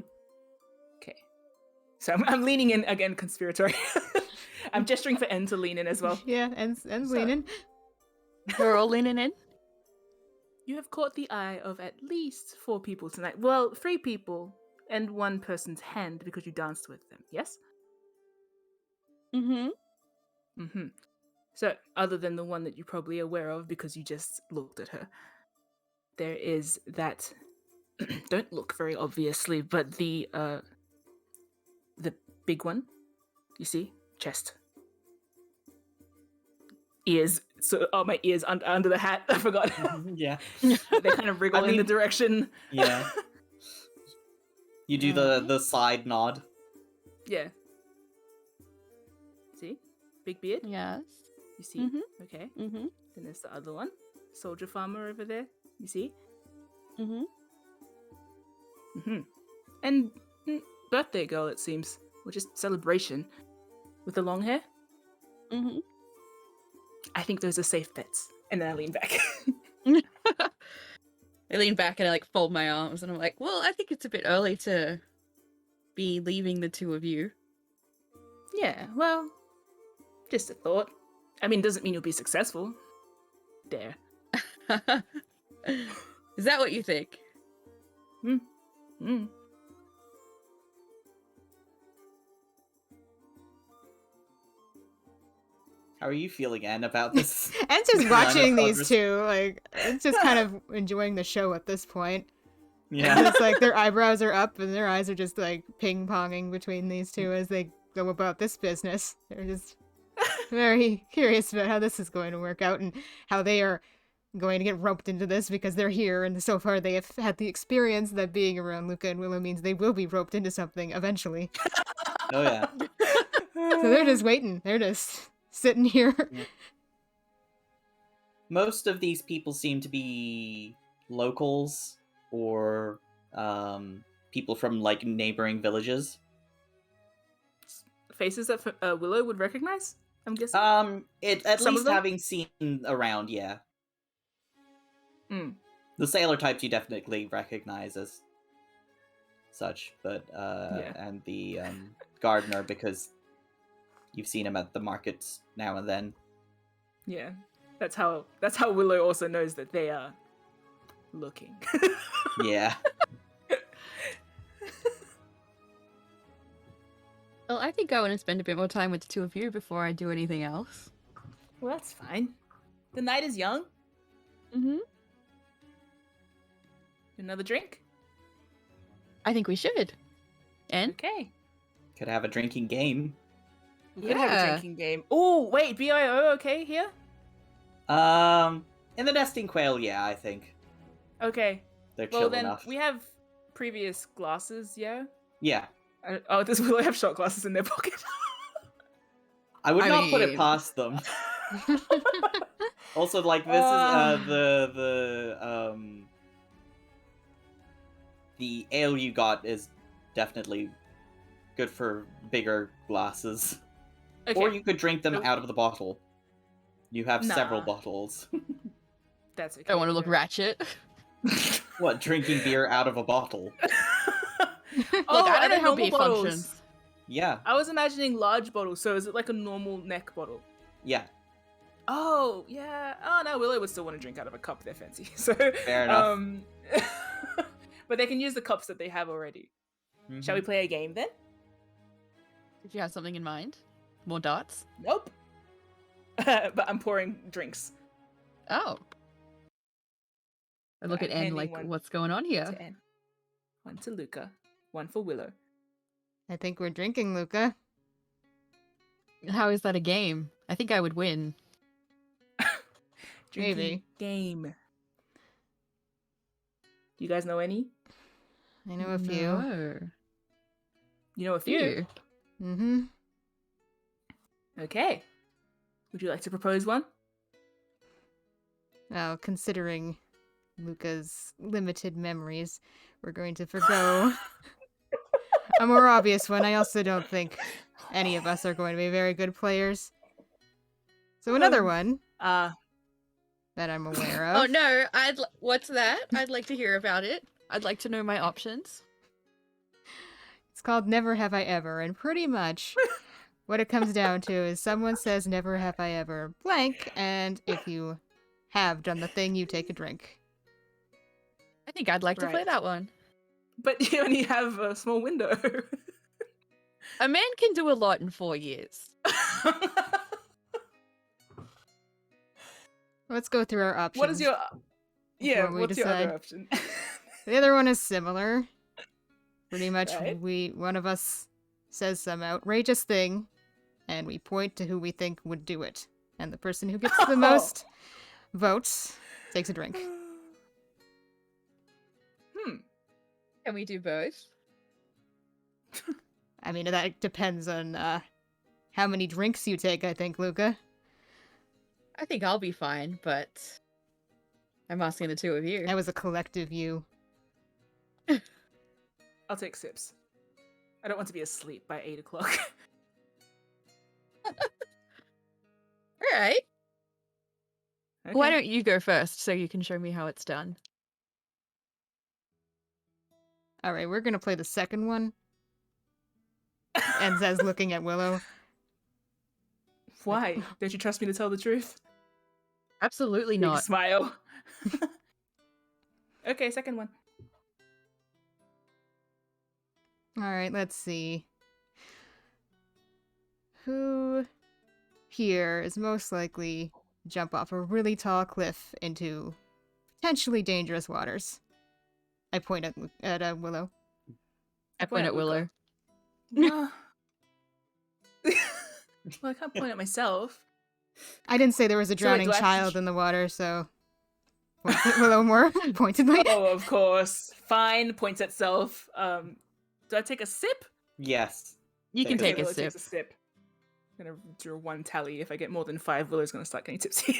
Okay. So I'm leaning in again, conspiratory. I'm gesturing for En to lean in as well. Yeah, and leaning. We're all leaning in. You have caught the eye of at least 4 people tonight. Well, 3 people and 1 person's hand because you danced with them. Yes? Mm-hmm. Mm-hmm. So, other than the one that you're probably aware of because you just looked at her, there is that. Don't look very obviously, but the big one. You see, chest, ears. So, my ears under the hat. I forgot. Yeah. They kind of wriggle in the direction. Yeah. You do the side nod. Yeah. See, big beard. Yes. You see? Mhm. Okay. Mm-hmm. Then there's the other one. Soldier farmer over there. You see? Mm-hmm. Mm-hmm. And birthday girl, it seems. Or just celebration. With the long hair. Mm-hmm. I think those are safe bets. And then I lean back. I lean back and I like fold my arms and I'm like, well, I think it's a bit early to be leaving the two of you. Yeah, well, just a thought. I mean, doesn't mean you'll be successful. Dare. Is that what you think? How are you feeling, Anne, about this? Anne's just watching these two, like, it's just kind of enjoying the show at this point. Yeah. It's like their eyebrows are up and their eyes are just like ping-ponging between these two as they go about this business. They're just very curious about how this is going to work out and how they are going to get roped into this because they're here and so far they have had the experience that being around Luca and Willow means they will be roped into something eventually. Oh yeah. So they're just waiting. They're just sitting here. Yeah. Most of these people seem to be locals or people from like neighboring villages. Faces that Willow would recognize, I'm guessing? At Some of least them? having seen around, yeah. Mm. The sailor types you definitely recognize as such, but Yeah. and the gardener because you've seen him at the markets now and then. Yeah. That's how Willow also knows that they are looking. Yeah. Well, I think I want to spend a bit more time with the two of you before I do anything else. Well, that's fine. The night is young. Mm-hmm. Another drink? I think we should. And Okay. Could have a drinking game. We could have a Yeah. drinking game. Oh, wait, BIO okay here? In the nesting quail, yeah, I think Okay. they're Well, chill then enough. we have previous glasses, yeah? Yeah, Does Willow have shot glasses in their pocket? I would I not put it mean- past them. Also, like this is the ale you got is definitely good for bigger glasses. Okay. Or you could drink them Nope. out of the bottle. You have several Nah. bottles. That's okay. I want to look ratchet. What, drinking beer out of a bottle? Look, Oh, I and don't know then how normal beer bottles. functions. Yeah, I was imagining large bottles, so is it like a normal neck bottle? yeah, Oh, yeah. Oh, no, Willow would still want to drink out of a cup. They're fancy. So, Fair enough. But they can use the cups that they have already. Shall we play a game then? Did you have something in mind? More darts? Nope. But I'm pouring drinks Oh. I look I'm at N handing like, one what's going on here? to En. One to Luca. One for Willow. I think we're drinking, Luca. How is that a game? I think I would win. Drinking Maybe. game. Do you guys know any? I know a few. No. You know a few? Few. Mm-hmm. Okay. Would you like to propose one? Well, considering Luca's limited memories, we're going to forgo a more obvious one. I also don't think any of us are going to be very good players. So another one that I'm aware of. Oh no, what's that? I'd like to hear about it. I'd like to know my options. It's called Never Have I Ever, and pretty much what it comes down to is someone says Never Have I Ever blank, and if you have done the thing, you take a drink. I think I'd like to play Right. that one. But you only have a small window. A man can do a lot in 4 years. Let's go through our options. What is your... Yeah, before we what's your other decide. option? The other one is similar. Pretty much, Right. one of us says some outrageous thing, and we point to who we think would do it. And the person who gets the most votes takes a drink. Can we do both? I mean, that depends on how many drinks you take, I think, Luca. I think I'll be fine, but I'm asking the two of you. That was a collective you. I'll take sips. I don't want to be asleep by 8 o'clock. All right. Why don't you go first so you can show me how it's done? All right, we're gonna play the second one. And says, looking at Willow. Why? Don't you trust me to tell the truth? Absolutely Big not. smile. Okay, second one. All right, let's see. Who here is most likely jump off a really tall cliff into potentially dangerous waters? I point at Willow. I point at Willow. Well, I can't point at myself. I didn't say there was a So wait, drowning do I have to child in the water, so points at Willow more pointedly. Oh, of course. Fine, points at self. Do I take a sip? Yes. You can Okay, take a Willow sip. takes a sip. gonna do one tally. If I get more than 5, Willow's gonna start getting tipsy.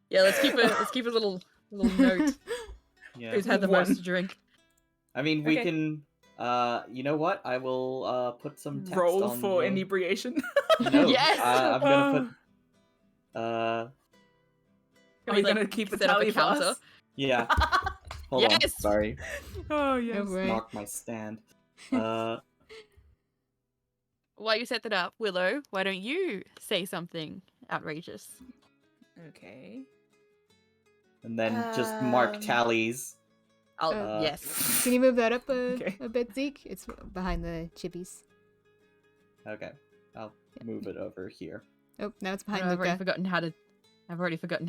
Yeah, let's keep a little note. Yeah. Who's had the One. most to drink? I mean, we Okay. can. You know what? I will put some text Roll on for the... inebriation. No, Yes! I'm gonna put. Are Can we we, like, gonna keep a set up a tally for counter? us? Yeah. Hold on. Yes! Sorry. Oh yes. No way. Mark my stand. While you set that up, Willow, why don't you say something outrageous? Okay. And then just mark Um, tallies. Oh, yes. Can you move that up Okay. a bit, Zeke? It's behind the chippies. Okay. I'll move it over here. Oh, now it's behind I've already Luca. forgotten how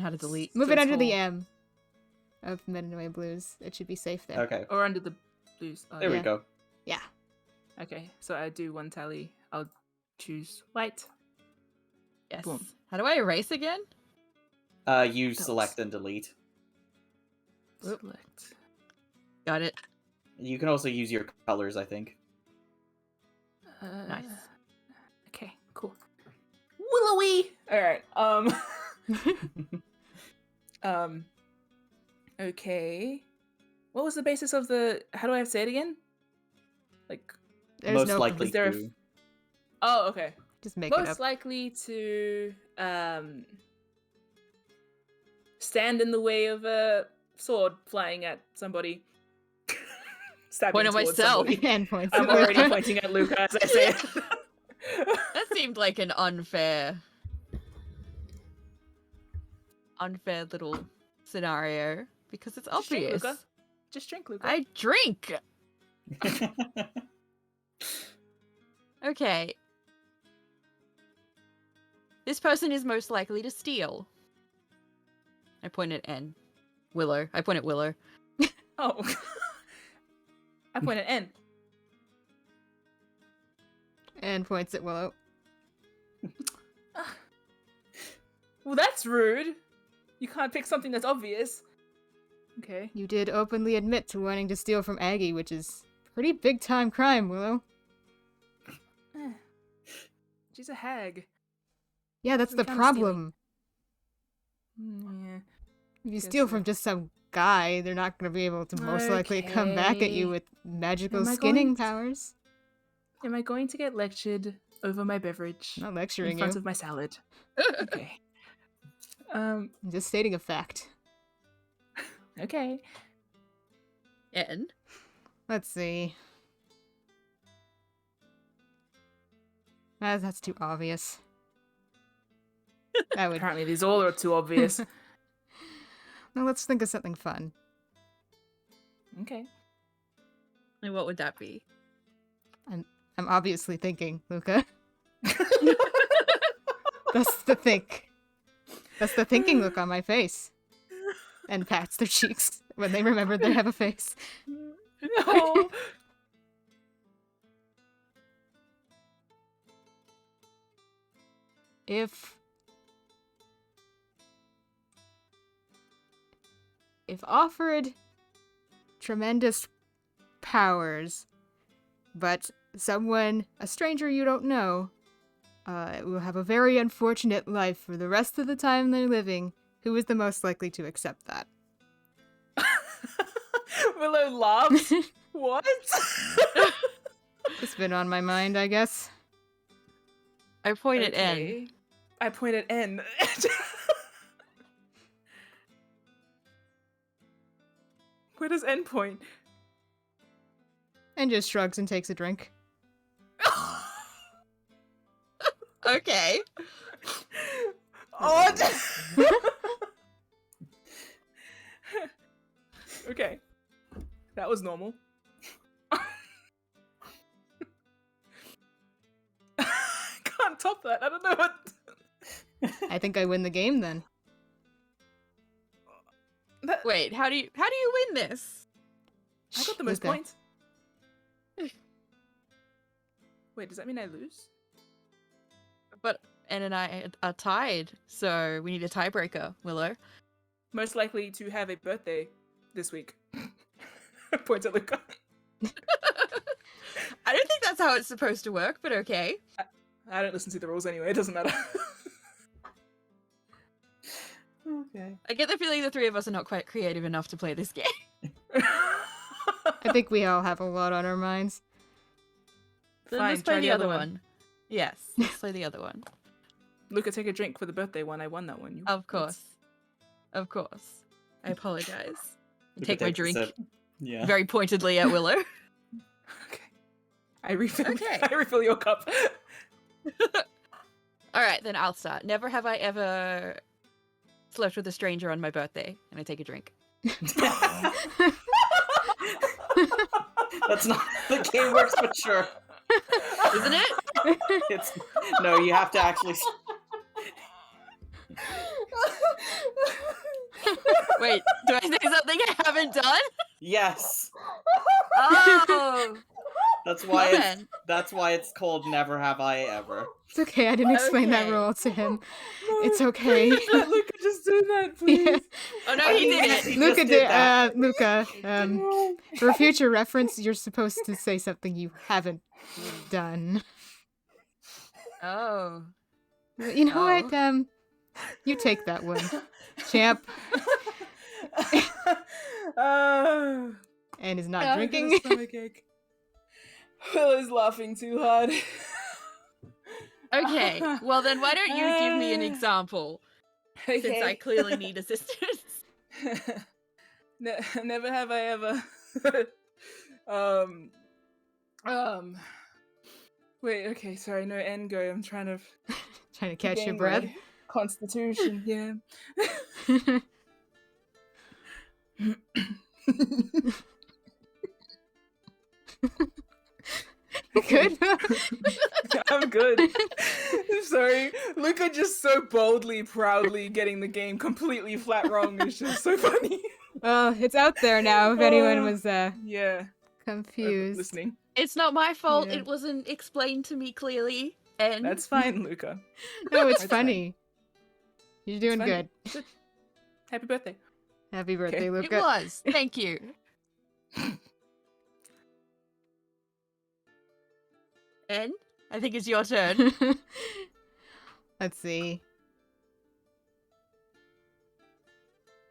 to delete. Move So it under the small. M of Metanoia Blues. It should be safe there. Okay. Or under the blues. Oh, There we Yeah. go. Yeah. Okay, so I do one tally. I'll choose white. Yes. Boom. How do I erase again? You was- select and delete. Oop. Select. Got it. You can also use your colors, I think. Nice. Okay, cool. Willowy. All right. Okay. What was the basis of the? How do I say it again? Like. There's Most no likely is there a to. Oh, okay. Just make it Most up. likely to stand in the way of a sword flying at somebody. Stabbing Point at towards myself. somebody. And points. I'm at already Luca. pointing at Luca as I say it. That seemed like an unfair little scenario because it's Just drink, obvious. Luca. Just drink, Luca. I drink. Okay. This person is most likely to steal. I point at N. Willow. I point at Willow. Oh. I point at N. And points at Willow. Well, that's rude. You can't pick something that's obvious. Okay. You did openly admit to wanting to steal from Aggie, which is pretty big time crime, Willow. She's a hag. Yeah, that's the Doesn't count as problem. Yeah. If you Guess steal so. from just some guy, they're not going to be able to most likely come back at you Okay. with magical Am I skinning going to- powers. Am I going to get lectured over my beverage I'm not in lecturing front you. of my salad? Okay. I'm just stating a fact. Okay. N. Let's see. That's too obvious. That would. Apparently, these all are too obvious. Now let's think of something fun. Okay. And what would that be? I'm obviously thinking, Luca. That's the think. That's the thinking look on my face. And pats their cheeks when they remember they have a face. No. If offered tremendous powers, but someone, a stranger you don't know, will have a very unfortunate life for the rest of the time they're living, who is the most likely to accept that? Willow laughs. What? It's been on my mind, I guess. I point at N. Okay. I point at N. Where does N point? And just shrugs and takes a drink. Okay. Oh. Okay. That was normal. Can't top that. I don't know what. I think I win the game then. That... Wait, how do you win this? I got the most Luca. points. Wait, does that mean I lose? But N and I are tied, so we need a tiebreaker, Willow. Most likely to have a birthday this week. Points at Luca. I don't think that's how it's supposed to work, but okay. I don't listen to the rules anyway. It doesn't matter. Okay. I get the feeling the three of us are not quite creative enough to play this game. I think we all have a lot on our minds. Then Fine, let's try play the the other other one. one. Yes, let's play the other one. Luca, take a drink for the birthday one. I won that one. Of course. Of course. I apologize. Luca Take my takes a drink sip. Yeah. very pointedly at Willow. Okay. I refill. Okay. I refill your cup. All right, then I'll start. Never have I ever slept with a stranger on my birthday, and I take a drink. That's not how the game works, but sure. Isn't it? It's no, you have to actually. Wait, do I say something I haven't done? Yes, Oh, that's well why. It's, then. that's why it's called Never Have I Ever. It's okay, I didn't explain that Okay. rule to him. It's okay. Please let Luca just do that, please. Yeah. Oh no, I he mean, did yes, it. he Luca just did, that. Luca, for future reference, you're supposed to say something you haven't done. Oh. You know Oh. what, you take that one, champ, and is not I'm gonna drinking. stomachache. Will is laughing too hard. Okay, well then why don't you give me an example, since I clearly need assistance. Never have I ever. Wait. Okay. Sorry. No. End go. I'm trying to Trying to catch your regain breath. my Constitution. Yeah. Good. I'm good. I'm sorry. Luca just so boldly, proudly getting the game completely flat wrong is just so funny. Well, it's out there now. If anyone was Yeah. confused. Listening. It's not my fault. Yeah. It wasn't explained to me clearly. And That's fine, Luca. No, it's That's funny. You're doing funny. good. Happy birthday. Happy birthday, Okay. it Luca. was. Thank you. En, I think it's your turn. Let's see.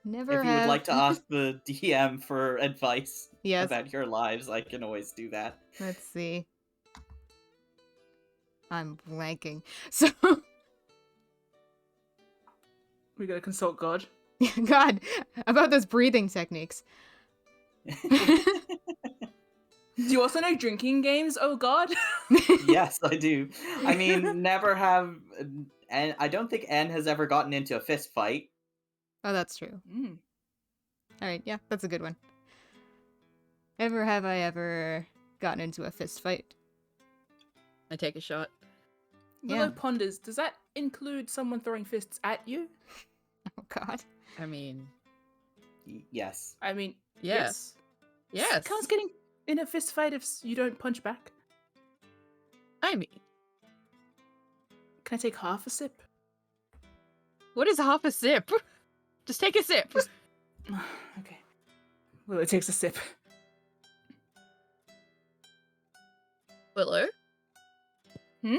Never If you have. would like to ask the DM for advice Yes. about your lives, I can always do that. Let's see. I'm blanking. So, We gotta consult God. God, about those breathing techniques. Do you also know drinking games? Oh God. Yes, I do. I mean, never have. And I don't think N has ever gotten into a fist fight. Oh, that's true. Mm. All right, yeah, that's a good one. Ever have I ever gotten into a fist fight? I take a shot. Willow Yeah. ponders. Does that include someone throwing fists at you? Oh God. I mean, Yes. I mean, Yeah. yes. yes. Counts getting in a fist fight if you don't punch back. I mean, Can I take half a sip? what is half a sip? Just take a sip. Okay. Willow takes a sip. Willow? Hmm?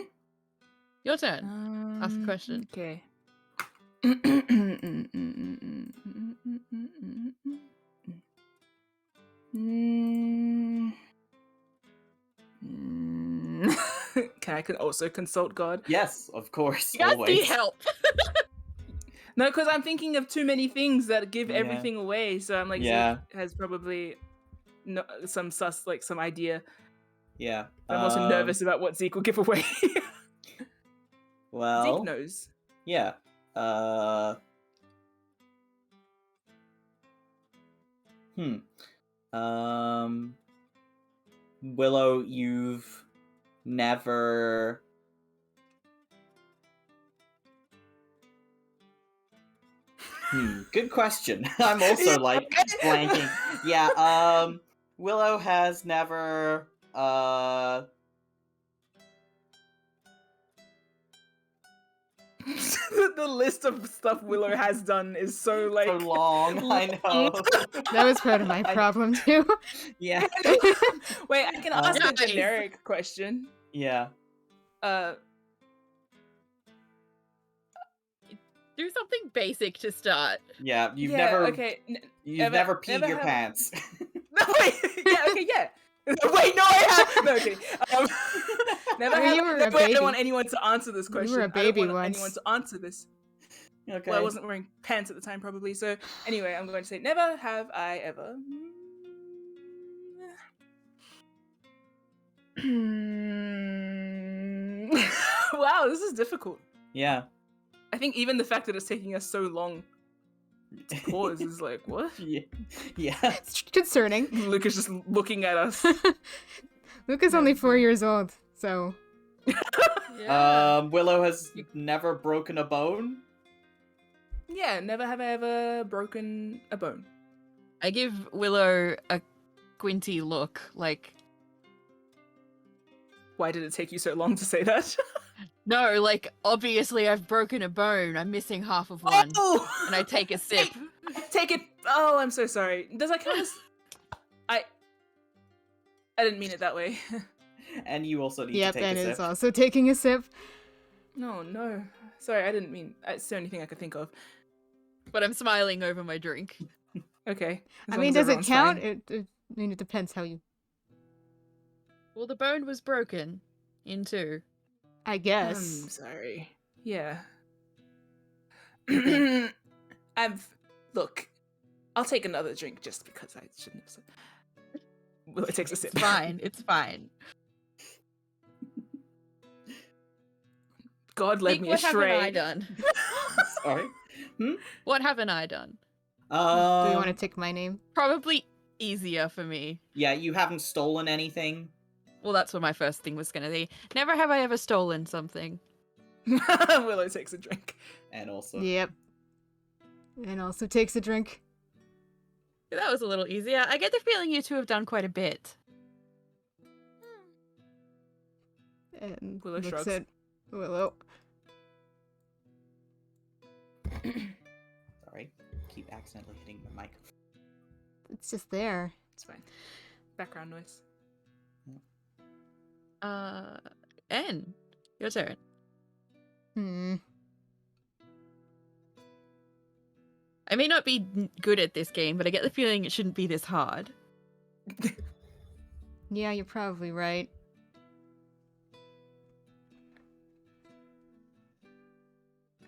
Your turn. Ask a question. Okay. Can I also consult God? Yes, of course. You guys always. need help. No, because I'm thinking of too many things that give Yeah. everything away. So I'm like, Yeah. Zeke has probably some some idea. Yeah. But I'm also nervous about what Zeke will give away. Well. Zeke knows. Yeah. Willow, you've never. Good question. I'm also like blanking. Yeah, Willow has never The list of stuff Willow has done is so like so long. I know. That was part of my problem too. Yeah. Wait, I can ask a Nice. generic question. Yeah. Do something basic to start. Yeah, you've Yeah, never okay. never peed never your have- pants. No, wait. Yeah, okay, yeah. Wait, no, I have. No, okay. Never Well, have. you were no, a wait, I don't baby. want anyone to answer this question. You were a I baby don't want once. anyone to answer this. Okay. Well, I wasn't wearing pants at the time, probably. So anyway, I'm going to say, never have I ever. Wow, this is difficult. Yeah. I think even the fact that it's taking us so long to pause is like, what? Yeah. Yeah. It's concerning. Luca's just looking at us. Luca's only 4 years old, so Willow has never broken a bone. Yeah, never have I ever broken a bone. I give Willow a squinty look, like, Why did it take you so long to say that? no, like, obviously I've broken a bone. I'm missing half of one. Oh! And I take a sip. Take it. Oh, I'm so sorry. Does that count as... I didn't mean it that way. And you also need yep, to take and a is sip. also taking a sip. No. Sorry, I didn't mean... It's the only thing I could think of. But I'm smiling over my drink. Okay. I mean, does it count? I mean, it depends how you. Well, the bone was broken in two. I I'm guess. sorry. Yeah. Look, I'll take another drink just because I shouldn't have said... Well, it takes a sip. It's fine. It's fine. God led Nick, me what haven't astray. I done? Sorry. What haven't I done? Do you want to take my name? Probably easier for me. Yeah, you haven't stolen anything. Well, that's what my first thing was going to be. Never have I ever stolen something. Willow takes a drink. And also, Yep. And also takes a drink. That was a little easier. I get the feeling you two have done quite a bit. And Willow looks shrugs. at Willow. sorry, keep accidentally hitting the mic. It's just there. It's fine. Background noise. En, your turn. I may not be good at this game, but I get the feeling it shouldn't be this hard. Yeah, you're probably right.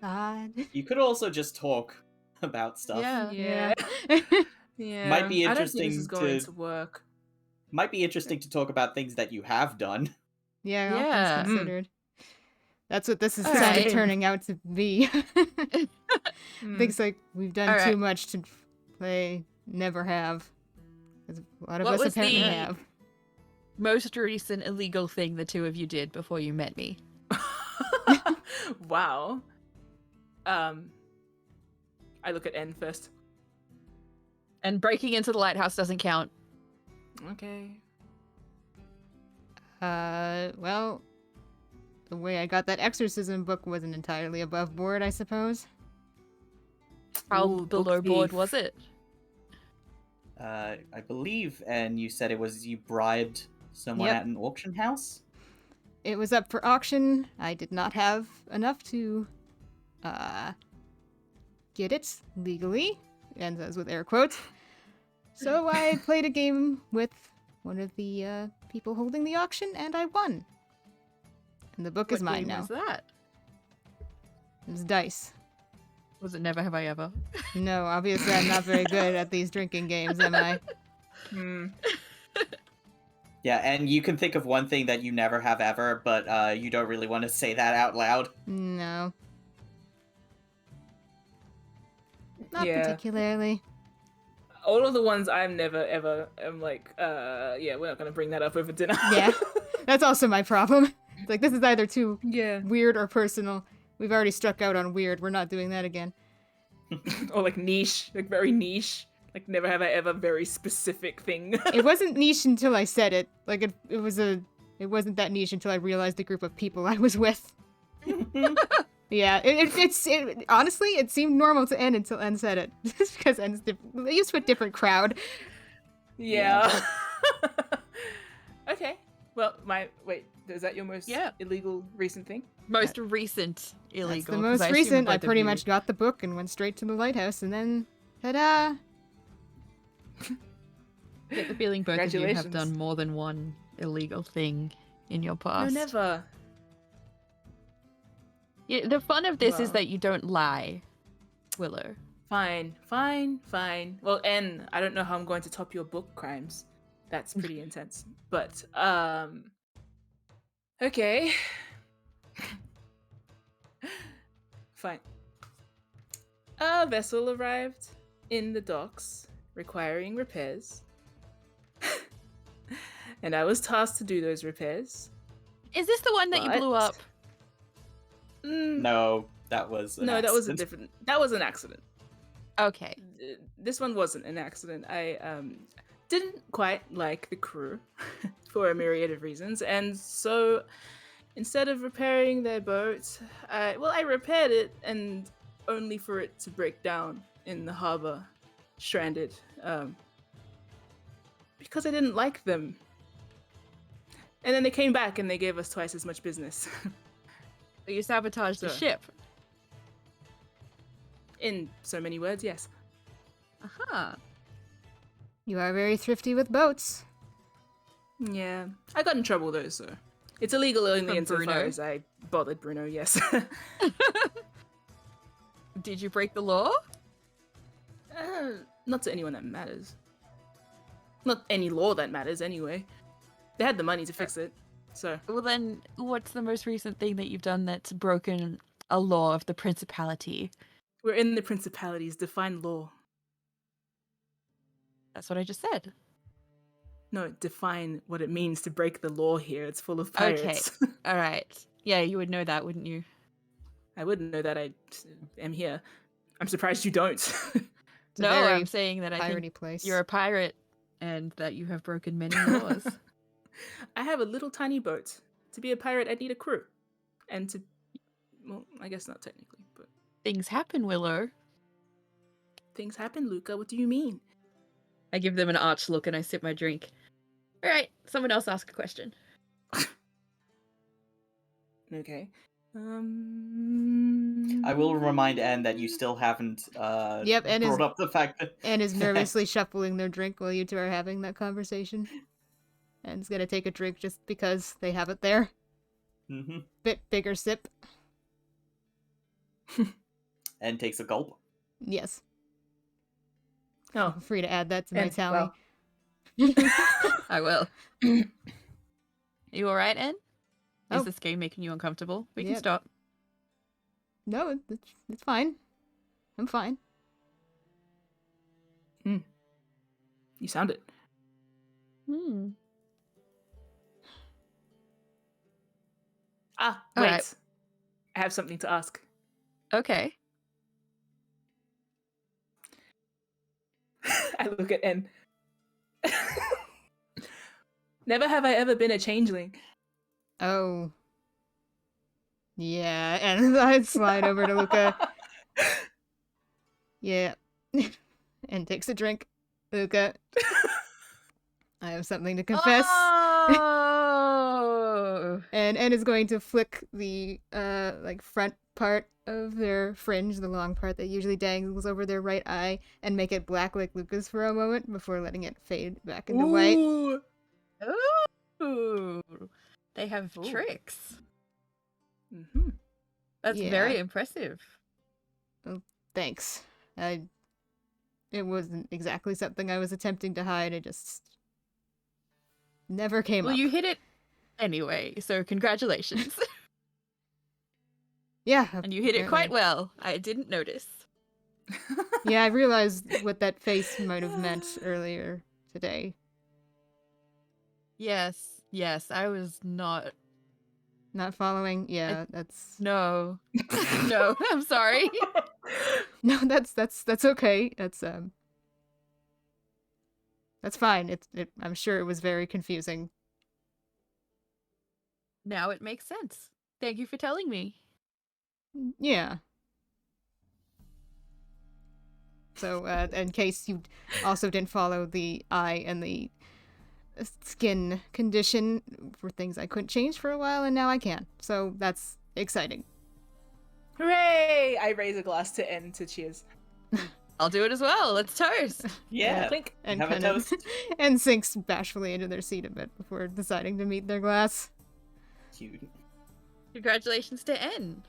God. You could also just talk about stuff. Yeah. Yeah. Might be I don't think interesting this is going to- to work. Might be interesting to talk about things that you have done. Yeah, all Yeah. things considered. That's what this is All kind right. of turning out to be. Hmm. Things like we've done All too right. much to play, never have. As a lot of What us was apparently the- have. Most recent illegal thing the two of you did before you met me. Wow. I look at N first. And breaking into the lighthouse doesn't count. Okay. Well, the way I got that exorcism book wasn't entirely above board, I suppose. How Ooh, book below board thief. was it? I believe, and you said it was you bribed someone Yep. at an auction house? It was up for auction. I did not have enough to, get it legally, and as with air quotes. So I played a game with one of the people holding the auction, and I won. And the book is What mine game now. was that? It was dice. Was it Never Have I Ever? No, obviously I'm not very good at these drinking games, am I? Hmm. Yeah, and you can think of one thing that you never have ever, but you don't really want to say that out loud. No. Not Yeah. particularly. All of the ones I'm never ever am like, yeah, we're not gonna bring that up over dinner. Yeah. That's also my problem. It's like, this is either too Yeah. weird or personal. We've already struck out on weird. We're not doing that again. Or like niche, like very niche. Like never have I ever very specific thing. It wasn't niche until I said it. Like, it wasn't that niche until I realized the group of people I was with. Yeah, it honestly, it seemed normal to N until N said it. Just because N's used to a different crowd. Yeah. Okay. Well, wait, is that your most Yeah. illegal recent thing? Most recent illegal. That's the 'cause most I assume recent. I both of pretty you- much got the book and went straight to the lighthouse, and then, ta-da! Get the feeling both of you have Congratulations. done more than one illegal thing in your No, past. never. Yeah, the fun of this is Well. that you don't lie, Willow. Fine. Well, En, I don't know how I'm going to top your book crimes. That's pretty intense. But, okay. Fine. A vessel arrived in the docks requiring repairs. And I was tasked to do those repairs. Is this the one that you blew But- up? No, that was an No, that was a accident. different. That was an accident. Okay. This one wasn't an accident. I didn't quite like the crew for a myriad of reasons, and so instead of repairing their boat, I repaired it, and only for it to break down in the harbor, stranded, because I didn't like them. And then they came back and they gave us twice as much business. So you sabotaged the So- ship. In so many words, yes. Aha. You are very thrifty with boats. Yeah, I got in trouble though, so it's illegal only From insofar Bruno? as I bothered Bruno. Yes. Did you break the law? Not to anyone that matters. Not any law that matters, anyway. They had the money to fix it, so Well then, what's the most recent thing that you've done that's broken a law of the principality? we're in the principalities. Define law. That's what I just said. No, define what it means to break the law here. It's full of pirates. All right. Yeah, you would know that, wouldn't you? I wouldn't know that I am here. I'm surprised you don't. It's a No, very I'm saying that I piratey think place. you're a pirate and that you have broken many laws. I have a little tiny boat. To be a pirate, I need a crew. And to, well, I guess not technically, but Things happen, Willow. things happen, Luca. What do you mean? I give them an arch look and I sip my drink. All right, someone else ask a question. Okay. I will remind En that you still haven't Yep, En is- brought up the fact that And is nervously shuffling their drink while you two are having that conversation. And is gonna take a drink just because they have it there. hmm Bit bigger sip. En takes a gulp. Yes. Oh, Feel free to add that to my And, tally. well, I will. You all right, En? Is Oh. this game making you uncomfortable? We can Yep. stop. No, it's fine. I'm fine. you sound it. Hmm. Ah, All wait. right. I have something to ask. Okay. I look at En. Never have I ever been a changeling. Oh. Yeah, and I'd slide over to Luca. Yeah. And takes a drink. Luca. I have something to confess. Oh! And is going to flick the like front part of their fringe, the long part that usually dangles over their right eye, and make it black like Luca's for a moment before letting it fade back into white. Ooh. Ooh. They have Ooh. tricks. Mm-hmm. That's Yeah. very impressive. Thanks. It wasn't exactly something I was attempting to hide. It just never came Well, up. you hit it anyway, so congratulations. Yeah, And you hit it quite apparently. well. I didn't notice. Yeah, I realized what that face might have meant earlier today. Yes, I was not. Not following. Yeah, that's No. No, I'm sorry. no. That's okay. That's fine. I'm sure it was very confusing. Now it makes sense. Thank you for telling me. Yeah. So, in case you also didn't follow the eye and the skin condition, were things I couldn't change for a while, and now I can. So that's exciting. Hooray! I raise a glass to En to cheers. I'll do it as well. Let's toast. Yeah. Clink. And Have a kind of toast. and sinks bashfully into their seat a bit before deciding to meet their glass. Cute. Congratulations to En.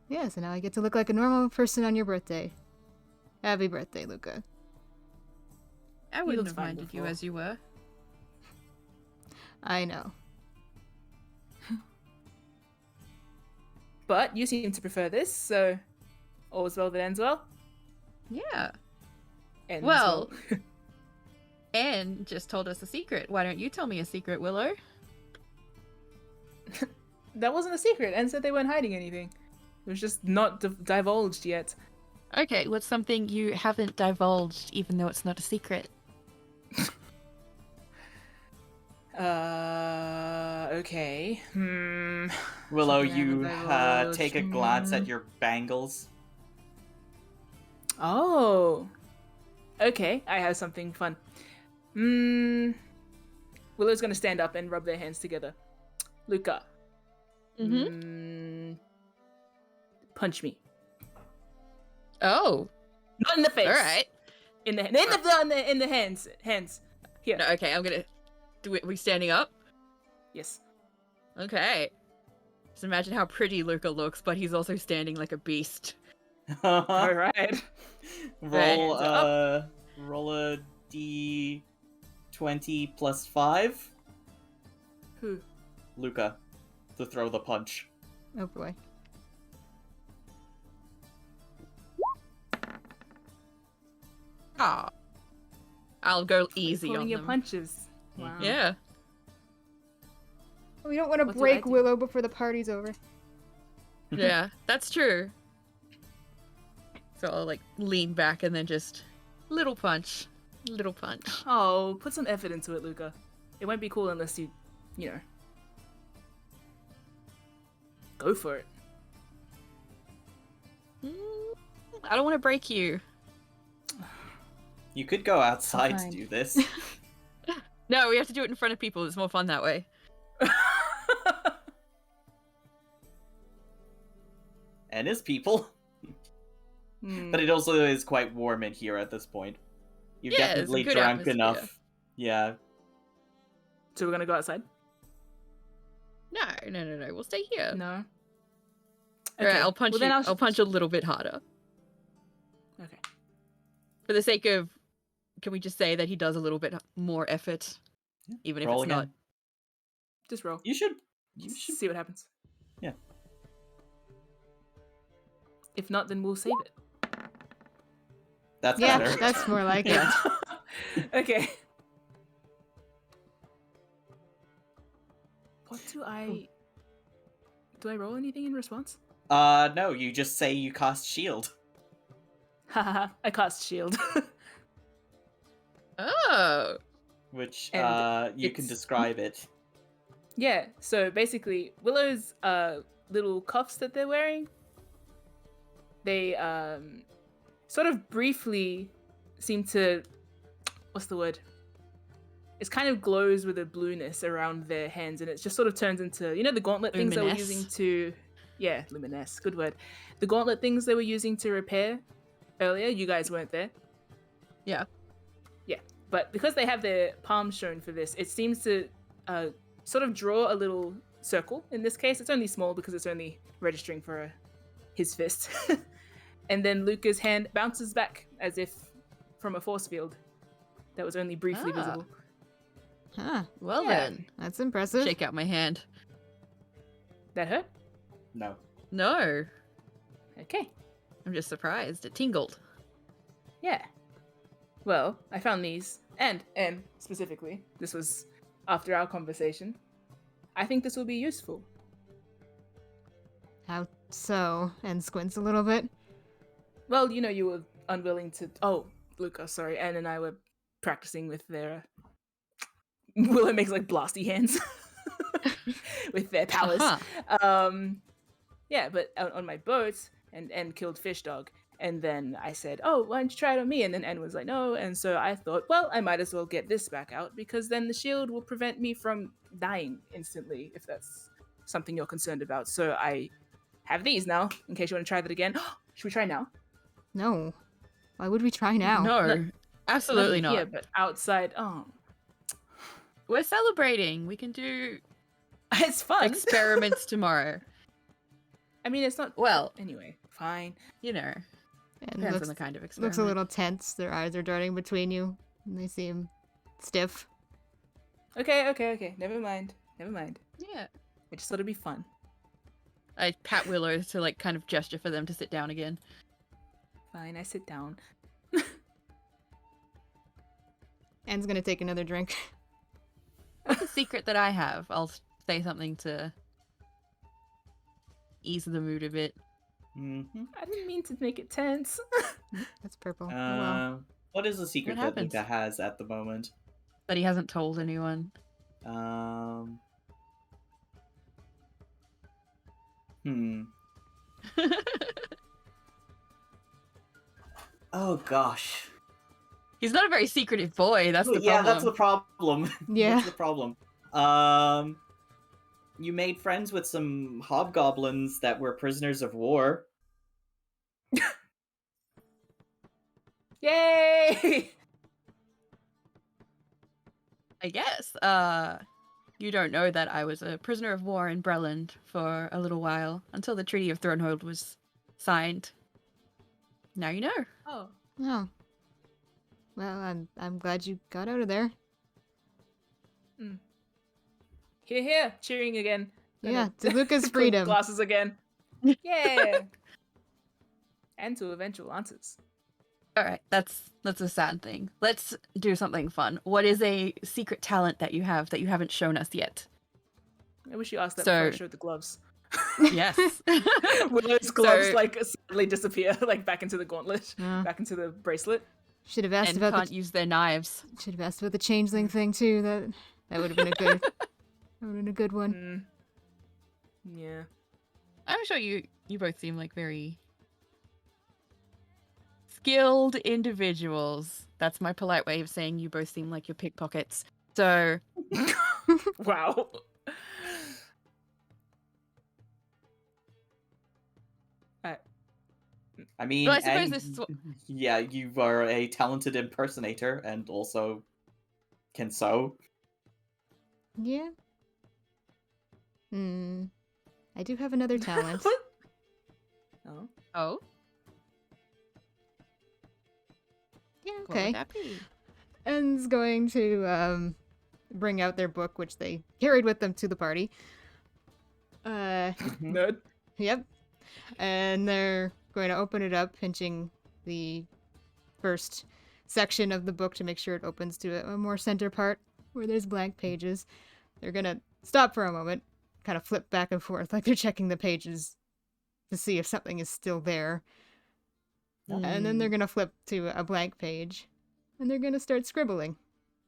Yeah, so now I get to look like a normal person on your birthday. Happy birthday, Luca. I wouldn't looked have fine minded you before. as you were. I know. But you seem to prefer this, so all's well that ends well. Yeah. Ends Well, En just told us a secret. Why don't you tell me a secret, Willow? that wasn't a secret. En said they weren't hiding anything. It was just not divulged yet. Okay, what's something you haven't divulged, even though it's not a secret? Okay. Willow, Something I you haven't divulged. take a glance at your bangles. Oh. Okay, I have something fun. Willow's gonna stand up and rub their hands together. Luca. Punch me. Oh, Not in the face. all right. In the hands. Hands. Here. No, okay, I'm gonna. We standing up? Yes. Okay. Just imagine how pretty Luca looks, but he's also standing like a beast. All right. roll Hands up. roll a d20 plus 5. Who? Luca, to throw the punch. Oh boy. Ah. I'll go easy Pulling on your them. punches. Wow. Yeah. We don't want to What do I break do? Willow before the party's over. Yeah, that's true. So I'll like lean back and then just little punch. Little punch. Oh, put some effort into it, Luca. It won't be cool unless you know. Go for it. I don't want to break you. You could go outside to Fine. do this. No, we have to do it in front of people. It's more fun that way. And his people. But it also is quite warm in here at this point. You've Yeah, it's a definitely good drunk atmosphere. enough. Yeah. So we're gonna go outside? No. We'll stay here. No. All right, I'll punch well, then you. I'll punch a little bit harder. Okay. For the sake of, can we just say that he does a little bit more effort, even if Roll it's again. not? Just roll. You should See what happens. Yeah. If not, then we'll save it. That's Yeah, better. that's more like it. Yeah. Okay. What do I roll anything in response? No, you just say you cast shield. Haha, I cast shield. Oh. Which And you can it's- describe it. Yeah, so basically, Willow's little cuffs that they're wearing, they sort of briefly seem to, what's the word? It kind of glows with a blueness around their hands, and it just sort of turns into, you know, the gauntlet things they were Luminesce. using to, yeah, luminesce, good word. The gauntlet things they were using to repair earlier, you guys weren't there. Yeah. Yeah, but because they have their palms shown for this, it seems to sort of draw a little circle. In this case, it's only small because it's only registering for his fist. And then Luca's hand bounces back as if from a force field that was only briefly Ah. visible. Huh. Well Yeah. then, That's impressive. shake out my hand. That hurt? No. No, Okay. I'm just surprised. It tingled. Yeah. Well, I found these, and specifically, this was after our conversation. I think this will be useful. How so? And squints a little bit. Well, you know, you were unwilling to. Oh, Luca, sorry. Anne and I were practicing with their. Willow makes like blasty hands with their powers. Uh-huh. Yeah, but on my boat, and killed Fish Dog. And then I said, oh, why don't you try it on me? And then Anne was like, no. And so I thought, well, I might as well get this back out because then the shield will prevent me from dying instantly if that's something you're concerned about. So I have these now, in case you want to try that again. Should we try now? No. Why would we try now? No, Not- absolutely Not not. here, but outside. Oh, We're celebrating. We can do it's fun. experiments tomorrow. I mean, it's not. Well, Anyway, fine. you know, And depends looks, on the kind of experiment. looks a little tense. Their eyes are darting between you, and they seem stiff. Okay. Never mind. Yeah. I just thought it'd be fun. I pat Willow to like kind of gesture for them to sit down again. Fine, I sit down. En's gonna take another drink. What's a secret that I have? I'll say something to ease the mood a bit. Mm-hmm. I didn't mean to make it tense. That's purple. Oh, well. What is the secret What that happens? Luca has at the moment? But he hasn't told anyone. Oh gosh. He's not a very secretive boy. That's the problem. Yeah, that's the problem. Yeah. That's the problem. You made friends with some hobgoblins that were prisoners of war. Yay! I guess. You don't know that I was a prisoner of war in Breland for a little while until the Treaty of Thronehold was signed. Now you know. Oh. Oh. Well, I'm glad you got out of there. Here, cheering again. Yeah, to Luca's Clink freedom. Glasses again. Yeah. And to eventual answers. All right, that's a sad thing. Let's do something fun. What is a secret talent that you have that you haven't shown us yet? I wish you asked that So- before I showed the gloves. Yes. When those gloves So- like suddenly disappear, like back into the gauntlet, Yeah. back into the bracelet. Should have asked and about can't use their knives. should have asked about the changeling thing too. That would have been a good that would have been a good one. Yeah. I'm sure you both seem like very skilled individuals. That's my polite way of saying you both seem like you're pickpockets. So Wow. I mean, Well, I suppose and this is what- yeah, you are a talented impersonator and also can sew. Yeah. I do have another talent. What? Oh. oh, Yeah, what okay. would that be? En's going to bring out their book, which they carried with them to the party. Nerd. Yep. And they're going to open it up, pinching the first section of the book to make sure it opens to a more center part where there's blank pages. They're going to stop for a moment, kind of flip back and forth like they're checking the pages to see if something is still there. And then they're going to flip to a blank page and they're going to start scribbling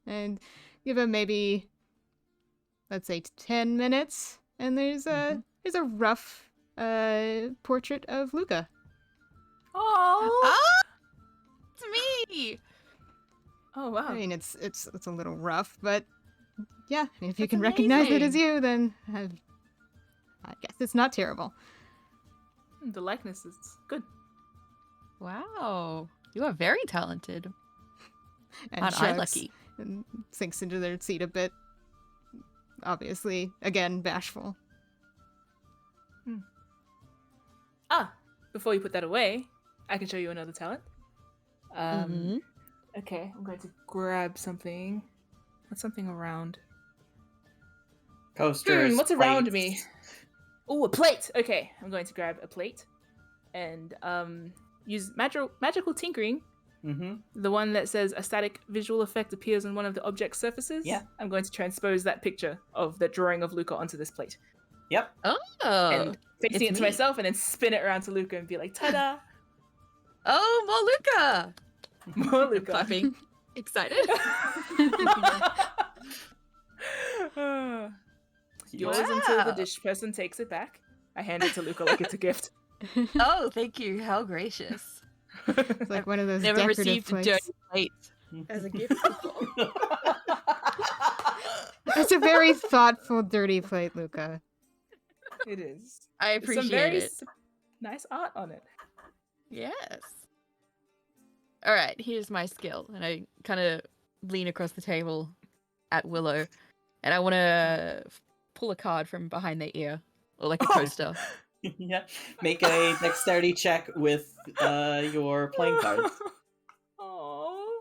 and give them maybe, let's say, 10 minutes. And there's a rough portrait of Luca. Oh. Oh, it's me. Oh wow. I mean, it's a little rough, but yeah, if you That's can recognize it as amazing. you, then I guess it's not terrible. The likeness is good. Wow, you are very talented. And Aren't I shrugs lucky? and sinks into their seat a bit. Obviously, again, bashful. Before you put that away, I can show you another talent. Mhm. Okay, I'm going to grab something. What's something around? Coasters. What's around plates. me? Oh, a plate. Okay, I'm going to grab a plate and use magical tinkering. The one that says a static visual effect appears on one of the object's surfaces. Yeah. I'm going to transpose that picture of the drawing of Luca onto this plate Yep. Oh, and facing it's it to me. myself, and then spin it around to Luca and be like, "Ta-da!" oh, more Luca. More Luca. Clapping, excited. Yours until the Wow. dish person takes it back. I hand it to Luca like it's a gift. Oh, thank you. How gracious. It's like one of those Never decorative received plates. a dirty plate as a gift before. It's a very thoughtful, dirty plate, Luca. It is. I There's appreciate some very it. nice art on it. Yes. All right, here's my skill. And I kind of lean across the table at Willow. And I want to pull a card from behind their ear. Or like a coaster. Yeah. Make a dexterity check with your playing cards. Oh.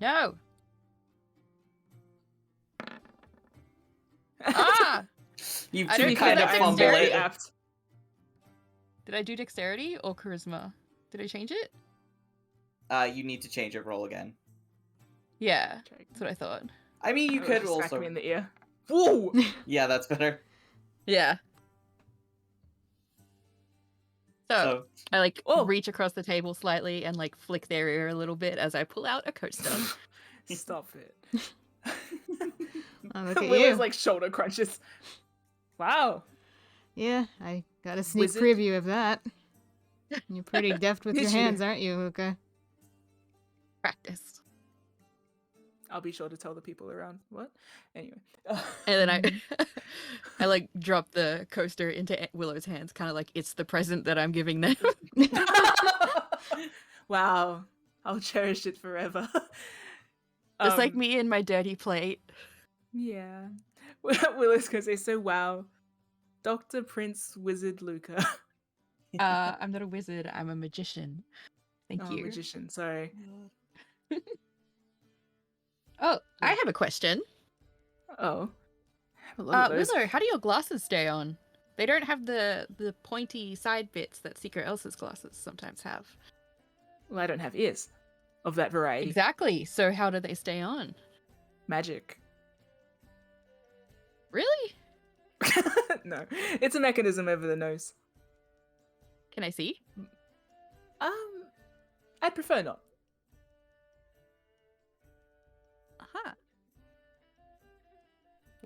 No. Ah! You I two don't kind know of that fumble dexterity. it. apt. Did I do dexterity or charisma? Did I change it? You need to change your roll again. Yeah, that's what I thought. I mean, you could Just smack also. me in the ear. Whoa! Yeah, that's better. Yeah. So I like Oh. reach across the table slightly and like flick their ear a little bit as I pull out a coaster. Stop it. Oh, look at Willow's you. like shoulder crunches. Wow. Yeah, I got a sneak Wizard? preview of that. You're pretty deft with your Did you? hands, aren't you, Luca? Practice. I'll be sure to tell the people around. What? Anyway. And then I like drop the coaster into Willow's hands, kind of like it's the present that I'm giving them. Wow. I'll cherish it forever. Just like me and my dirty plate. Yeah. Willow's gonna say, so wow. Dr. Prince Wizard Luca. I'm not a wizard, I'm a magician. Thank you. Magician, sorry. Oh, I have a question. Oh. I have a lot of those. Willow, how do your glasses stay on? They don't have the pointy side bits that Secret Elsa's glasses sometimes have. Well, I don't have ears of that variety. Exactly. So how do they stay on? Magic. Really? No. It's a mechanism over the nose. Can I see? I'd prefer not. Aha.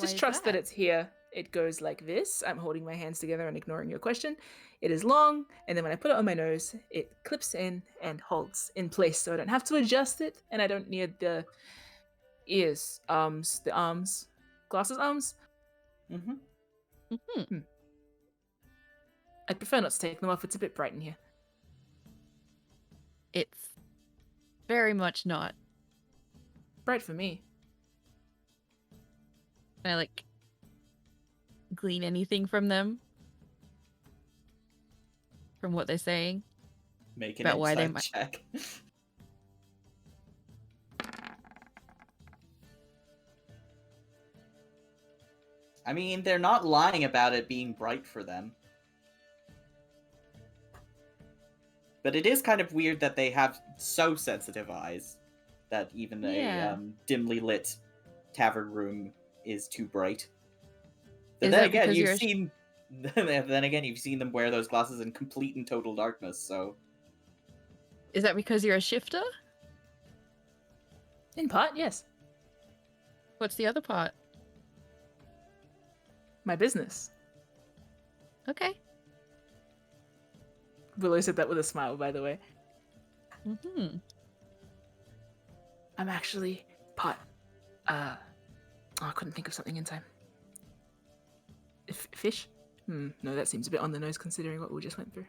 Just trust that it's here. It goes like this. I'm holding my hands together and ignoring your question. It is long, and then when I put it on my nose, it clips in and holds in place, so I don't have to adjust it, and I don't need the ears, the arms, glasses arms. Mm-hmm. Mm-hmm. I'd prefer not to take them off. It's a bit bright in here. It's very much not. Bright for me. Can I like glean anything from them? From what they're saying? Make an About why they insight check. I mean, they're not lying about it being bright for them. But it is kind of weird that they have so sensitive eyes that even Yeah. a dimly lit tavern room is too bright. But Is then that again, because you've you're a seen. Then again, you've seen them wear those glasses in complete and total darkness. So Is that because you're a shifter? In part, yes. What's the other part? My business. Okay. Willow said that with a smile, by the way. Mm-hmm. I'm actually part. I couldn't think of something in time. Fish? No, that seems a bit on the nose considering what we just went through.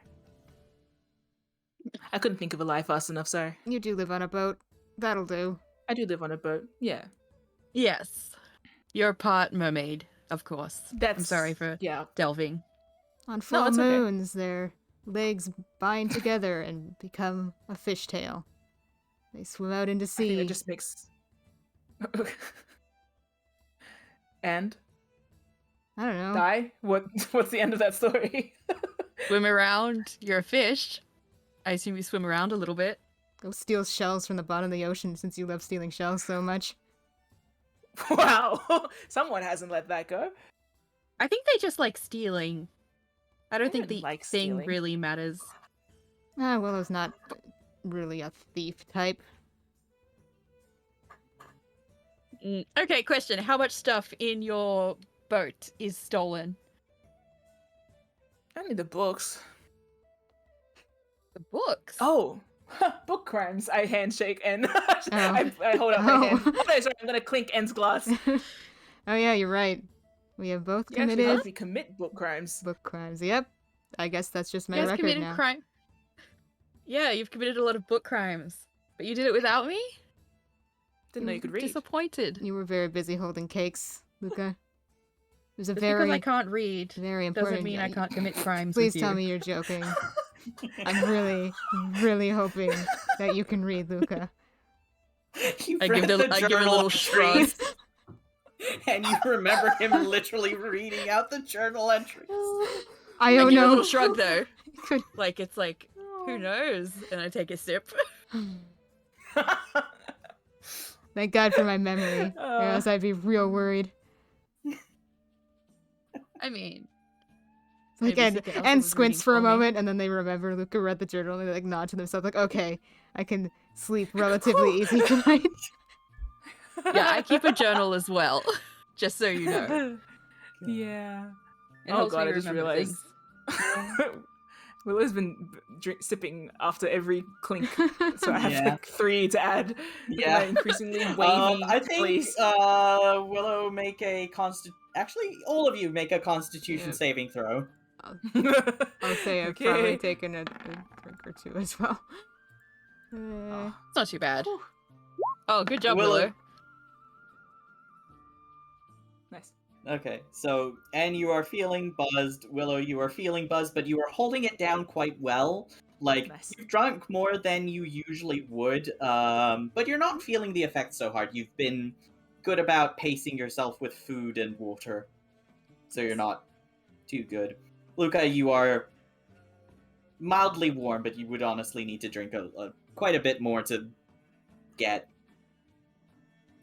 I couldn't think of a lie fast enough, sorry. You do live on a boat. That'll do. I do live on a boat, yeah. Yes. You're part mermaid, of course. I'm sorry for Yeah. delving. On full it's okay. moons, their legs bind together and become a fishtail. They swim out into I think sea. that just makes... And? I don't know. Die? What's the end of that story? Swim around, you're a fish. I assume you swim around a little bit. Go steal shells from the bottom of the ocean since you love stealing shells so much. Wow. Someone hasn't let that go. I think they just like stealing. I don't I think don't the like thing stealing. really matters. Ah, Willow's not really a thief type. Okay, question. How much stuff in your boat is stolen? Only the books. The books. Oh, book crimes. I handshake and I hold out my Oh. hand. Oh, no, sorry, I'm gonna clink N's glass. Oh yeah, you're right. We have both You actually committed helped me commit book crimes. book crimes. Yep. I guess that's just my You guys record committed now. crime. Yeah, you've committed a lot of book crimes, but you did it without me. Didn't know you could read. Disappointed. You were very busy holding cakes, Luca. It was a Just very, because I can't read very important. doesn't mean I can't commit crimes. Please with tell you. me you're joking. I'm really, really hoping that you can read, Luca. You I read give the a journal little shrug. entries, and you remember him literally reading out the journal entries. I I don't give a know. little shrug though. Could- Like it's like, who knows? And I take a sip. Thank God for my memory, or else I'd be real worried. I mean, Like, maybe and, something else and was squints reading for a for me. moment, and then they remember Luca read the journal, and they like nod to themselves, like, okay, I can sleep relatively easy tonight. yeah, I keep a journal as well, just so you know. Yeah. It Oh helps god, me I just remember realized. things. Willow's been sipping after every clink, so I have Yeah. like 3 to add. Yeah. My increasingly wavy I think place. Willow make a Actually, all of you make a Constitution Yeah. saving throw. I'll say I've probably Okay. taken a drink or two as well. It's not too bad. Whew. Oh, good job, Willow- Willow. Nice. Okay, so and you are feeling buzzed, Willow. You are feeling buzzed, but you are holding it down quite well. Like Nice. you've drunk more than you usually would, but you're not feeling the effects so hard. You've been good about pacing yourself with food and water, so you're not too good. Luca, you are mildly warm, but you would honestly need to drink quite a bit more to get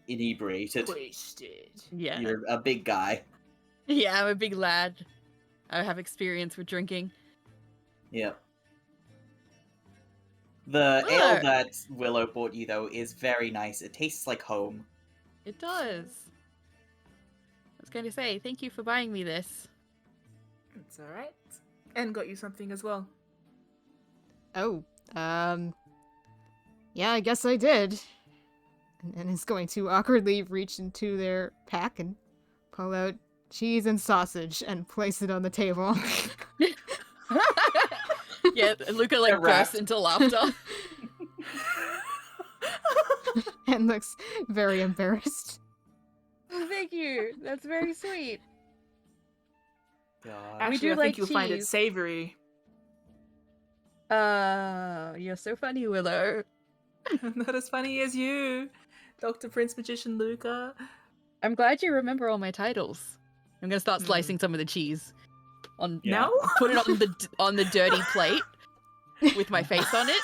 inebriated. Wasted. Yeah. You're a big guy. Yeah, I'm a big lad. I have experience with drinking. Yeah. The Willow. ale that Willow bought you, though, is very nice. It tastes like home. It does. I was going to say, thank you for buying me this. It's alright. And got you something as well. Oh, yeah, I guess I did. And is going to awkwardly reach into their pack and pull out cheese and sausage and place it on the table. Yeah, Luca like They're wrapped. bursts into laughter. And looks very embarrassed. Thank you. That's very sweet. God. Actually, do I think like you'll find it cheese. savory. You're so funny, Willow. Not as funny as you, Dr. Prince Magician Luca. I'm glad you remember all my titles. I'm gonna start slicing some of the cheese. Yeah. No? Put it on the dirty plate with my face on it.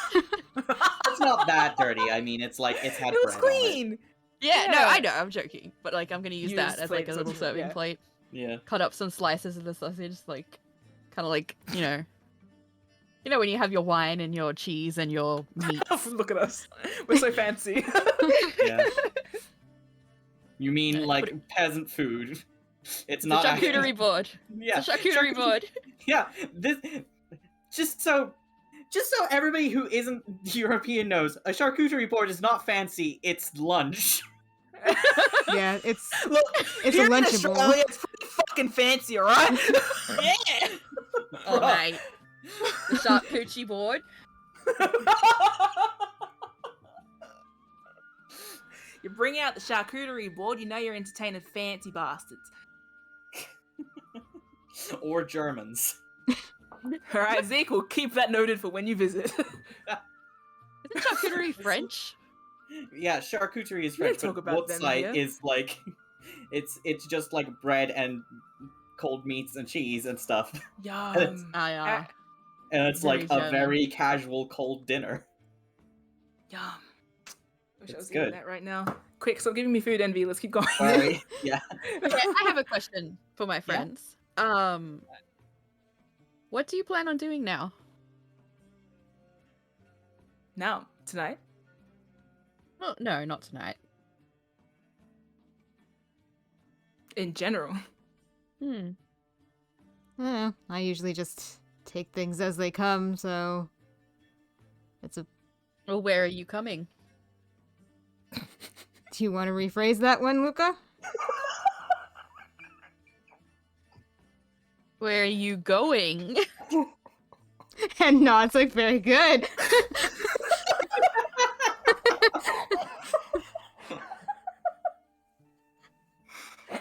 It's not that dirty. I mean, it's like it's had It was bread on it. clean. Yeah, no, Yeah. I know, I'm joking. But like I'm gonna use that Use as like a plates little on- serving yeah. plate. Yeah. Cut up some slices of the sausage, like kinda like, you know when you have your wine and your cheese and your meats. Look at us. We're so fancy. Yeah. You mean Yeah, like put peasant food? It's It's a not charcuterie board. Yeah. It's a charcuterie board. Yeah. This. Just so everybody who isn't European knows, a charcuterie board is not fancy. It's lunch. Yeah, it's Look, It's here a in Lunchable. Australia, it's pretty fucking fancy, alright? Yeah. Oh Bruh. mate. The charcuterie board. You bring out the charcuterie board, you know you're entertaining fancy bastards. Or Germans. Alright, Zeke, we'll keep that noted for when you visit. Isn't charcuterie French? Yeah, charcuterie is We don't French, talk but about them wutzite here. is like it's just like bread and cold meats and cheese and stuff. Yum. Yeah. And it's Very like a German. very casual cold dinner. Yum. Wish I It's was eating good. that right now. Quick, stop giving me food envy. Let's keep going. Sorry. Yeah. Okay, I have a question for my friends. What do you plan on doing now? Now, tonight. Well, no, not tonight. In general. I usually just take things as they come, so it's a. Well, where are you coming? Do you want to rephrase that one, Luca? Where are you going? And nods like, very good.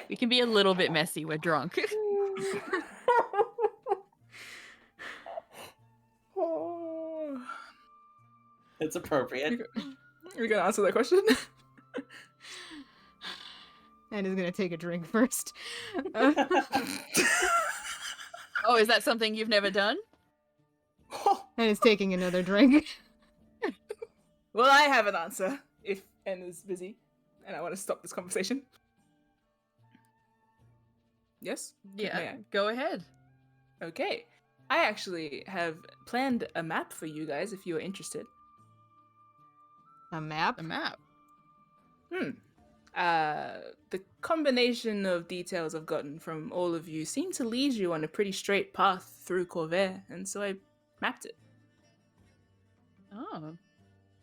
We can be a little bit messy. We're drunk. It's appropriate. You're gonna answer that question? And is gonna take a drink first. Oh, is that something you've never done? And is taking another drink. Well, I have an answer if En is busy and I want to stop this conversation. Yes? May Yeah, I? go ahead. Okay. I actually have planned a map for you guys if you're interested. A map? The map. The combination of details I've gotten from all of you seem to lead you on a pretty straight path through Corvair, and so I mapped it. Oh,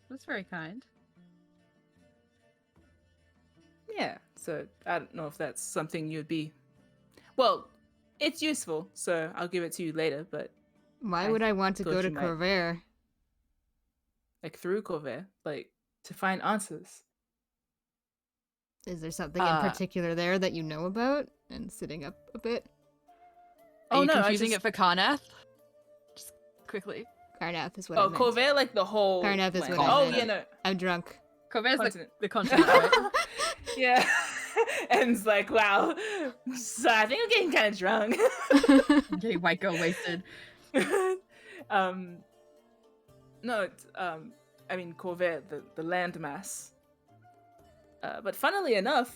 that's very kind. Yeah, so I don't know if that's something you'd be... Well, it's useful, so I'll give it to you later, but Why I would I want to thought go to you might. Corvair? like through Corvair, like to find answers. Is there something in particular there that you know about? And sitting up a bit? Are you no, confusing it for Karnath? Just quickly. Karnath is what I Oh, meant. Corvair, like the whole Karnath is land. what I Oh, meant. yeah, no. I'm drunk. Corvair's Continent. the continent, right? Yeah. And it's like, wow. So I think I'm getting kind of drunk. I'm getting white girl wasted. No, it's, I mean, Corvair, the landmass. But funnily enough,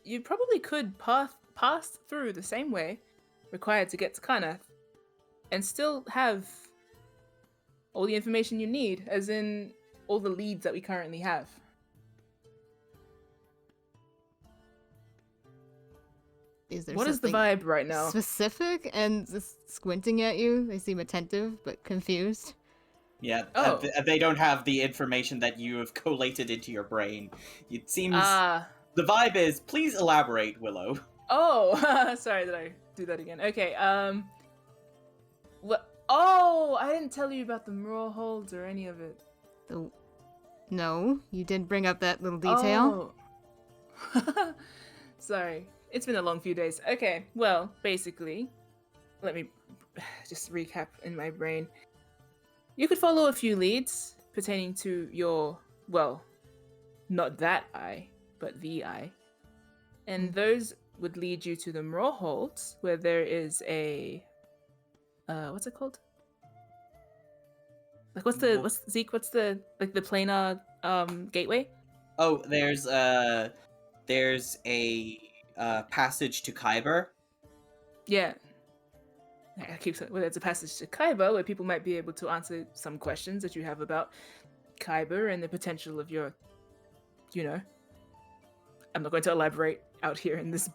you probably could pass through the same way required to get to Karnath and still have all the information you need, as in all the leads that we currently have. Is there What is the something vibe right now? specific? And just squinting at you, they seem attentive but confused. Yeah, Oh. they don't have the information that you have collated into your brain. It seems Ah. the vibe is, please elaborate, Willow. Oh, sorry, did I do that again? Okay, what? Oh, I didn't tell you about the mural holds or any of it. No, you didn't bring up that little detail. Oh. Sorry, it's been a long few days. Okay, well, basically, let me just recap in my brain. You could follow a few leads pertaining to your, well, not that eye, but the eye. And those would lead you to the mural holds, where there is a what's it called? Like what's the planar gateway? Oh, there's a passage to Kyber. Yeah. I keep saying, well, there's a passage to Kyber where people might be able to answer some questions that you have about Kyber and the potential of your, you know, I'm not going to elaborate out here in this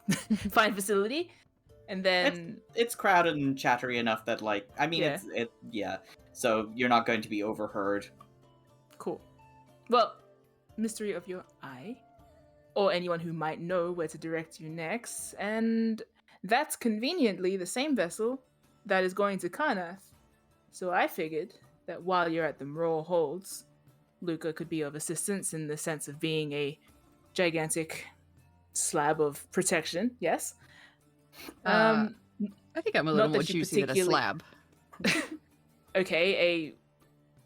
fine facility. And then It's crowded and chattery enough that, like, I mean, Yeah. yeah. So you're not going to be overheard. Cool. Well, mystery of your eye, or anyone who might know where to direct you next, and that's conveniently the same vessel that is going to Karnath. So I figured that while you're at the Mural Holds, Luca could be of assistance in the sense of being a gigantic slab of protection. Yes. I think I'm a little Not more that you juicy than a particularly- slab. Okay,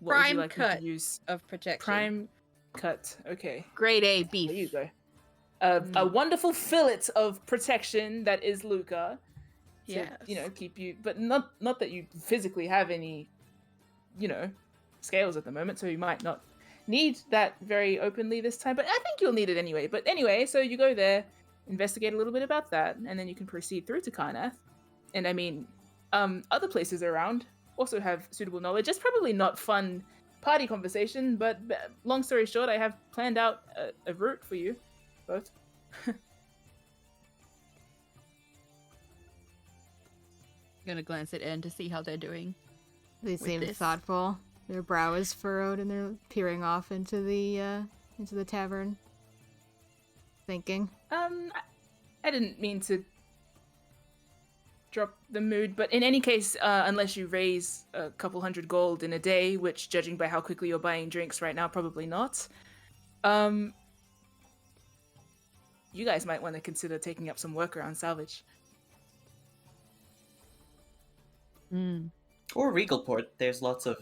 what would Prime you like me cut to use? of protection. Prime cut. Okay. Grade A There you beef. go. A wonderful fillet of protection that is Luca. To, Yes. you know, keep you, but not that you physically have any, you know, scales at the moment, so you might not need that very openly this time, but I think you'll need it anyway. But anyway, so you go there, investigate a little bit about that, and then you can proceed through to Karnath. And I mean, other places around also have suitable knowledge. It's probably not fun party conversation, but long story short, I have planned out a route for you both. Gonna glance at En to see how they're doing. They seem this. thoughtful. Their brow is furrowed and they're peering off into the tavern. Thinking. I didn't mean to drop the mood. But in any case, unless you raise a couple hundred gold in a day, which, judging by how quickly you're buying drinks right now, probably not. You guys might want to consider taking up some work around salvage. Or Regalport. There's lots of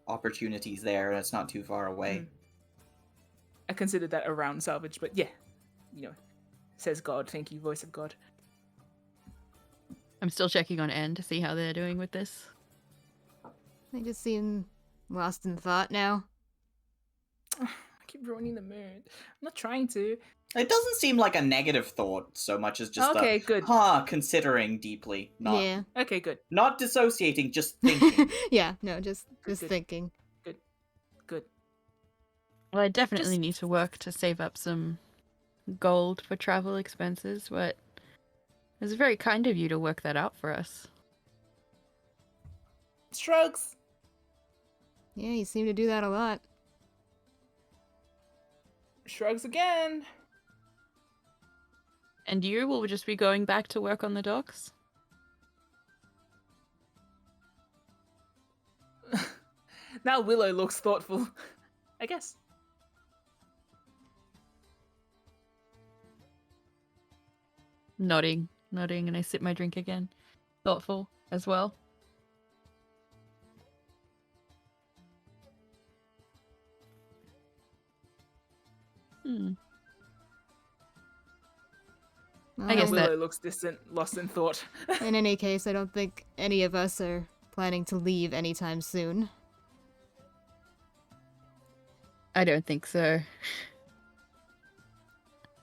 opportunities there, and it's not too far away. I considered that around salvage, but yeah, says God. Thank you, voice of God. I'm still checking on En to see how they're doing with this. They just seem lost in thought now. I keep ruining the mood. I'm not trying to. It doesn't seem like a negative thought so much as just Okay, good. Considering deeply. Not, Yeah. Okay, good. Not dissociating, just thinking. Yeah, no, just Good. thinking. Good. Well, I definitely need to work to save up some gold for travel expenses, but it was very kind of you to work that out for us. Shrugs. Yeah, you seem to do that a lot. Shrugs again. And you will just be going back to work on the docks? Now Willow looks thoughtful. I guess. Nodding, and I sip my drink again. Thoughtful as well. I guess Willow looks distant, lost in thought. In any case, I don't think any of us are planning to leave anytime soon. I don't think so.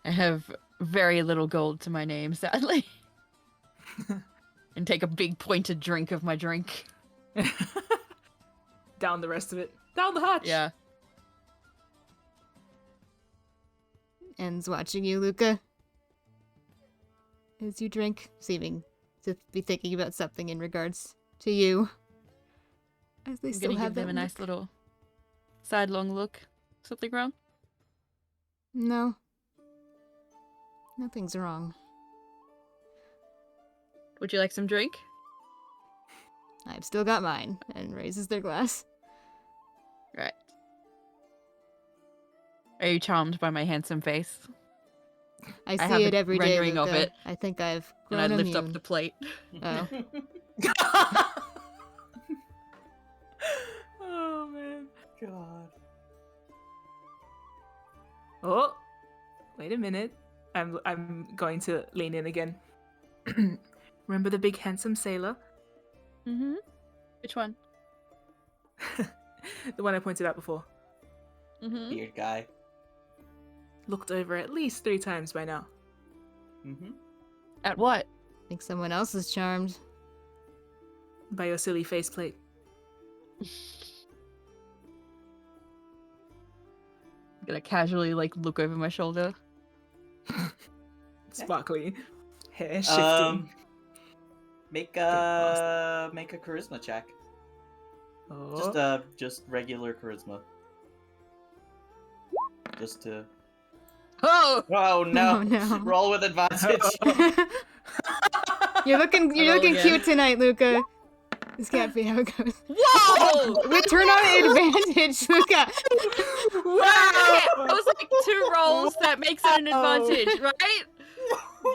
I have very little gold to my name, sadly. And take a big pointed drink of my drink. Down the rest of it. Down the hatch. Yeah. En's watching you, Luca. As you drink, seeming to be thinking about something in regards to you. As they I'm still gonna have give them a that nice look. little sidelong look. Something wrong? No. Nothing's wrong. Would you like some drink? I've still got mine, and raises their glass. Right. Are you charmed by my handsome face? I have see a it every day, rendering of Luca. it. I think I've And grown I lift immune. up the plate. Oh. Oh man. God. Oh, wait a minute. I'm going to lean in again. Remember the big handsome sailor? Mm-hmm. Which one? The one I pointed out before. Mm-hmm. Beard guy. Looked over at least 3 times by now. Mm-hmm. At what? I think someone else is charmed. By your silly faceplate. I'm gonna casually look over my shoulder. Sparkly. Hair shifting. Make a charisma check. Oh. Just regular charisma. Just to. Oh! Oh no! Oh, no. Roll with advantage. You're looking Roll again. cute tonight, Luca. This can't be how it goes. Whoa! We turn on advantage, Luca. Wow! That was like 2 rolls. That makes it an advantage, right?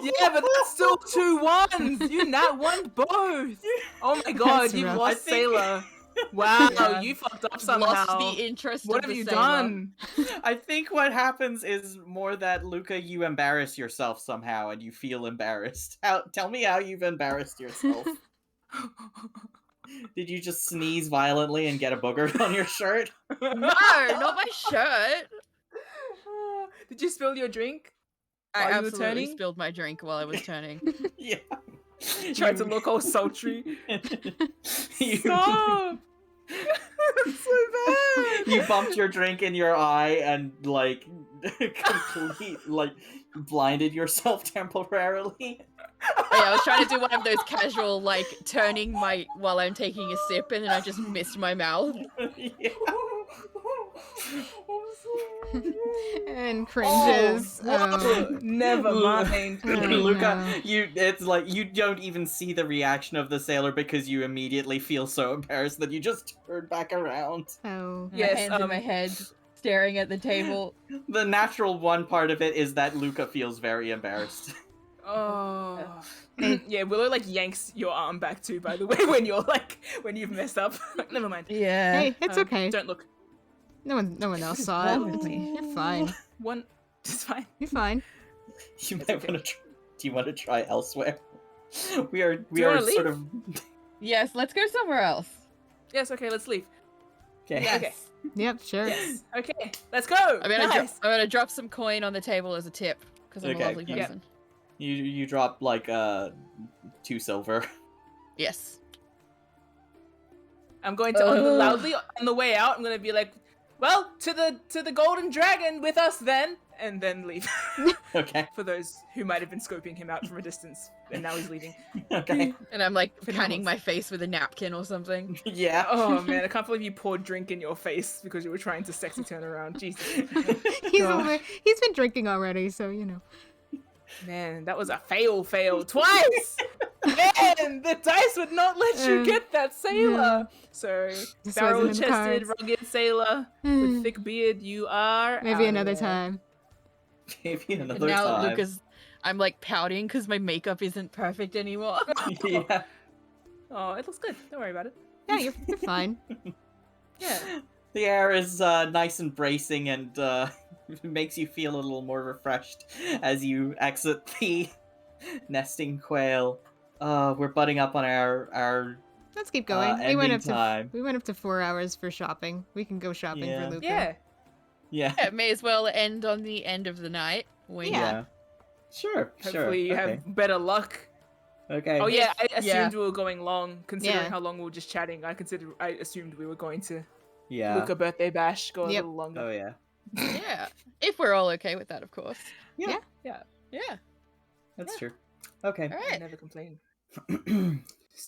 Yeah, but that's still 2 ones. You nat one both. Oh my god, That's you've rough. lost I think- Sailor. Wow, Yeah. you fucked up somehow. Lost the interest What of have the you sailor. done? I think what happens is more that Luca, you embarrass yourself somehow, and you feel embarrassed. Tell me how you've embarrassed yourself. Did you just sneeze violently and get a booger on your shirt? No, not my shirt. Did you spill your drink? I While you were absolutely turning? spilled my drink while I was turning. Yeah. Tried to look all sultry. You- Stop! That's so bad. You bumped your drink in your eye and complete blinded yourself temporarily. Yeah, I was trying to do one of those casual turning while I'm taking a sip, and then I just missed my mouth. Yeah. And cringes. Whoa, never mind. Oh, Luca, no. it's like you don't even see the reaction of the sailor because you immediately feel so embarrassed that you just turn back around. Oh. My Yes, hands in my head, staring at the table. The natural one part of it is that Luca feels very embarrassed. Oh. Hey. Yeah, Willow like yanks your arm back too, by the way, when you've messed up. Never mind. Yeah. Hey, it's okay. Don't look. No one else saw wrong it. with me? You're fine. One it's fine. You're fine. You It's might okay. want to. Do you want to try elsewhere? We you are wanna sort leave? of. Yes, let's go somewhere else. Yes, okay, let's leave. Okay. Yes. Okay. Yep, sure. Yes. Okay, let's go. I'm gonna drop some coin on the table as a tip because I'm Okay, a lovely yeah. person. You drop like 2 silver. Yes. I'm going to loudly on the way out. I'm going to be like, "Well, to the golden dragon with us then," and then leave. Okay. For those who might have been scoping him out from a distance, and now he's leaving. Okay. And I'm like If it patting helps. my face with a napkin or something. Yeah. Oh man, I can't believe you poured drink in your face because you were trying to sexy turn around. Jesus, He's been drinking already, so you know. man, that was a fail twice. Man, the dice would not let you get that sailor. No. So This wasn't in the barrel-chested, cards. rugged sailor with thick beard, you are Maybe out of another there. time. Maybe And another now time. Luca's, I'm like pouting because my makeup isn't perfect anymore. Yeah. Oh, it looks good. Don't worry about it. Yeah, you're fine. Yeah. The air is nice and bracing and makes you feel a little more refreshed as you exit the nesting quail. We're butting up on our Let's keep going. ending time. We went up to 4 hours for shopping. We can go shopping Yeah. for Luca. Yeah. Yeah. Yeah, may as well end on the end of the night. Wink. Yeah. Sure. Hopefully you Okay. have better luck. Okay. Oh yeah, I assumed Yeah. we were going long, considering Yeah. how long we were just chatting. I assumed we were going to Yeah. Luca birthday bash go a Yep. little longer. Oh yeah. Yeah. If we're all okay with that, of course. Yeah. Yeah, Yeah. That's Yeah. true. Okay. All I right. never complain.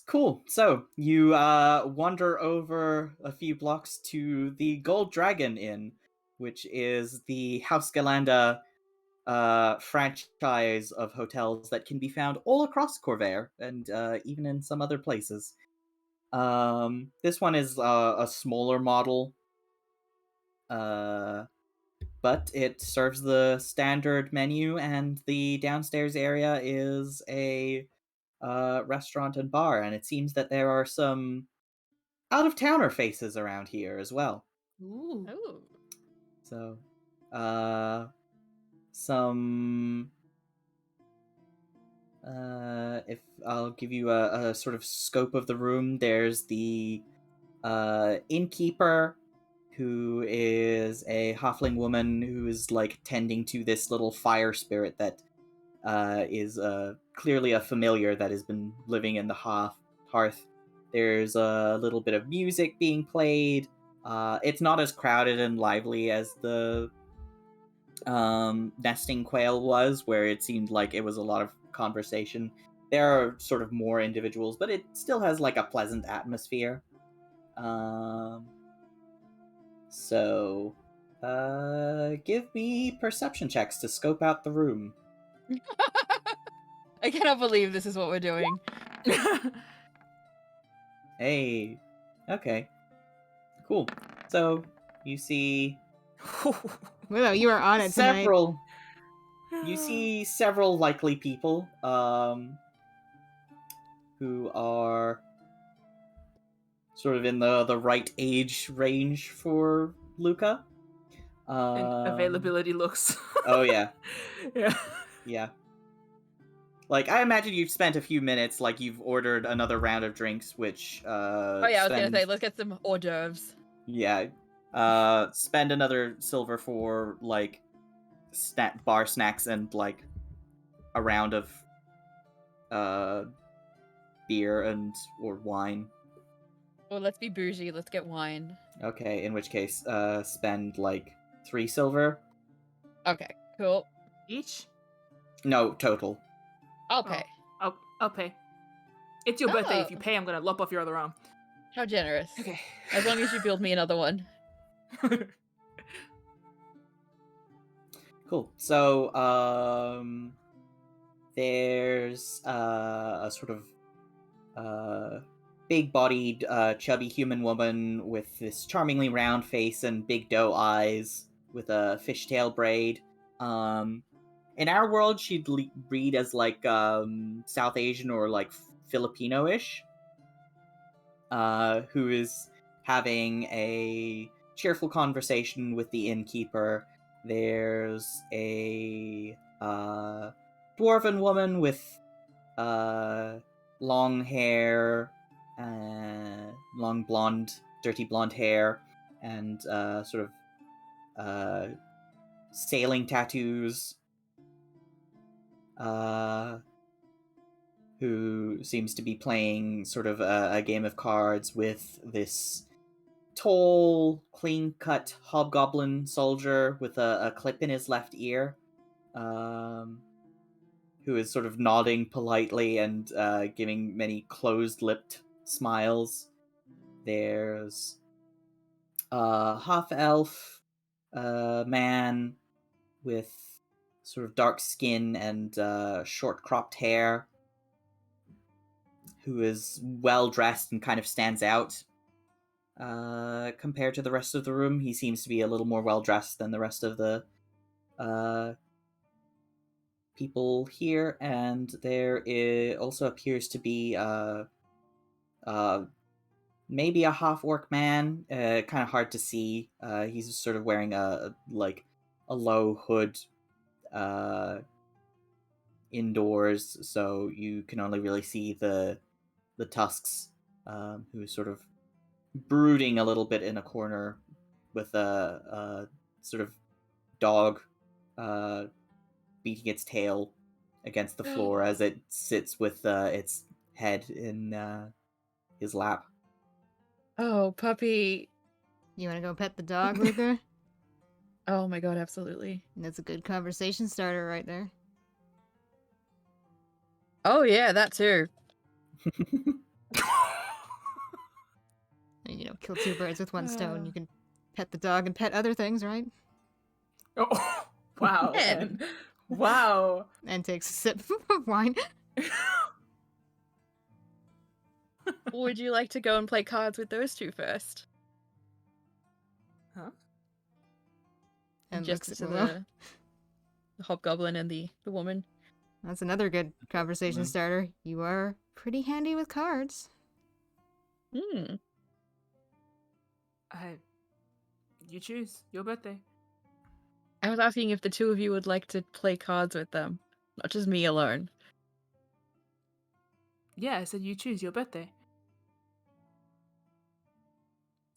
Cool. So you wander over a few blocks to the Gold Dragon Inn, which is the House Galanda franchise of hotels that can be found all across Corvair and even in some other places. This one is a smaller model, but it serves the standard menu, and the downstairs area is a restaurant and bar, and it seems that there are some out-of-towner faces around here as well. Ooh. Oh. So, some if I'll give you a sort of scope of the room, there's the innkeeper, who is a halfling woman who is like tending to this little fire spirit that is clearly a familiar that has been living in the hearth. There's a little bit of music being played. It's not as crowded and lively as the nesting quail was, where it seemed like it was a lot of conversation. There are sort of more individuals, but it still has like a pleasant atmosphere. So give me perception checks to scope out the room. I cannot believe this is what we're doing. Hey, okay, cool. So you see Willow, you are on it tonight. several. You see several likely people, who are sort of in the right age range for Luca. And availability looks. Oh yeah, Yeah. yeah. Like, I imagine you've spent a few minutes, like you've ordered another round of drinks, which Oh yeah, I was gonna say, let's get some hors d'oeuvres. yeah, spend another silver for like bar snacks and like a round of beer and or wine. Well, let's be bougie. Let's get wine. Okay, in which case, spend like 3 silver. Okay, cool. Each? No, total. I'll pay. I'll pay. It's your birthday. If Oh. you pay, I'm gonna lop off your other arm. How generous. Okay. As long as you build me another one. Cool. So, there's a sort of big-bodied, chubby human woman with this charmingly round face and big doe eyes with a fishtail braid. In our world, she'd read as like South Asian or like Filipino-ish. Who is having a cheerful conversation with the innkeeper. There's a dwarven woman with long hair, long blonde, dirty blonde hair, and sort of sailing tattoos. Who seems to be playing sort of a game of cards with this tall, clean-cut hobgoblin soldier with a clip in his left ear, who is sort of nodding politely and giving many closed-lipped smiles. There's a half-elf man with sort of dark skin and short-cropped hair, who is well-dressed and kind of stands out. Compared to the rest of the room, he seems to be a little more well-dressed than the rest of the people here, and there also appears to be maybe a half-orc man, kind of hard to see. He's sort of wearing a low hood indoors, so you can only really see the tusks, who's sort of brooding a little bit in a corner with a sort of dog beating its tail against the floor as it sits with its head in his lap. Oh, puppy. You want to go pet the dog, Luca? Oh my god, absolutely. That's a good conversation starter right there. Oh yeah, that too. And, kill two birds with one stone. You can pet the dog and pet other things, right? Oh, wow. Man. And, wow. And takes a sip of wine. Would you like to go and play cards with those two first? Huh? And Just looks to at Willow. the hobgoblin and the woman. That's another good conversation Mm. starter. You are pretty handy with cards. Hmm. You choose. Your birthday. I was asking if the two of you would like to play cards with them, not just me alone. Yeah, I said you choose. Your birthday.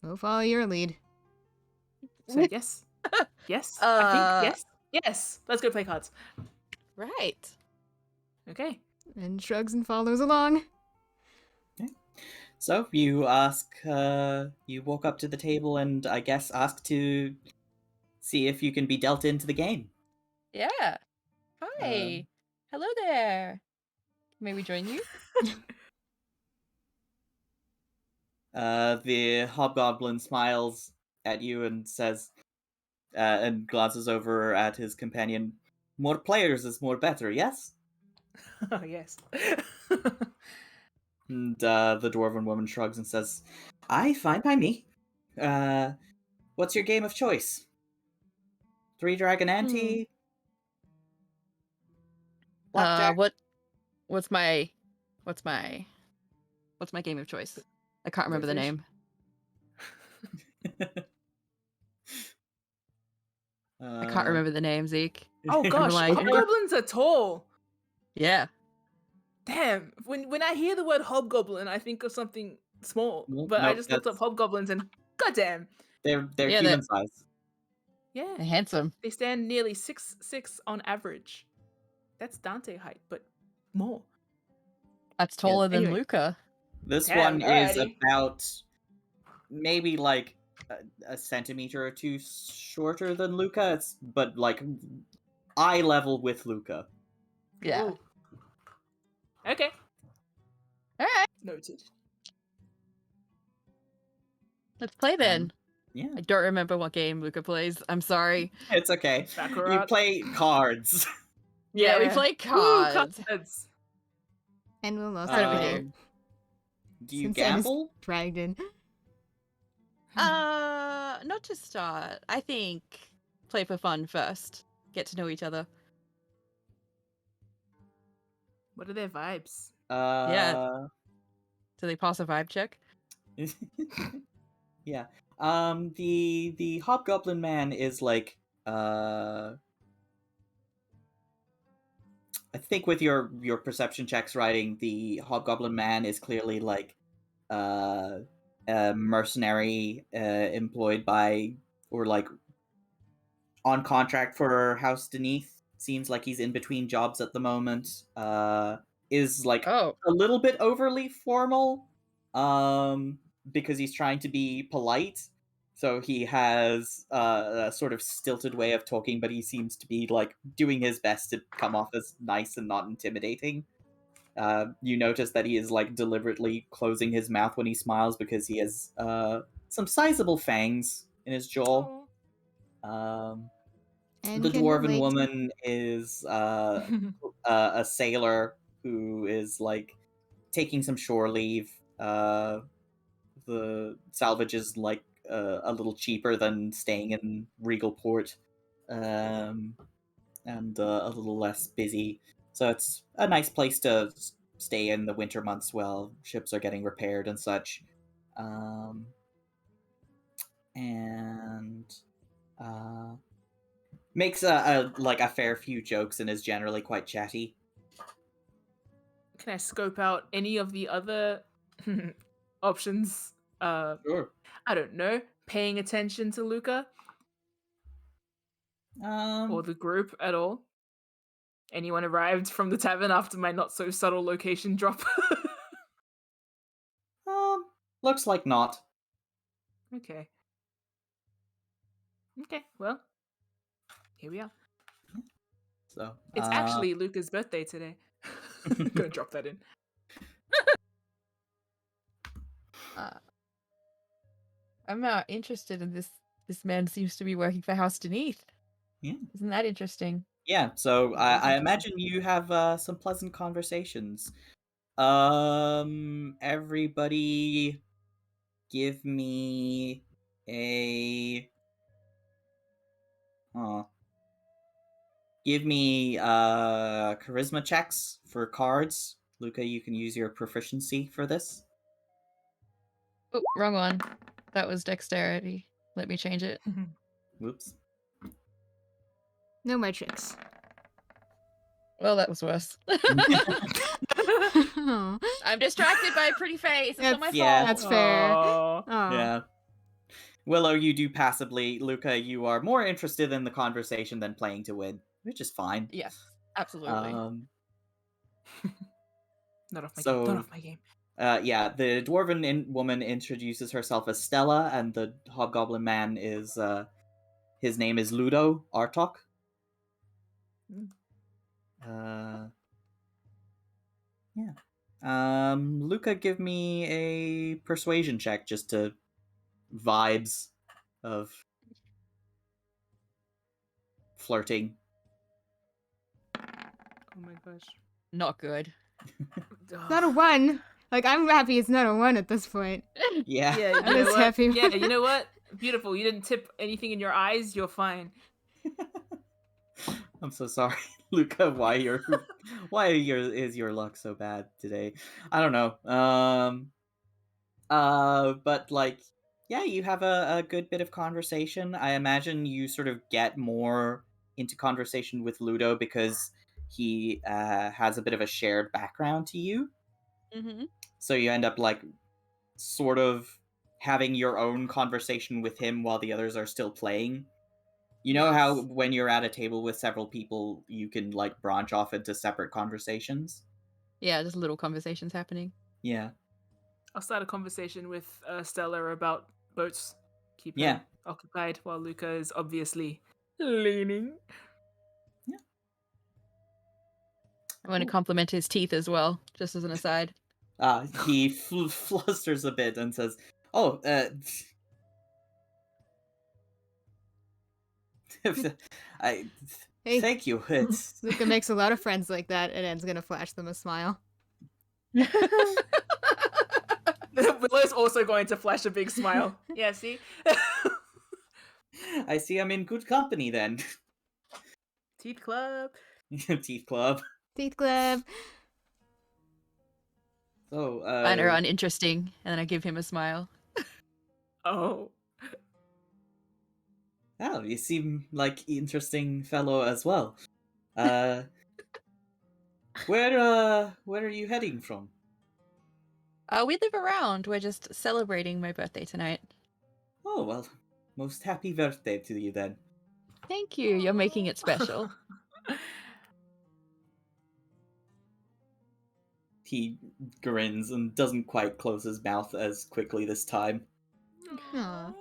We'll follow your lead. So yes. Yes. I think yes. Yes. Let's go play cards. Right. Okay. And shrugs and follows along. So you you walk up to the table and I guess ask to see if you can be dealt into the game. Yeah. Hi. Hello there. May we join you? The hobgoblin smiles at you and says, and glances over at his companion. More players is more better, yes? Oh yes. And the dwarven woman shrugs and says, "Aye, fine by me. What's your game of choice? Three Dragon Ante? Blackjack? What's my game of choice? I can't remember the Fish. name. I can't remember the name, Zeke. Oh gosh, like- hobgoblins are tall. Yeah. Damn. When I hear the word hobgoblin, I think of something small. Well, But I no, just looked up that's- hobgoblins and goddamn. They're Yeah, human size. Yeah. They're handsome. They stand nearly 6'6" on average. That's Dante height, but more. That's taller than Anyway. Luca. This Damn, one is alrighty. about maybe like a centimeter or two shorter than Luca, but like eye level with Luca. Yeah. Ooh. Okay. All right. Noted. Let's play then. Yeah, I don't remember what game Luca plays. I'm sorry. it's okay. You Baccarat. play cards. Yeah, we play Woo, cards. cards. And we'll also How do we play do? Do you since Ed is gamble? dragged in. Not to start. I think play for fun first. Get to know each other. What are their vibes? Do they pass a vibe check? Yeah. The hobgoblin man is like I think with your perception checks writing, the hobgoblin man is clearly like a mercenary employed by or like on contract for House Deneath. Seems like he's in between jobs at the moment. Is like Oh. a little bit overly formal, because he's trying to be polite. So he has a sort of stilted way of talking, but he seems to be like doing his best to come off as nice and not intimidating. You notice that he is like deliberately closing his mouth when he smiles because he has some sizable fangs in his jaw. Um, And the can dwarven relate. woman is a sailor who is like taking some shore leave. The salvage is like a little cheaper than staying in Regal Port, and a little less busy. So it's a nice place to stay in the winter months while ships are getting repaired and such. And makes a fair few jokes and is generally quite chatty. Can I scope out any of the other options? Sure. I don't know. Paying attention to Luca or the group at all? Anyone arrived from the tavern after my not so subtle location drop? Looks like not. Okay. Okay, well, here we are. So It's actually Luca's birthday today. Gonna drop that in. I'm interested in this. This man seems to be working for House Deneath. Yeah. Isn't that interesting? Yeah, so That is I interesting. imagine you have some pleasant conversations. Everybody give me a give me charisma checks for cards. Luca, you can use your proficiency for this. Oh, wrong one. That was dexterity. Let me change it. Whoops. No my tricks. Well, that was worse. Aw. I'm distracted by a pretty face. It's not my Yeah. fault. That's fair. Aw. Aw. Yeah. Willow, you do passively. Luca, you are more interested in the conversation than playing to win, which is fine. Yes, absolutely. Not off my So- game. Not off my game. Yeah, the dwarven woman introduces herself as Stella, and the hobgoblin man is his name is Ludo Artok. Yeah. Luca, give me a persuasion check just to vibes of flirting. Oh my gosh. Not good. Not a 1. Like, I'm happy it's not a 1 at this point. Yeah. Yeah, you I'm know just what? happy. Yeah, you know what? Beautiful. You didn't tip anything in your eyes. You're fine. I'm so sorry, Luca. Is your luck so bad today? I don't know. But like, yeah, you have a good bit of conversation. I imagine you sort of get more into conversation with Ludo because he has a bit of a shared background to you. Mm-hmm. So you end up like sort of having your own conversation with him while the others are still playing. You know how Yes. when you're at a table with several people, you can like branch off into separate conversations? Yeah, just little conversations happening. Yeah. I'll start a conversation with Stella about boats. Keep Yeah. her occupied while Luca is obviously leaning. I want to compliment his teeth as well, just as an aside. He flusters a bit and says, "Oh, I Hey. thank you. It's Luca makes a lot of friends like that, and En's gonna flash them a smile. Willow's also going to flash a big smile. Yeah, see? I see I'm in good company then. Teeth Club. Teeth Club. Teeth Club. So, Find her uninteresting, and then I give him a smile. Oh. oh, you seem like interesting fellow as well. Where are you heading from? We live around. We're just celebrating my birthday tonight. Oh, well, most happy birthday to you then. Thank you. You're making it special. He grins and doesn't quite close his mouth as quickly this time. Aw.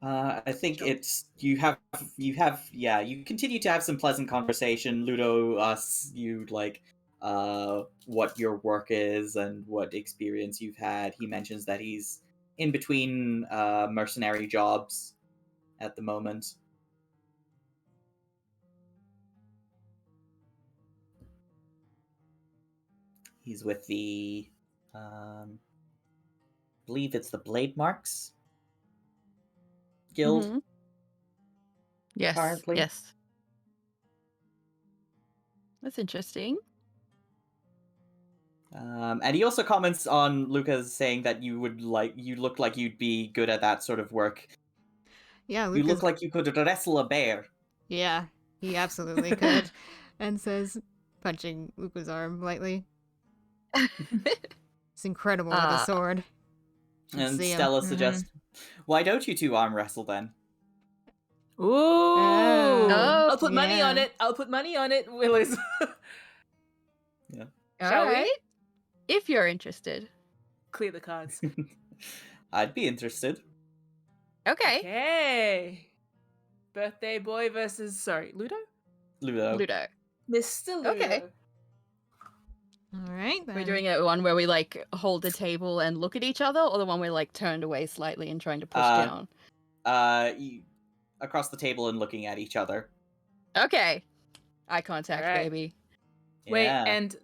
I think it's you continue to have some pleasant conversation. Ludo asks you what your work is and what experience you've had. He mentions that he's in between mercenary jobs at the moment. He's with the believe it's the Blade Marks Guild. Mhm. Yes. Currently. Yes. That's interesting. And he also comments on Luca's saying that you look like you'd be good at that sort of work. Yeah, You Luca's... look like you could wrestle a bear. Yeah, he absolutely could. And says, punching Luca's arm lightly. It's incredible with a sword. And See him. Stella suggests, why don't you two arm wrestle then? Ooh! Oh, I'll put money on yeah. it. I'll put money on it, Willis. Yeah. Shall we? Alright. If you're interested. Clear the cards. I'd be interested. Okay. Okay. Birthday boy versus Ludo? Ludo. Ludo. Mr. Ludo. Okay. All right, then. We're doing it one where we hold the table and look at each other, or the one we're turned away slightly and trying to push down? Across the table and looking at each other. Okay. Eye contact, All right. baby. Wait, Yeah. and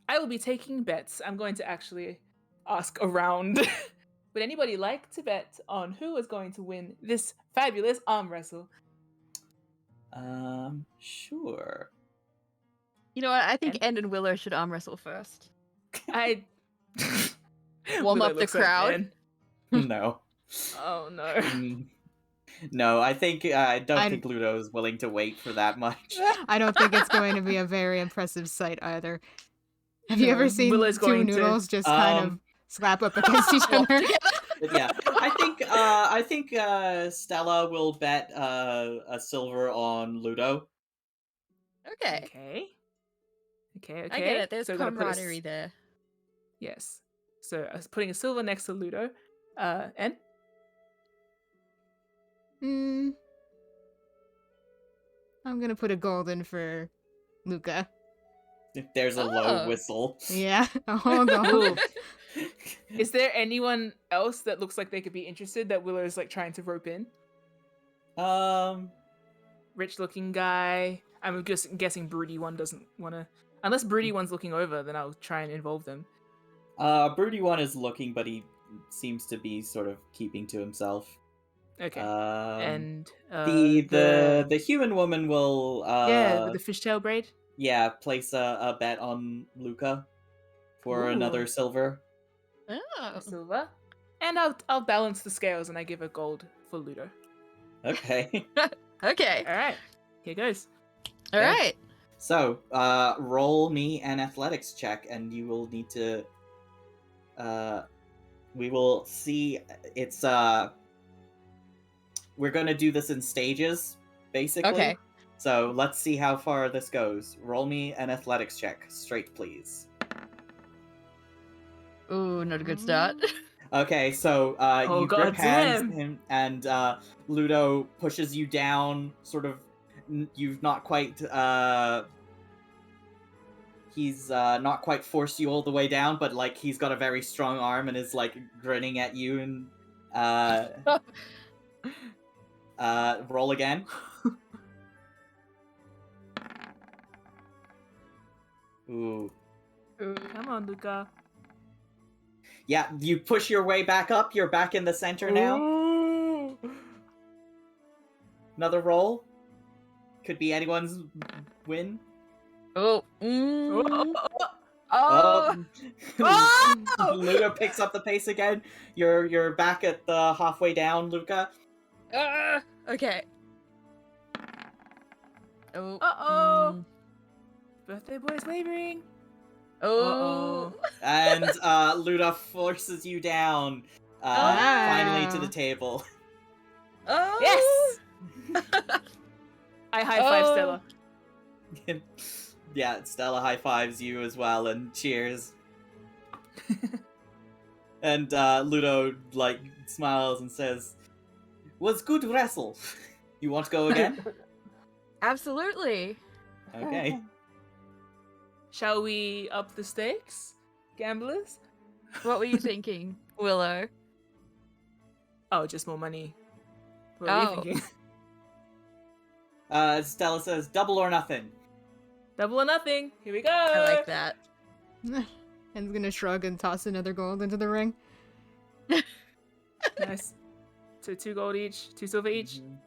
I will be taking bets. I'm going to actually ask around. Would anybody like to bet on who is going to win this fabulous arm wrestle? Sure. You know what? I think And- End and Willow should arm wrestle first. I Warm Willow up the looks at crowd. Ben. No. Oh no. No, I don't think Ludo is willing to wait for that much. I don't think it's going to be a very impressive sight either. Have you ever seen Willow's two going to- noodles just kind of slap up against each other? But yeah, I think Stella will bet a silver on Ludo. Okay. Okay. I get it. There's So we're gonna put camaraderie there. Yes. So I was putting a silver next to Ludo. En? I'm gonna put a golden for Luca. There's a low Oh. whistle. Yeah. Oh, gold. Is there anyone else that looks like they could be interested that Willow's trying to rope in? Rich looking guy. I'm just guessing broody one doesn't wanna, unless broody one's looking over, then I'll try and involve them. Broody one is looking, but he seems to be sort of keeping to himself. Okay. And And the human woman will with the fishtail braid. place a bet on Luca for Ooh. another silver. Oh. A silver. And I'll balance the scales and I give a gold for Ludo. Okay. Okay. Alright. Here goes. All Okay. right. So, roll me an athletics check, and you will need to. We will see. It's we're gonna do this in stages, basically. Okay. So let's see how far this goes. Roll me an athletics check, straight, please. Ooh, not a good start. Okay, so Oh, you grip God hands damn. him, and Ludo pushes you down. Sort of, you've not quite he's not quite forced you all the way down, but like he's got a very strong arm and is like grinning at you and roll again. Ooh. Come on, Luca. Yeah, you push your way back up. You're back in the center now. Ooh. Another roll. Could be anyone's win. Oh. Oh. Oh. Luca picks up the pace again. You're back at the halfway down, Luca. Okay. Oh. Uh-oh. Birthday boy's wavering. Oh. And Luda forces you down. Finally to the table. Oh. Yes! I high five Stella. Yeah, Stella high fives you as well and cheers. And Ludo like smiles and says, "Was good wrestle. You want to go again?" Absolutely. Okay. Shall we up the stakes, gamblers? What were you thinking, Willow? Oh, just more money. What are you Oh. thinking? Stella says, "Double or nothing." Double or nothing. Here we go. I like that. En's gonna shrug and toss another gold into the ring. Nice. So 2 gold each, 2 silver each. Mhm.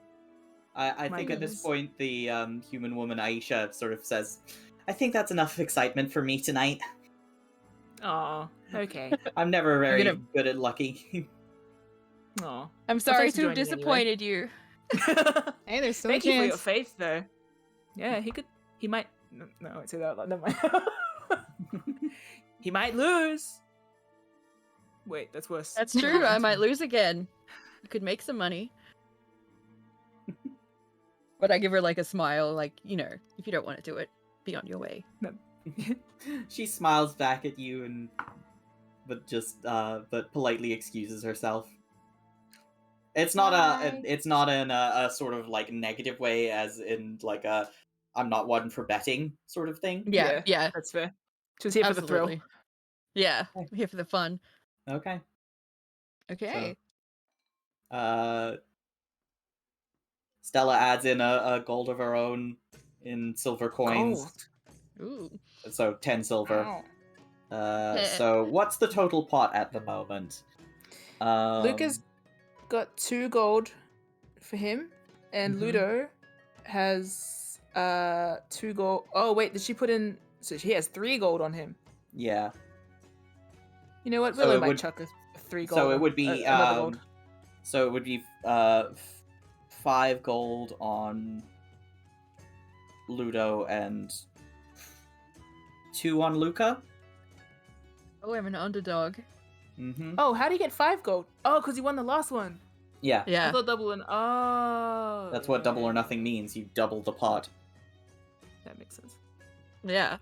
I My think at this goodness. point the human woman Aisha sort of says, "I think that's enough excitement for me tonight. Aw, okay. I'm never very gonna- good at lucky." Aw. I'm sorry thanks for to have joining anyway. disappointed you. Hey, there's still Thank a you for your chance. faith, though. Yeah, he might. No, I won't say that. Never mind. He might lose. Wait, that's worse. That's true. I might lose again. You could make some money. But I give her like a smile, like, you know, if you don't want to do it, be on your way. She smiles back at you and but politely excuses herself. It's not in a sort of like negative way, as in like a "I'm not one for betting" sort of thing. Yeah. That's fair. Just here for the thrill. Absolutely. Yeah, Okay. I'm here for the fun. Okay. Okay. Stella adds in a gold of her own in silver coins. Gold. Ooh. So 10 silver. Ow. So what's the total pot at the moment? Luca's got 2 gold for him, and Mhm. Ludo has 2 gold. Oh wait, did she put in? So he has 3 gold on him. Yeah. You know what? So Willow it might would- chuck a 3 gold. So it on- would be another gold. so it would be 5 gold on Ludo and 2 on Luca. Oh, I'm an underdog. Mm-hmm. Oh, how do you get 5 gold? Oh, because you won the last one. Yeah. I Yeah. thought double and oh. That's what double or yeah. nothing means. You double the pot. That makes sense. Yeah.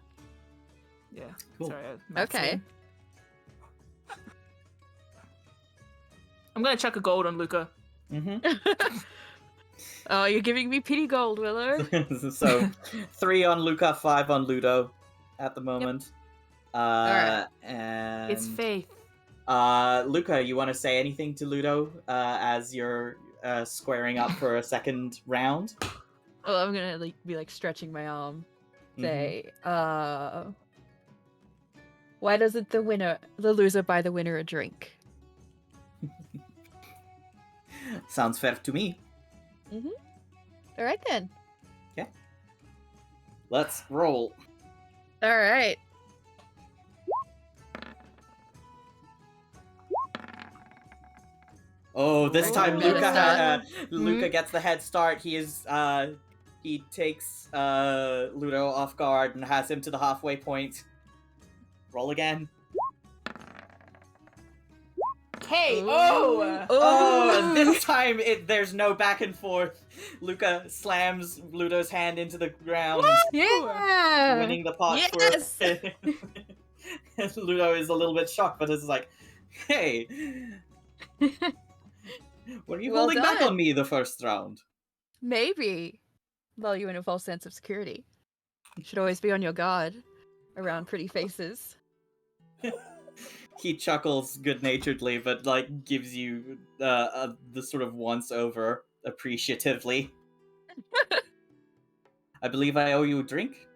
Yeah. Cool. Sorry. maths Okay. again. I'm gonna chuck a gold on Luca. Mm-hmm. Oh, you're giving me pity gold, Willow. So 3 on Luca, 5 on Ludo at the moment. Alright. And It's faith. Luca, you want to say anything to Ludo as you're squaring up for a second round? Oh, I'm gonna be like stretching my arm. Mhm. Say, why doesn't the loser buy the winner a drink? Sounds fair to me. All right then. Let's roll. All right. Oh, this Oh, time better Luca start. gets the head start. He takes Ludo off guard and has him to the halfway point. Roll again. Hey! Ooh. Oh! Oh, and this time there's no back and forth. Luca slams Ludo's hand into the ground, Yeah! winning the pot. Yes! For... Ludo is a little bit shocked, but is like, "Hey, were you Well holding back done. on me the first round?" Maybe. Lull you in a false sense of security. You should always be on your guard. around pretty faces. He chuckles good-naturedly, but like gives you the sort of once-over appreciatively. I believe I owe you a drink.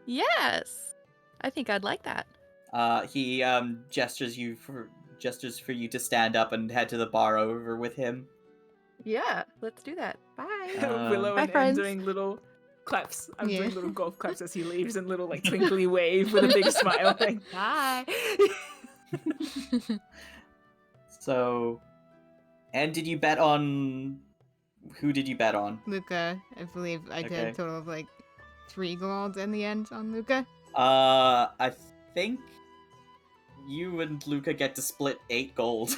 Yes, I think I'd like that. He gestures for you to stand up and head to the bar over with him. Yeah, let's do that. Bye. Willow Bye, and En friends. doing little claps. I'm Yeah. doing little golf claps as he leaves and little like twinkly wave with a big smile. Like, bye. So, and did you bet on? Who did you bet on? Luca, I believe I did Okay. a total of like 3 gold in the end on Luca. I think you and Luca get to split 8 gold.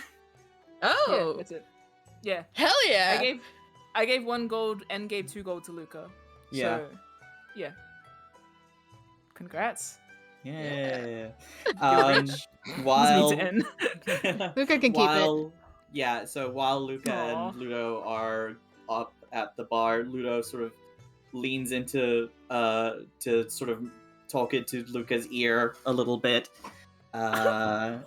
Yeah, Oh, that's it. Yeah. hell yeah! I gave 1 gold and gave 2 gold to Luca. Yeah. So, yeah. Congrats. Yeah. You're rich. While This needs to end. Luca can keep it. Yeah, so while Luca Aw. and Ludo are up at the bar, Ludo sort of leans into to sort of talk into Luca's ear a little bit. And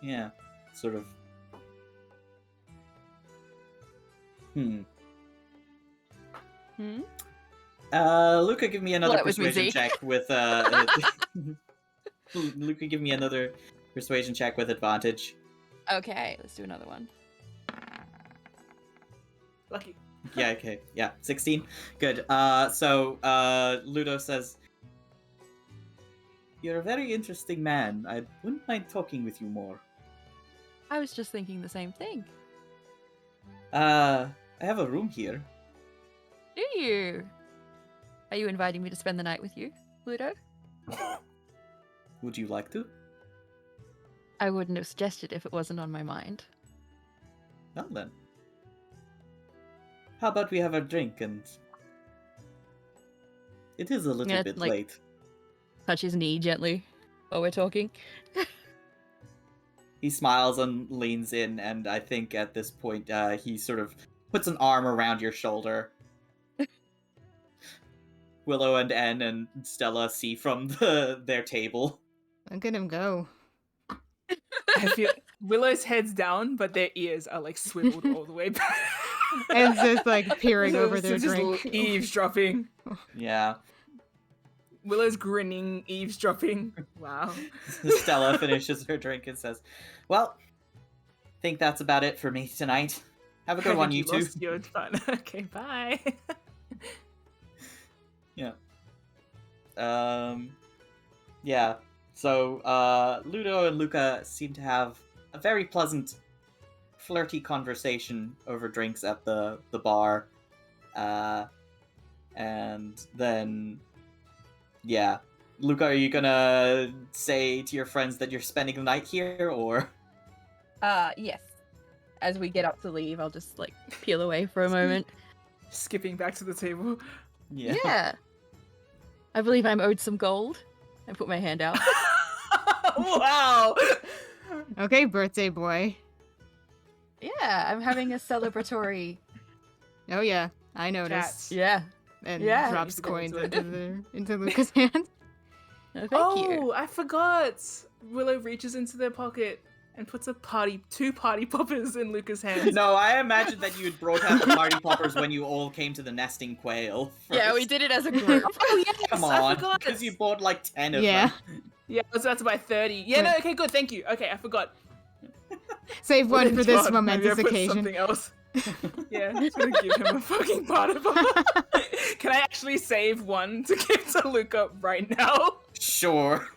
yeah, sort of Hmm? Luca, give me another Well, that was persuasion easy. check with Luca, give me another persuasion check with advantage. Okay, let's do another one. Lucky. Yeah, okay. Yeah, 16. Good. So Ludo says, "You're a very interesting man. I wouldn't mind talking with you more. I was just thinking the same thing. I have a room here. Do you? Are you inviting me to spend the night with you, Ludo? Would you like to? I wouldn't have suggested if it wasn't on my mind. Well then. How about we have a drink and... It is a little Yeah, bit like- late. Touch his knee gently while we're talking. He smiles and leans in, and I think at this point he sort of puts an arm around your shoulder. Willow and En and Stella see from their table. Look at him go. I feel Willow's head's down, but their ears are like swiveled all the way back. And just like peering over their Just drink. eavesdropping. Yeah. Willow's grinning, eavesdropping. Wow. Stella finishes her drink and says, "Well, think that's about it for me tonight. Have a good one, you two." lost your fun. Okay, bye. Yeah. Yeah. So, Ludo and Luca seem to have a very pleasant, flirty conversation over drinks at the bar. And then, yeah. Luca, are you gonna say to your friends that you're spending the night here, or? Yes. As we get up to leave, I'll just like peel away for a moment. Skipping back to the table. Yeah. I believe I'm owed some gold. I put my hand out. Wow. Okay, birthday boy. Yeah, I'm having a celebratory. Oh yeah, I noticed. Cats. Yeah. And Yeah. drops He's going coins to into Luca's hand. No, thank you. Oh, I forgot. Willow reaches into their pocket and puts two party poppers in Luca's hands. No, I imagined that you had brought out the party poppers when you all came to the nesting quail. Yeah, we first. did it as a group. Oh yes, Come I on, forgot. because you bought like 10 of Yeah. them. Yeah, I was about to buy 30. Yeah, no, okay, good, thank you. Okay, I forgot. Save one for this God, maybe I momentous put occasion. Something else. Yeah, I'm just gonna give him a fucking party popper. Can I actually save one to give to Luca right now? Sure.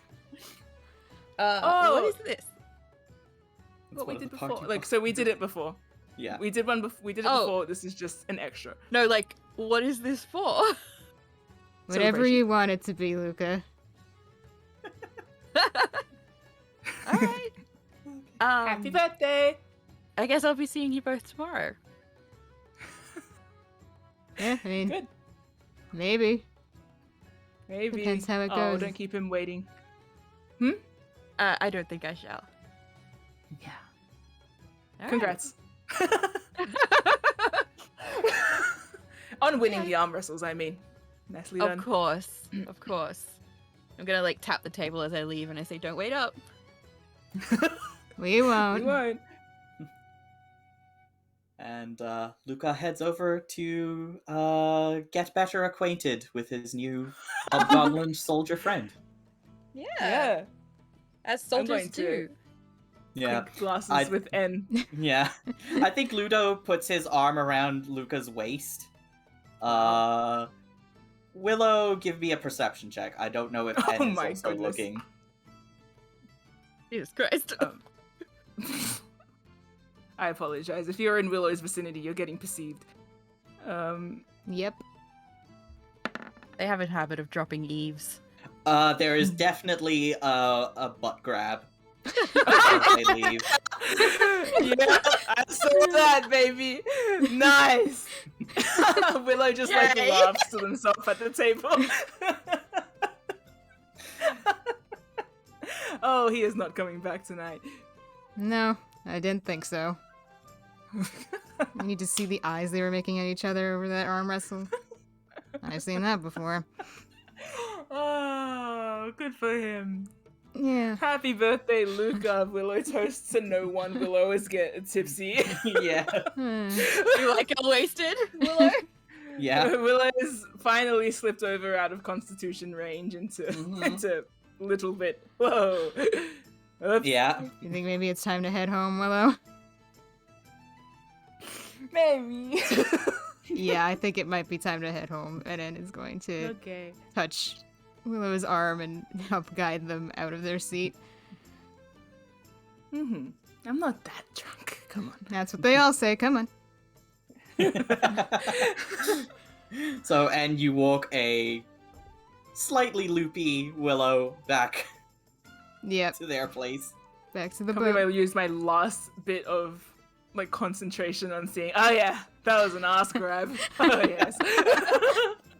What is this? That's What we one of did the party before. Like, poppers. so we did it before. Yeah. We did one. We did it Oh. before. This is just an extra. No, like, what is this for? Whatever Celebration. you want it to be, Luca. Alright. Happy birthday! I guess I'll be seeing you both tomorrow. Yeah, I mean, Good. maybe. Maybe. Depends how it Oh, goes. don't keep him waiting. I don't think I shall. Yeah. Alright. Congrats. On winning the arm wrestles, I mean. Nicely done. Of course. Of course. I'm gonna like tap the table as I leave and I say, don't wait up. We won't. We won't. And Luca heads over to get better acquainted with his new hobgoblin soldier friend. Yeah. As I'm soldiers going to- do. Yeah, Quick glasses I- with N. yeah. I think Ludo puts his arm around Luca's waist. Willow, give me a perception check. I don't know if Oh N is my also goodness. looking. Jesus Christ. I apologize. If you're in Willow's vicinity, you're getting perceived. Yep. They have a habit of dropping eaves. There is definitely a butt grab as they leave. Yeah, I saw that, baby. Nice. Willow just like Yay. laughs to himself at the table. Oh, he is not coming back tonight. No, I didn't think so. You need to see the eyes they were making at each other over that arm wrestle. I've seen that before. Oh, good for him. Yeah. Happy birthday, Luca. Willow toasts and no one. Willow is get tipsy. Yeah, Hmm. You like it wasted, Willow? yeah. Willow has finally slipped over out of constitution range into into a little bit. Whoa. Oops. Yeah. You think maybe it's time to head home, Willow? Maybe. Yeah, I think it might be time to head home. And En is going to Okay. touch Willow's arm and help guide them out of their seat. I'm not that drunk. Come on. That's what they all say. Come on. So, and you walk a slightly loopy Willow back Yep. to their place. Back to the Can't believe I boat. used my last bit of like concentration on seeing. Oh yeah, that was an ass grab. Oh yes.